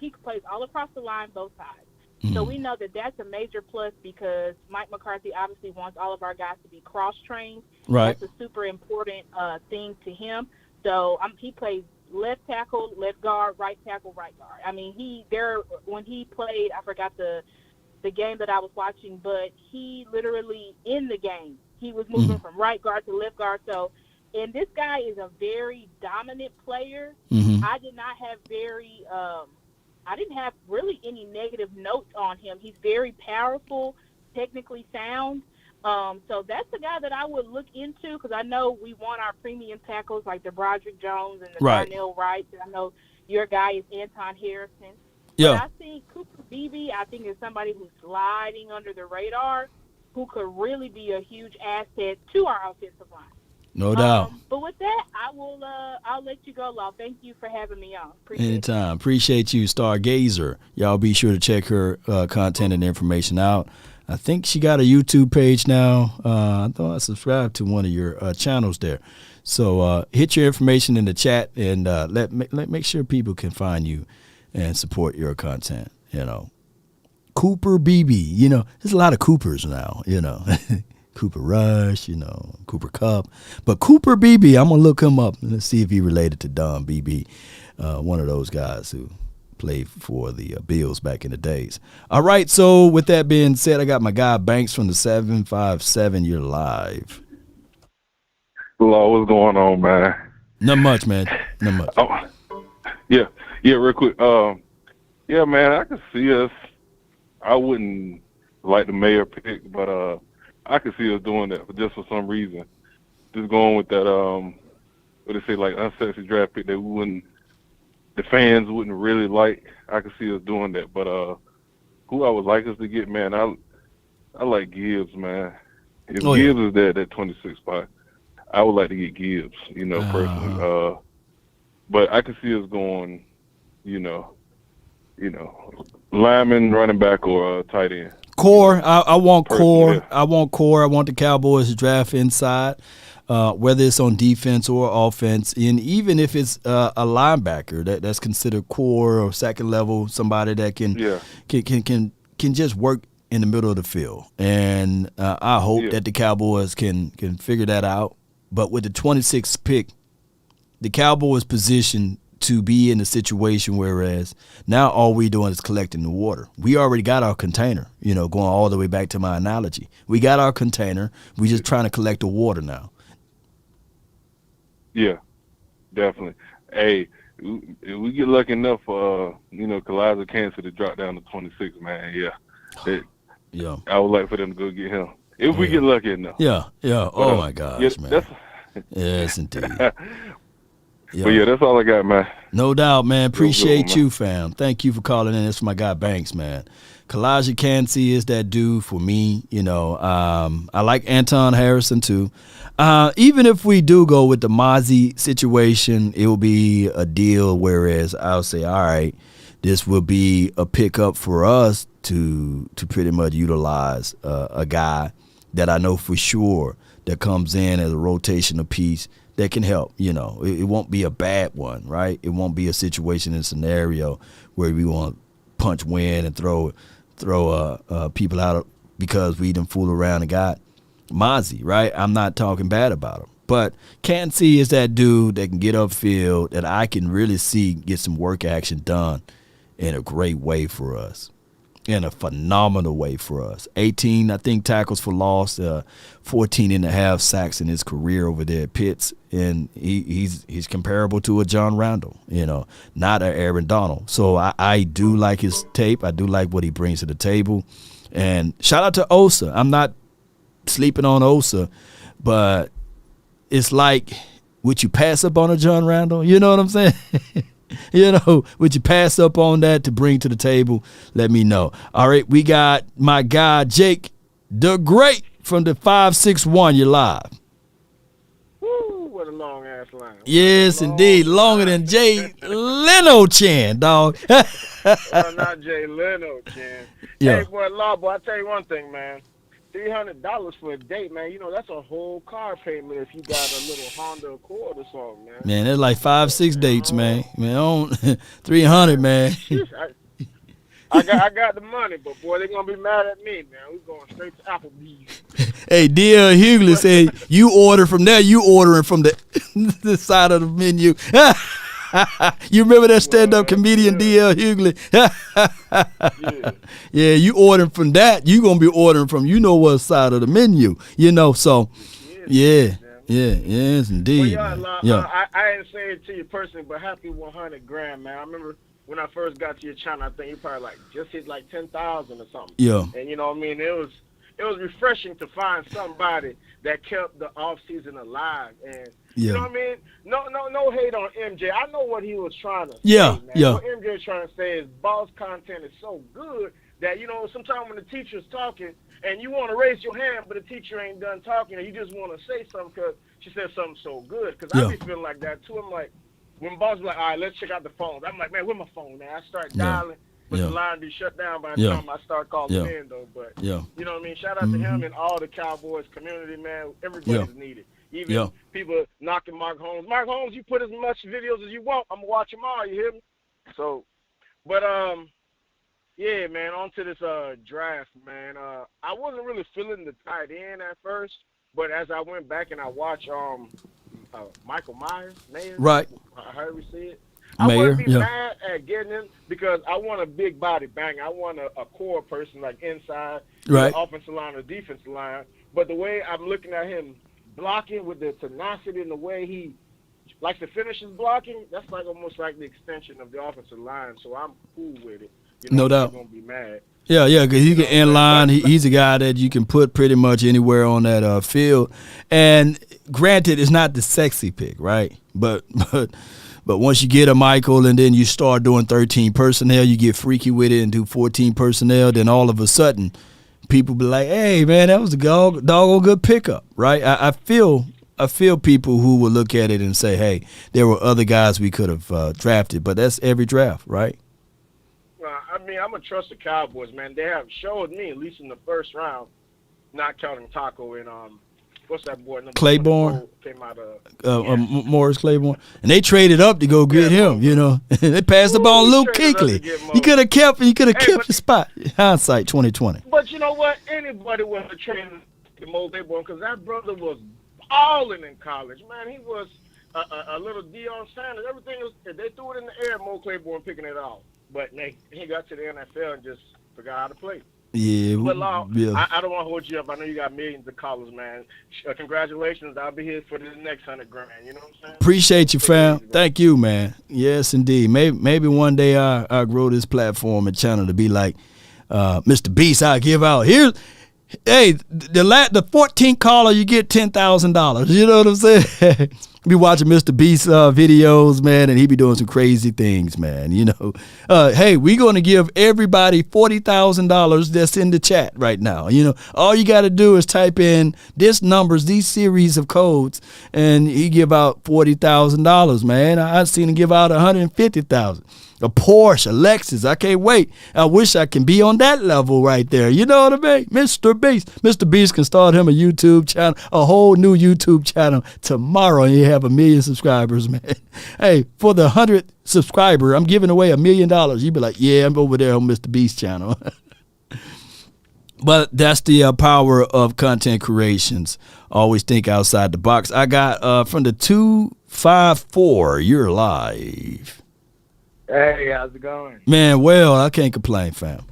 across the line, both sides. So we know that that's a major plus because Mike McCarthy obviously wants all of our guys to be cross-trained. Right. That's a super important thing to him. So he plays left tackle, left guard, right tackle, right guard. I mean, when he played, I forgot the game that I was watching, but he literally, in the game, he was moving from right guard to left guard. So, and this guy is a very dominant player. Mm-hmm. I didn't have really any negative notes on him. He's very powerful, technically sound. So that's the guy that I would look into because I know we want our premium tackles like the Broderick Jones and the Darnell Wright. I know your guy is Anton Harrison. Yeah. But I think Cooper Beebe, is somebody who's sliding under the radar who could really be a huge asset to our offensive line. No doubt. But with that, I'll let you go, Law. Thank you for having me on. Anytime. Appreciate you, Stargazer. Y'all be sure to check her content and information out. I think she got a YouTube page now. I thought I subscribed to one of your channels there. So hit your information in the chat and make sure people can find you and support your content. Cooper Beebe. There's a lot of Coopers now. Cooper Rush, Cooper Kupp. But Cooper Beebe, I'm going to look him up and see if he related to Don Beebe, one of those guys who played for the Bills back in the days. All right, so with that being said, I got my guy Banks from the 757. You're live. Hello, what's going on, man? Not much, man. Not much. Oh, yeah, real quick. Yeah, man, I can see us. I wouldn't like the mayor pick, but I could see us doing that just for some reason. Just going with that, what they say, like unsexy draft pick that the fans wouldn't really like. I could see us doing that. But who I would like us to get, man, I like Gibbs, man. If Gibbs is there at that 26 spot, I would like to get Gibbs, personally. But I could see us going, lineman, running back, or tight end. Core. I want core. Yeah. I want core. I want the Cowboys to draft inside, whether it's on defense or offense, and even if it's a linebacker that's considered core or second level, somebody that can can just work in the middle of the field. And I hope that the Cowboys can figure that out. But with the 26th pick, the Cowboys positioned to be in a situation whereas now all we doing is collecting the water. We already got our container, you know, going all the way back to my analogy. We got our container. We just trying to collect the water now. Yeah, definitely. Hey, if we get lucky enough for, Kaliza Kansas to drop down to 26, man, yeah. I would like for them to go get him. If we get lucky enough. Yeah. Oh, my gosh, man. Yes, indeed. But yeah, that's all I got, man. No doubt, man. Appreciate you, fam. Thank you for calling in. That's for my guy Banks, man. Kalaja Kansey is that dude for me. I like Anton Harrison too. Even if we do go with the Mozzie situation, it will be a deal. Whereas I'll say, all right, this will be a pickup for us to pretty much utilize a guy that I know for sure that comes in as a rotational piece that can help. It won't be a bad one, right? It won't be a situation and scenario where we want to punch wind and throw people out because we didn't fool around and got Mozzie, right? I'm not talking bad about him. But Kansey is that dude that can get upfield that I can really see get some work action done in a great way for us. In a phenomenal way for us. 18, I think, tackles for loss, 14 and a half sacks in his career over there at Pitts. And he's comparable to a John Randall, not an Aaron Donald. So I do like his tape. I do like what he brings to the table. And shout out to Osa. I'm not sleeping on Osa, but it's like, would you pass up on a John Randall? You know what I'm saying? Would you pass up on that to bring to the table? Let me know. All right, we got my guy, Jake the Great from the 561. You're live. Woo, what a long-ass line. Yes, indeed. Longer than Jay Leno-Chan, dog. Not Jay Leno-Chan. Yeah. Hey, boy, I tell you one thing, man. $300 for a date, man. That's a whole car payment if you got a little Honda Accord or something, man. Man, that's like 5-6 dates, man. Man, 300, man. I got the money, but boy, they're gonna be mad at me, man. We going straight to Applebee's. Hey, D.L. Hughley said you order from there, you ordering from the side of the menu. You remember that stand-up comedian D.L. Hughley? Yeah, you ordering from that, you going to be ordering from what side of the menu, so, yes, indeed. Well, I didn't say it to you personally, but happy 100 grand, man. I remember when I first got to your channel, I think you probably just hit 10,000 or something. Yeah. And you know what I mean? It was refreshing to find somebody that kept the off season alive. And you know what I mean? No hate on MJ. I know what he was trying to say, man. What MJ was trying to say is boss content is so good that, sometimes when the teacher's talking and you want to raise your hand, but the teacher ain't done talking and you just want to say something because she said something so good. Because I be feeling like that too. I'm like, when boss be like, all right, let's check out the phones. I'm like, man, where's my phone, man? I start dialing. But the line be shut down by the time I start calling in, though. But, you know what I mean? Shout out to him and all the Cowboys community, man. Everybody's needed. Even people knocking Mark Holmes. Mark Holmes, you put as much videos as you want. I'm going to watch them all. You hear me? So, but, yeah, man, on to this draft, man. I wasn't really feeling the tight end at first. But as I went back and I watched Michael Myers, right? However we see it. I wouldn't be mad at getting him because I want a big body bang. I want a core person like inside, right, the offensive line or defensive line. But the way I'm looking at him blocking with the tenacity and the way he likes to finish his blocking, that's like almost like the extension of the offensive line. So I'm cool with it. No doubt. I'm gonna be mad. Yeah, because he can end line. He's a guy that you can put pretty much anywhere on that field. And granted, it's not the sexy pick, right? But once you get a Michael and then you start doing 13 personnel, you get freaky with it and do 14 personnel, then all of a sudden people be like, hey, man, that was a doggone good pickup, right? I feel people who will look at it and say, hey, there were other guys we could have drafted, but that's every draft, right? I mean, I'm going to trust the Cowboys, man. They have showed me, at least in the first round, not counting Taco in what's that boy? Number Claiborne. Came out of Morris Claiborne. And they traded up to go get him, you know. They passed the ball to Luke Kuechly. You could have kept your spot. Hindsight 2020. But you know what? Anybody would have traded Mo Claiborne because that brother was balling in college. Man, he was a little Deion Sanders. Everything was, they threw it in the air, Mo Claiborne picking it off. But he got to the NFL and just forgot how to play. Yeah. But Law, I don't want to hold you up. I know you got millions of callers, man. Congratulations. I'll be here for the next $100,000. You know what I'm saying? Appreciate you, fam. Thank you, man. Yes, indeed. Maybe one day I'll grow this platform and channel to be like Mr. Beast. I give out here. Hey, the 14th caller, you get $10,000. You know what I'm saying? Be watching Mr. Beast videos, man, and he be doing some crazy things, man. You know, hey, we're going to give everybody $40,000 that's in the chat right now. You know, all you got to do is type in these numbers, these series of codes, and he give out $40,000, man. I've seen him give out $150,000. A Porsche, a Lexus. I can't wait. I wish I can be on that level right there. You know what I mean? Mr. Beast. Mr. Beast can start him a YouTube channel, a whole new YouTube channel tomorrow, and you have 1 million subscribers, man. Hey, for the 100th subscriber, I'm giving away $1 million. You'd be like, yeah, I'm over there on Mr. Beast channel. But that's the power of content creations. Always think outside the box. I got from the 254, you're live. Hey, how's it going? Man, well, I can't complain, fam.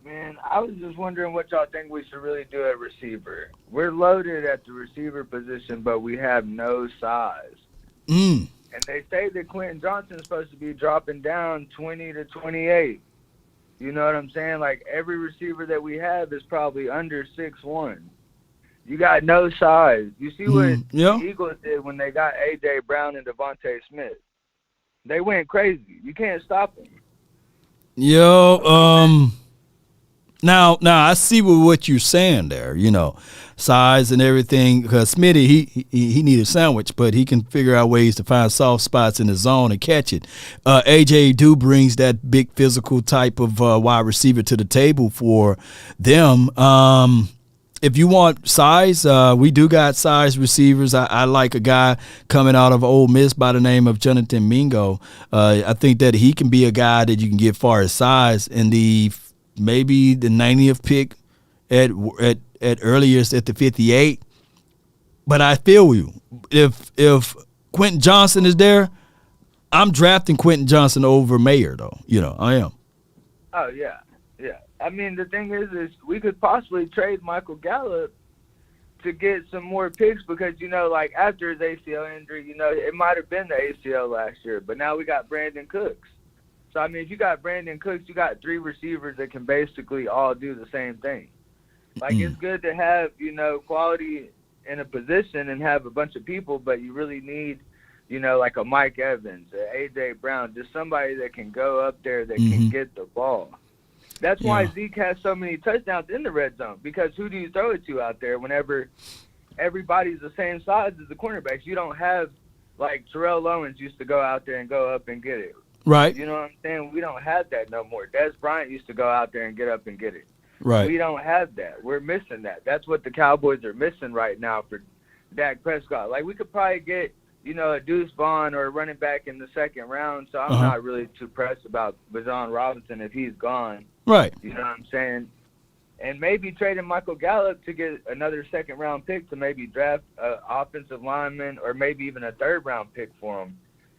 Man, I was just wondering what y'all think we should really do at receiver. We're loaded at the receiver position, but we have no size. And they say that Quentin Johnson's supposed to be dropping down 20 to 28. You know what I'm saying? Like, every receiver that we have is probably under 6'1". You got no size. You see what the Eagles did when they got A.J. Brown and Devontae Smith? They went crazy. You can't stop them. Now I see what you're saying there. You know, size and everything. Because Smitty, he need a sandwich, but he can figure out ways to find soft spots in the zone and catch it. AJ brings that big physical type of wide receiver to the table for them. If you want size, we do got size receivers. I like a guy coming out of Ole Miss by the name of Jonathan Mingo. I think that he can be a guy that you can get far as size in maybe the 90th pick at earliest at the 58. But I feel you. If Quentin Johnson is there, I'm drafting Quentin Johnson over Mayer, though. You know, I am. Oh, yeah. I mean, the thing is we could possibly trade Michael Gallup to get some more picks because, you know, like after his ACL injury, you know, it might have been the ACL last year, but now we got Brandon Cooks. So, I mean, if you got Brandon Cooks, you got 3 receivers that can basically all do the same thing. Like, it's good to have, you know, quality in a position and have a bunch of people, but you really need, you know, like a Mike Evans, a A.J. Brown, just somebody that can go up there that can get the ball. That's why Zeke has so many touchdowns in the red zone, because who do you throw it to out there whenever everybody's the same size as the cornerbacks? You don't have, like, Terrell Owens used to go out there and go up and get it. Right. You know what I'm saying? We don't have that no more. Des Bryant used to go out there and get up and get it. Right. We don't have that. We're missing that. That's what the Cowboys are missing right now for Dak Prescott. Like, we could probably get, you know, a Deuce Vaughn or a running back in the second round, so I'm not really too pressed about Bijan Robinson if he's gone. Right. You know what I'm saying? And maybe trading Michael Gallup to get another second-round pick to maybe draft an offensive lineman or maybe even a third-round pick for him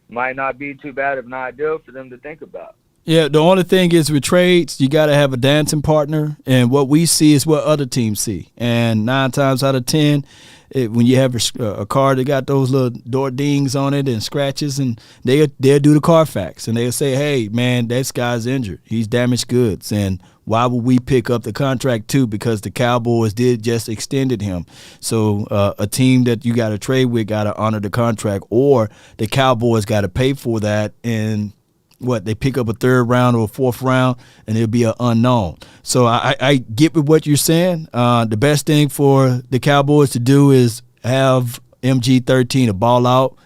might not be too bad of an idea for them to think about. Yeah, the only thing is with trades, you got to have a dancing partner, and what we see is what other teams see. And 9 times out of 10, when you have a car that got those little door dings on it and scratches, and they'll do the Carfax, and they'll say, hey, man, this guy's injured. He's damaged goods, and why would we pick up the contract too? Because the Cowboys did just extended him. So a team that you got to trade with got to honor the contract, or the Cowboys got to pay for that, and they pick up a 3rd round or a 4th round, and it'll be an unknown. So I get with what you're saying. The best thing for the Cowboys to do is have MG13 to ball out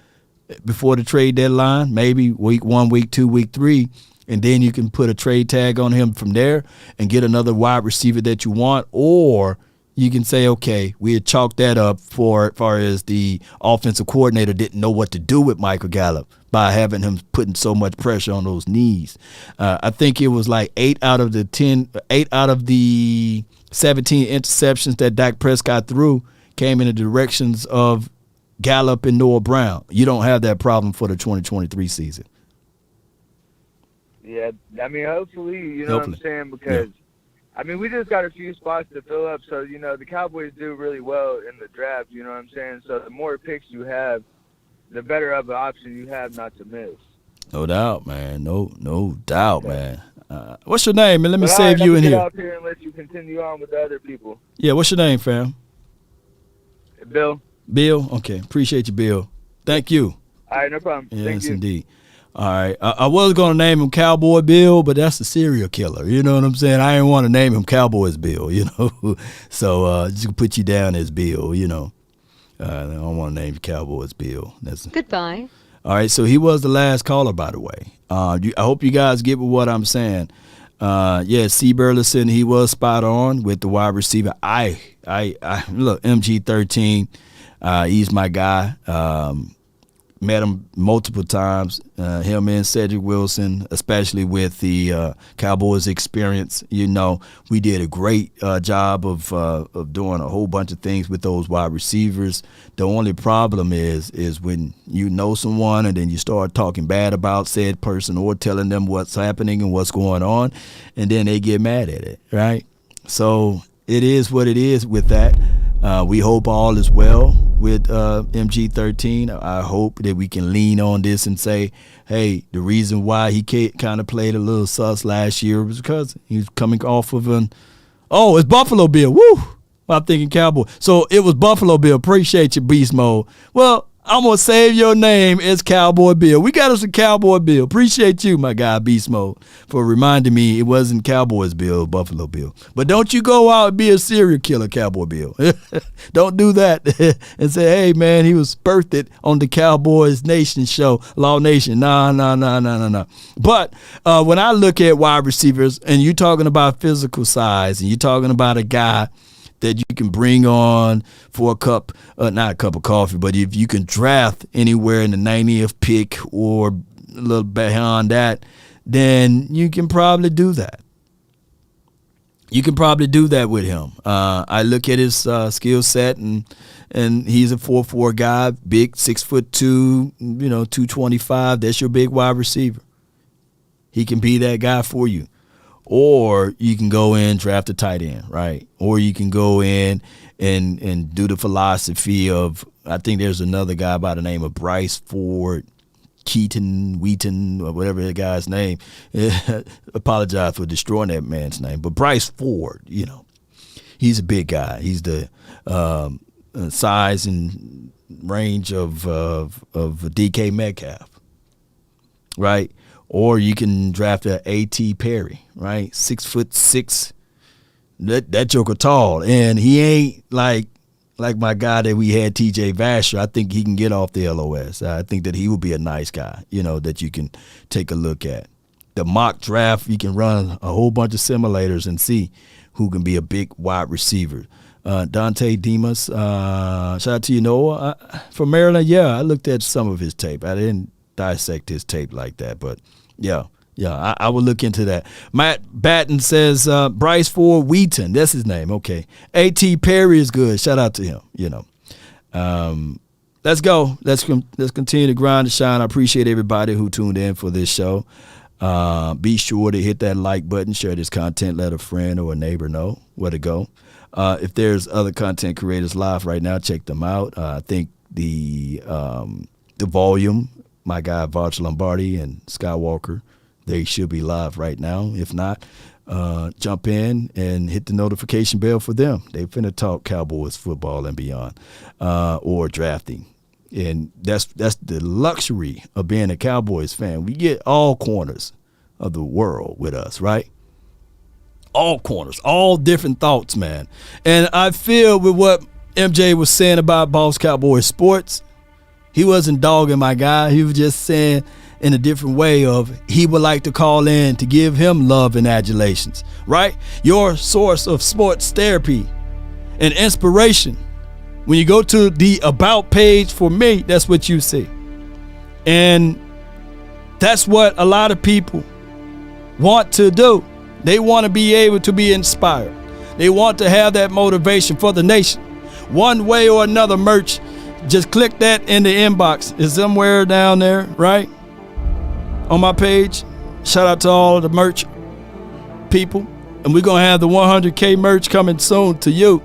before the trade deadline, maybe week 1, week 2, week 3, and then you can put a trade tag on him from there and get another wide receiver that you want, or you can say, okay, we had chalked that up for as far as the offensive coordinator didn't know what to do with Michael Gallup by having him putting so much pressure on those knees. I think it was like 8 out of the 17 interceptions that Dak Prescott threw came in the directions of Gallup and Noah Brown. You don't have that problem for the 2023 season. Yeah, I mean, hopefully, you know what I'm saying? Because, I mean, we just got a few spots to fill up. So, you know, the Cowboys do really well in the draft, you know what I'm saying? So the more picks you have, the better of an option you have not to miss. No doubt, man. No doubt, man. What's your name, man? Let me save you in here. Out here and let you continue on with the other people. Yeah, what's your name, fam? Bill. Bill? Okay. Appreciate you, Bill. Thank you. All right, no problem. Yes, indeed. All right. I was going to name him Cowboy Bill, but that's a serial killer. You know what I'm saying? I didn't want to name him Cowboys Bill, you know. So just put you down as Bill, you know. I don't want to name you Cowboys Bill. Goodbye. All right. So he was the last caller, by the way. I hope you guys get what I'm saying. C. Burleson, he was spot on with the wide receiver. I look, MG13, he's my guy. Met him multiple times, him and Cedric Wilson, especially with the Cowboys experience. You know, we did a great job of doing a whole bunch of things with those wide receivers. The only problem is when you know someone and then you start talking bad about said person or telling them what's happening and what's going on, and then they get mad at it, right? So it is what it is with that. We hope all is well with MG13. I hope that we can lean on this and say, hey, the reason why he kind of played a little sus last year was because he was coming off of it's Buffalo Bill. Woo! I'm thinking Cowboy. So it was Buffalo Bill. Appreciate you, Beast Mode. Well, I'm going to save your name as Cowboy Bill. We got us a Cowboy Bill. Appreciate you, my guy, Beast Mode, for reminding me it wasn't Cowboys Bill, Buffalo Bill. But don't you go out and be a serial killer, Cowboy Bill. Don't do that and say, hey, man, he was birthed on the Cowboys Nation show, Law Nation. Nah. But when I look at wide receivers and you're talking about physical size and you're talking about a guy that you can bring on for not a cup of coffee, but if you can draft anywhere in the 90th pick or a little beyond that, then you can probably do that. You can probably do that with him. I look at his skill set, and he's a 4'4" guy, big, 6'2", 225. That's your big wide receiver. He can be that guy for you. Or you can go in, draft a tight end, right? Or you can go in and do the philosophy of, I think there's another guy by the name of Bryce Ford, Wheaton, or whatever the guy's name. Apologize for destroying that man's name. But Bryce Ford, he's a big guy. He's the size and range of DK Metcalf, right? Or you can draft a A.T. Perry, right? 6'6". That joker tall. And he ain't like my guy that we had, T.J. Vasher. I think he can get off the LOS. I think that he would be a nice guy, that you can take a look at. The mock draft, you can run a whole bunch of simulators and see who can be a big wide receiver. Dante Demas, shout out to you, Noah. From Maryland, I looked at some of his tape. I didn't dissect his tape like that, but I will look into that. Matt Batten says Bryce Ford Wheaton. That's his name. Okay. A.T. Perry is good. Shout out to him. Let's go. Let's continue to grind and shine. I appreciate everybody who tuned in for this show. Be sure to hit that like button, share this content, let a friend or a neighbor know where to go. If there's other content creators live right now, check them out. I think the volume, my guy Varch Lombardi and Skywalker, they should be live right now. If not, jump in and hit the notification bell for them. They finna talk Cowboys football and beyond, or drafting. And that's the luxury of being a Cowboys fan. We get all corners of the world with us, right? All corners, all different thoughts, man. And I feel with what MJ was saying about Boss Cowboys Sports, he wasn't dogging my guy. He was just saying in a different way of he would like to call in to give him love and adulations, right? Your source of sports therapy and inspiration. When you go to the About page for me, that's what you see. And that's what a lot of people want to do. They want to be able to be inspired. They want to have that motivation for the nation. One way or another, merch, just click that in the inbox. It's somewhere down there, right? On my page. Shout out to all of the merch people. And we're going to have the 100K merch coming soon to you.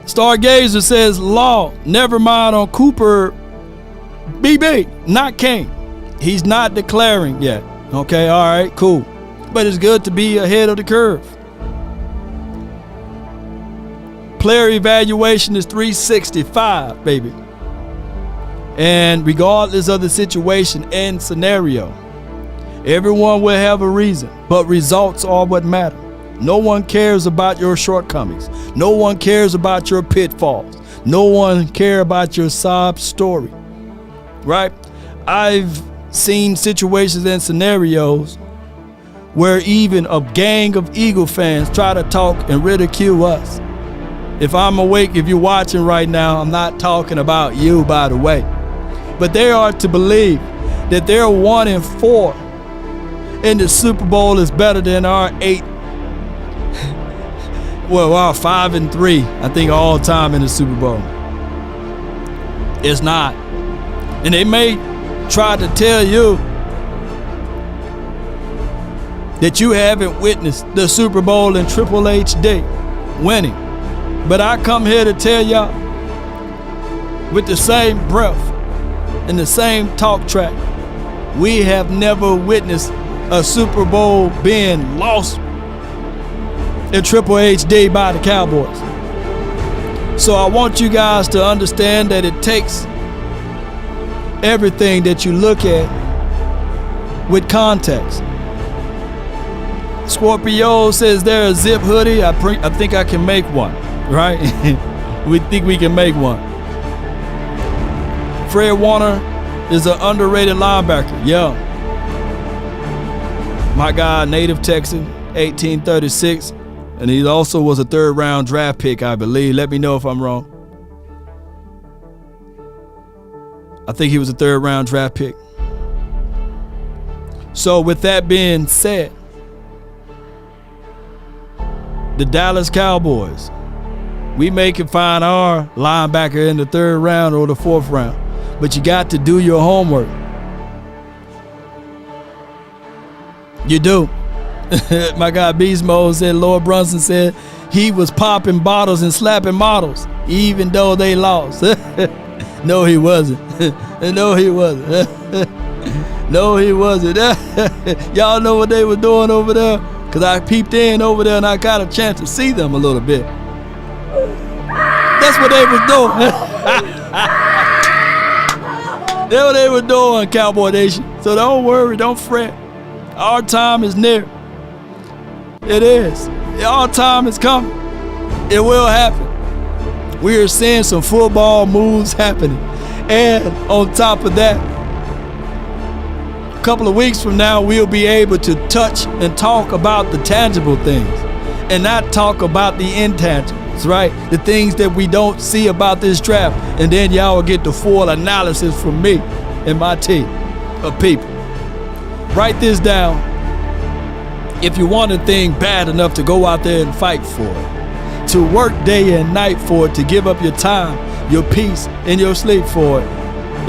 Stargazer says, Law, never mind on Cooper BB, not King. He's not declaring yet. Okay, all right, cool. But it's good to be ahead of the curve. Player evaluation is 365, baby. And regardless of the situation and scenario, everyone will have a reason, but results are what matter. No one cares about your shortcomings. No one cares about your pitfalls. No one cares about your sob story, right? I've seen situations and scenarios where even a gang of Eagle fans try to talk and ridicule us. If I'm awake, if you're watching right now, I'm not talking about you, by the way. But they are to believe that their 1-4 in the Super Bowl is better than our 8. Well, our 5-3, I think, all time in the Super Bowl. It's not. And they may try to tell you that you haven't witnessed the Super Bowl in Triple HD winning. But I come here to tell y'all with the same breath and the same talk track, we have never witnessed a Super Bowl being lost in Triple HD by the Cowboys. So I want you guys to understand that it takes everything that you look at with context. Scorpio says there a zip hoodie. I think I can make one, right? We think we can make one. Fred Warner is an underrated linebacker. Yeah. My guy, native Texan, 1836. And he also was a third-round draft pick, I believe. Let me know if I'm wrong. I think he was a third-round draft pick. So with that being said, the Dallas Cowboys, we may can find our linebacker in the third round or the fourth round. But you got to do your homework. You do. My guy Beast Mode said, Lord Brunson said he was popping bottles and slapping models, even though they lost. No, he wasn't. No, he wasn't. No, he wasn't. Y'all know what they were doing over there? Because I peeped in over there and I got a chance to see them a little bit. That's what they was doing. That's what they were doing, Cowboy Nation. So don't worry, don't fret. Our time is near. It is. Our time is coming. It will happen. We are seeing some football moves happening. And on top of that, a couple of weeks from now, we'll be able to touch and talk about the tangible things and not talk about the intangibles, right? The things that we don't see about this draft. And then y'all will get the full analysis from me and my team of people. Write this down. If you want a thing bad enough to go out there and fight for it, to work day and night for it, to give up your time, your peace, and your sleep for it.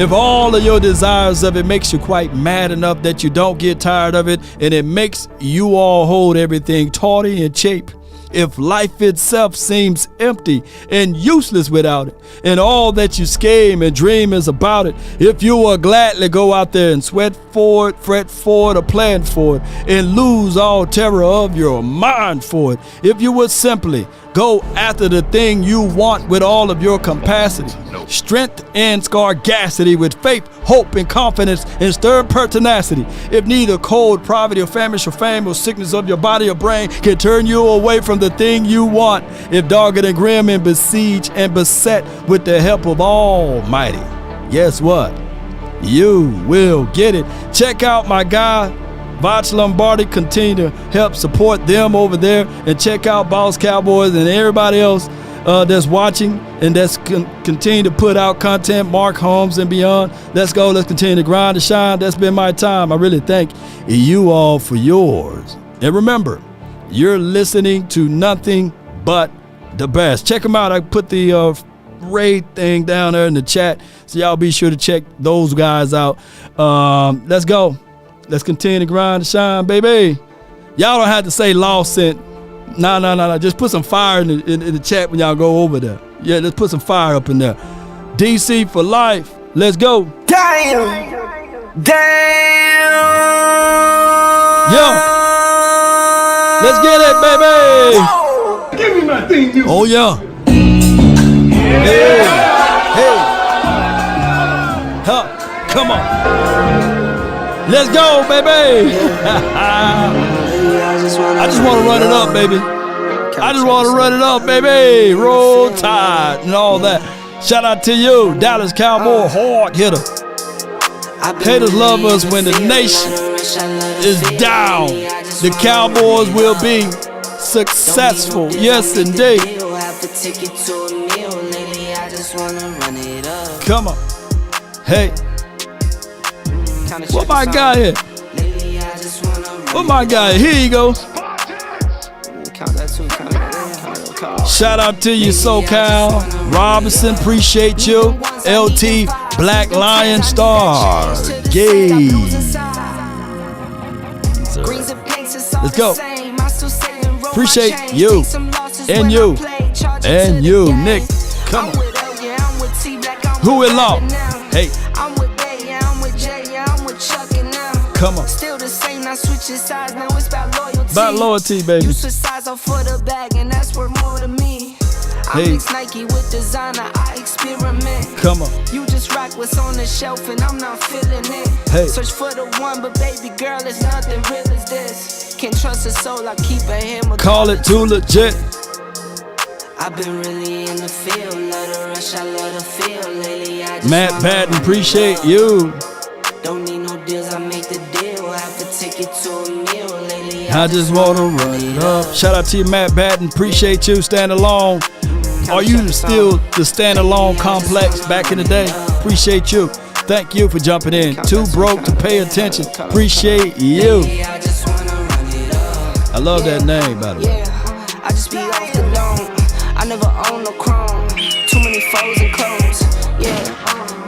If all of your desires of it makes you quite mad enough that you don't get tired of it, and it makes you all hold everything tawdy and cheap, if life itself seems empty and useless without it, and all that you scheme and dream is about it, if you will gladly go out there and sweat for it, fret for it, or plan for it, and lose all terror of your mind for it, if you would simply go after the thing you want with all of your capacity, strength and scarcity, with faith, hope, and confidence, and stern pertinacity. If neither cold, poverty, or famish, or fame, or sickness of your body or brain can turn you away from the thing you want, if dogged and grim and besieged and beset with the help of Almighty, guess what? You will get it. Check out my guy Voch Lombardi, continue to help support them over there, and check out Boss Cowboys and everybody else that's watching and that's continue to put out content, Mark Holmes and beyond. Let's go. Let's continue to grind and shine. That's been my time. I really thank you all for yours. And remember, you're listening to nothing but the best. Check them out. I put the raid thing down there in the chat, so y'all be sure to check those guys out. Let's go. Let's continue to grind and shine, baby. Y'all don't have to say Law sent. No. Just put some fire in the chat when y'all go over there. Yeah, let's put some fire up in there. DC for life. Let's go. Damn. Yo. Let's get it, baby. Whoa. Give me my theme music. Oh, yeah. Hey. Huh. Come on. Let's go, baby. I just want to run it up, baby. I just want to run it up, baby. Roll Tide and all that. Shout out to you, Dallas Cowboy hard hitter. Haters love us when the nation is down. The Cowboys will be successful. Yes, indeed. Come on. Hey. What my guy here? What my guy? Here he goes. Shout out to you, SoCal. Robinson, appreciate you. LT, Black Lion Star. Yay. Let's go. Appreciate you. And you. And you, Nick. Come on. Who in law? Hey. Come on. Still the same, not switching sides, now it's about loyalty. About loyalty, baby. You switch sides off for the bag, and that's worth more to me. I mix Nike with designer, I experiment. Come on. You just rock what's on the shelf, and I'm not feeling it. Hey. Search for the one, but baby girl, it's nothing real as this. Can't trust a soul, I keep a hammer. Call it too legit. I've been really in the field, love the rush, I love the feel lately. I just Matt Patton, appreciate you. Don't need no deals, I make the deal. Have to take it to a meal lately. I just want to run it up. Shout out to you, Matt Patton. Appreciate you. Stand alone. Are you still the stand alone complex back in the day? Appreciate you. Thank you for jumping in. Too broke to pay attention. Appreciate you. I love that name, by the way. I just be off the dome. I never own no chrome. Too many foes and clones.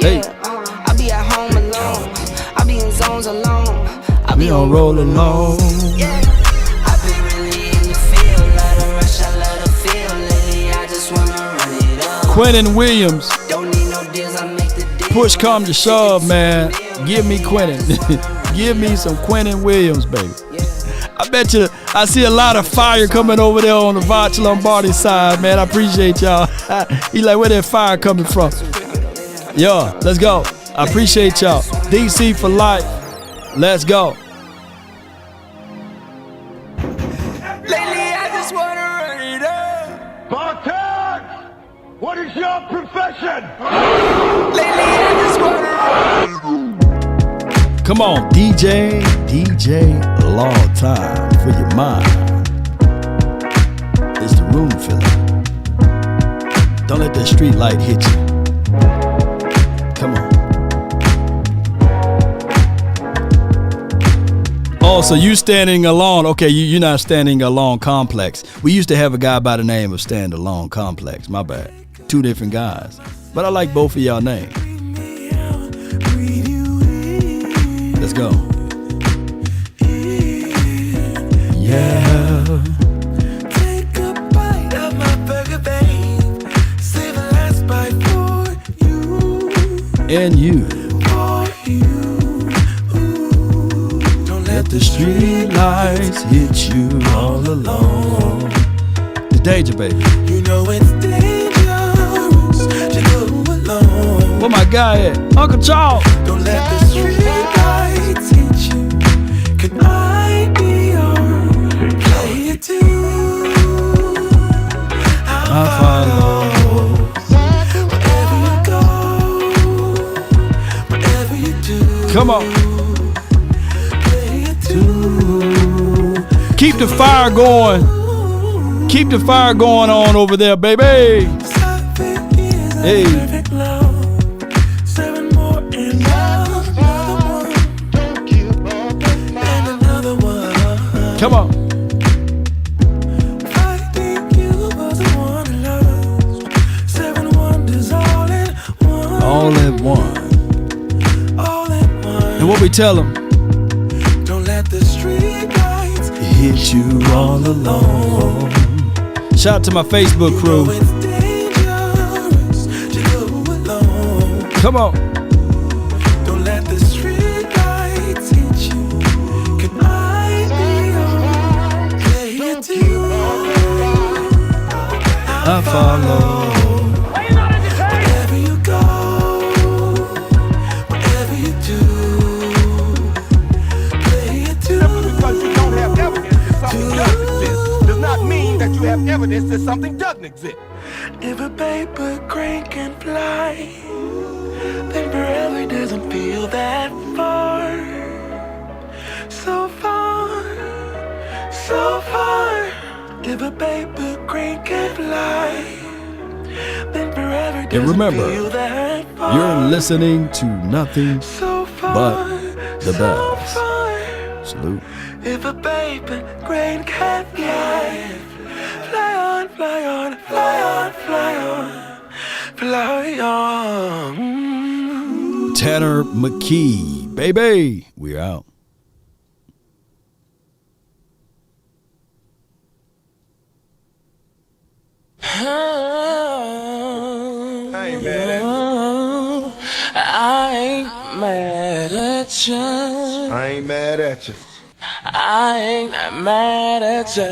Hey. I be at home alone. I be in zones alone. I be on roll alone. I've been really in the field. Love the rush, I love the feel lately. I just wanna run it up. Quinnen Williams. Don't need no deals, I make the deal. Push come to shove, man. Give me Quinnen. Give me some Quinnen Williams, baby. I bet you I see a lot of fire coming over there on the Voch Lombardi side, man. I appreciate y'all. He like, where that fire coming from? Yo, let's go. I appreciate y'all. DC for life. Let's go. Lately, I just wanna run it up. Bartek, what is your profession? Lately, I just wanna run it up. Come on, DJ Law time for your mind. It's the room filler. Don't let that street light hit you. Come on. Oh, so you standing alone. Okay, you're not standing alone complex. We used to have a guy by the name of Stand Alone Complex. My bad. Two different guys. But I like both of y'all names. Let's go. Yeah. Take a bite of my burger, babe. Save the last bite for you. And you. For you. Don't let the street lights hit you all alone. The danger, baby. You know it's dangerous to go alone. Where my guy at? Uncle Charles. Don't let the street lights hit you. Can I be your player too? I follow. Wherever you go, whatever you do. Come on. Player too. Keep the fire going. Keep the fire going on over there, baby. Hey. Come on. All at one. And what we tell them? Don't let the street lights hit you all alone. Shout out to my Facebook crew. Come on. Don't let the street lights hit you. Can I be your play too? I follow. Wherever you go, whatever you do, play it too. Simply because you don't have evidence that something doesn't exist does not mean that you have evidence that something doesn't exist. If a paper crane can fly, then forever doesn't feel that far. So far, so far. If a paper crane can fly, then forever doesn't feel that far. You're listening to nothing but the best. Salute. If a paper crane can fly, fly on, fly on, fly on, fly on, fly on. Tanner McKee, baby, we're out. I ain't mad at you. I ain't mad at you. I ain't mad at you.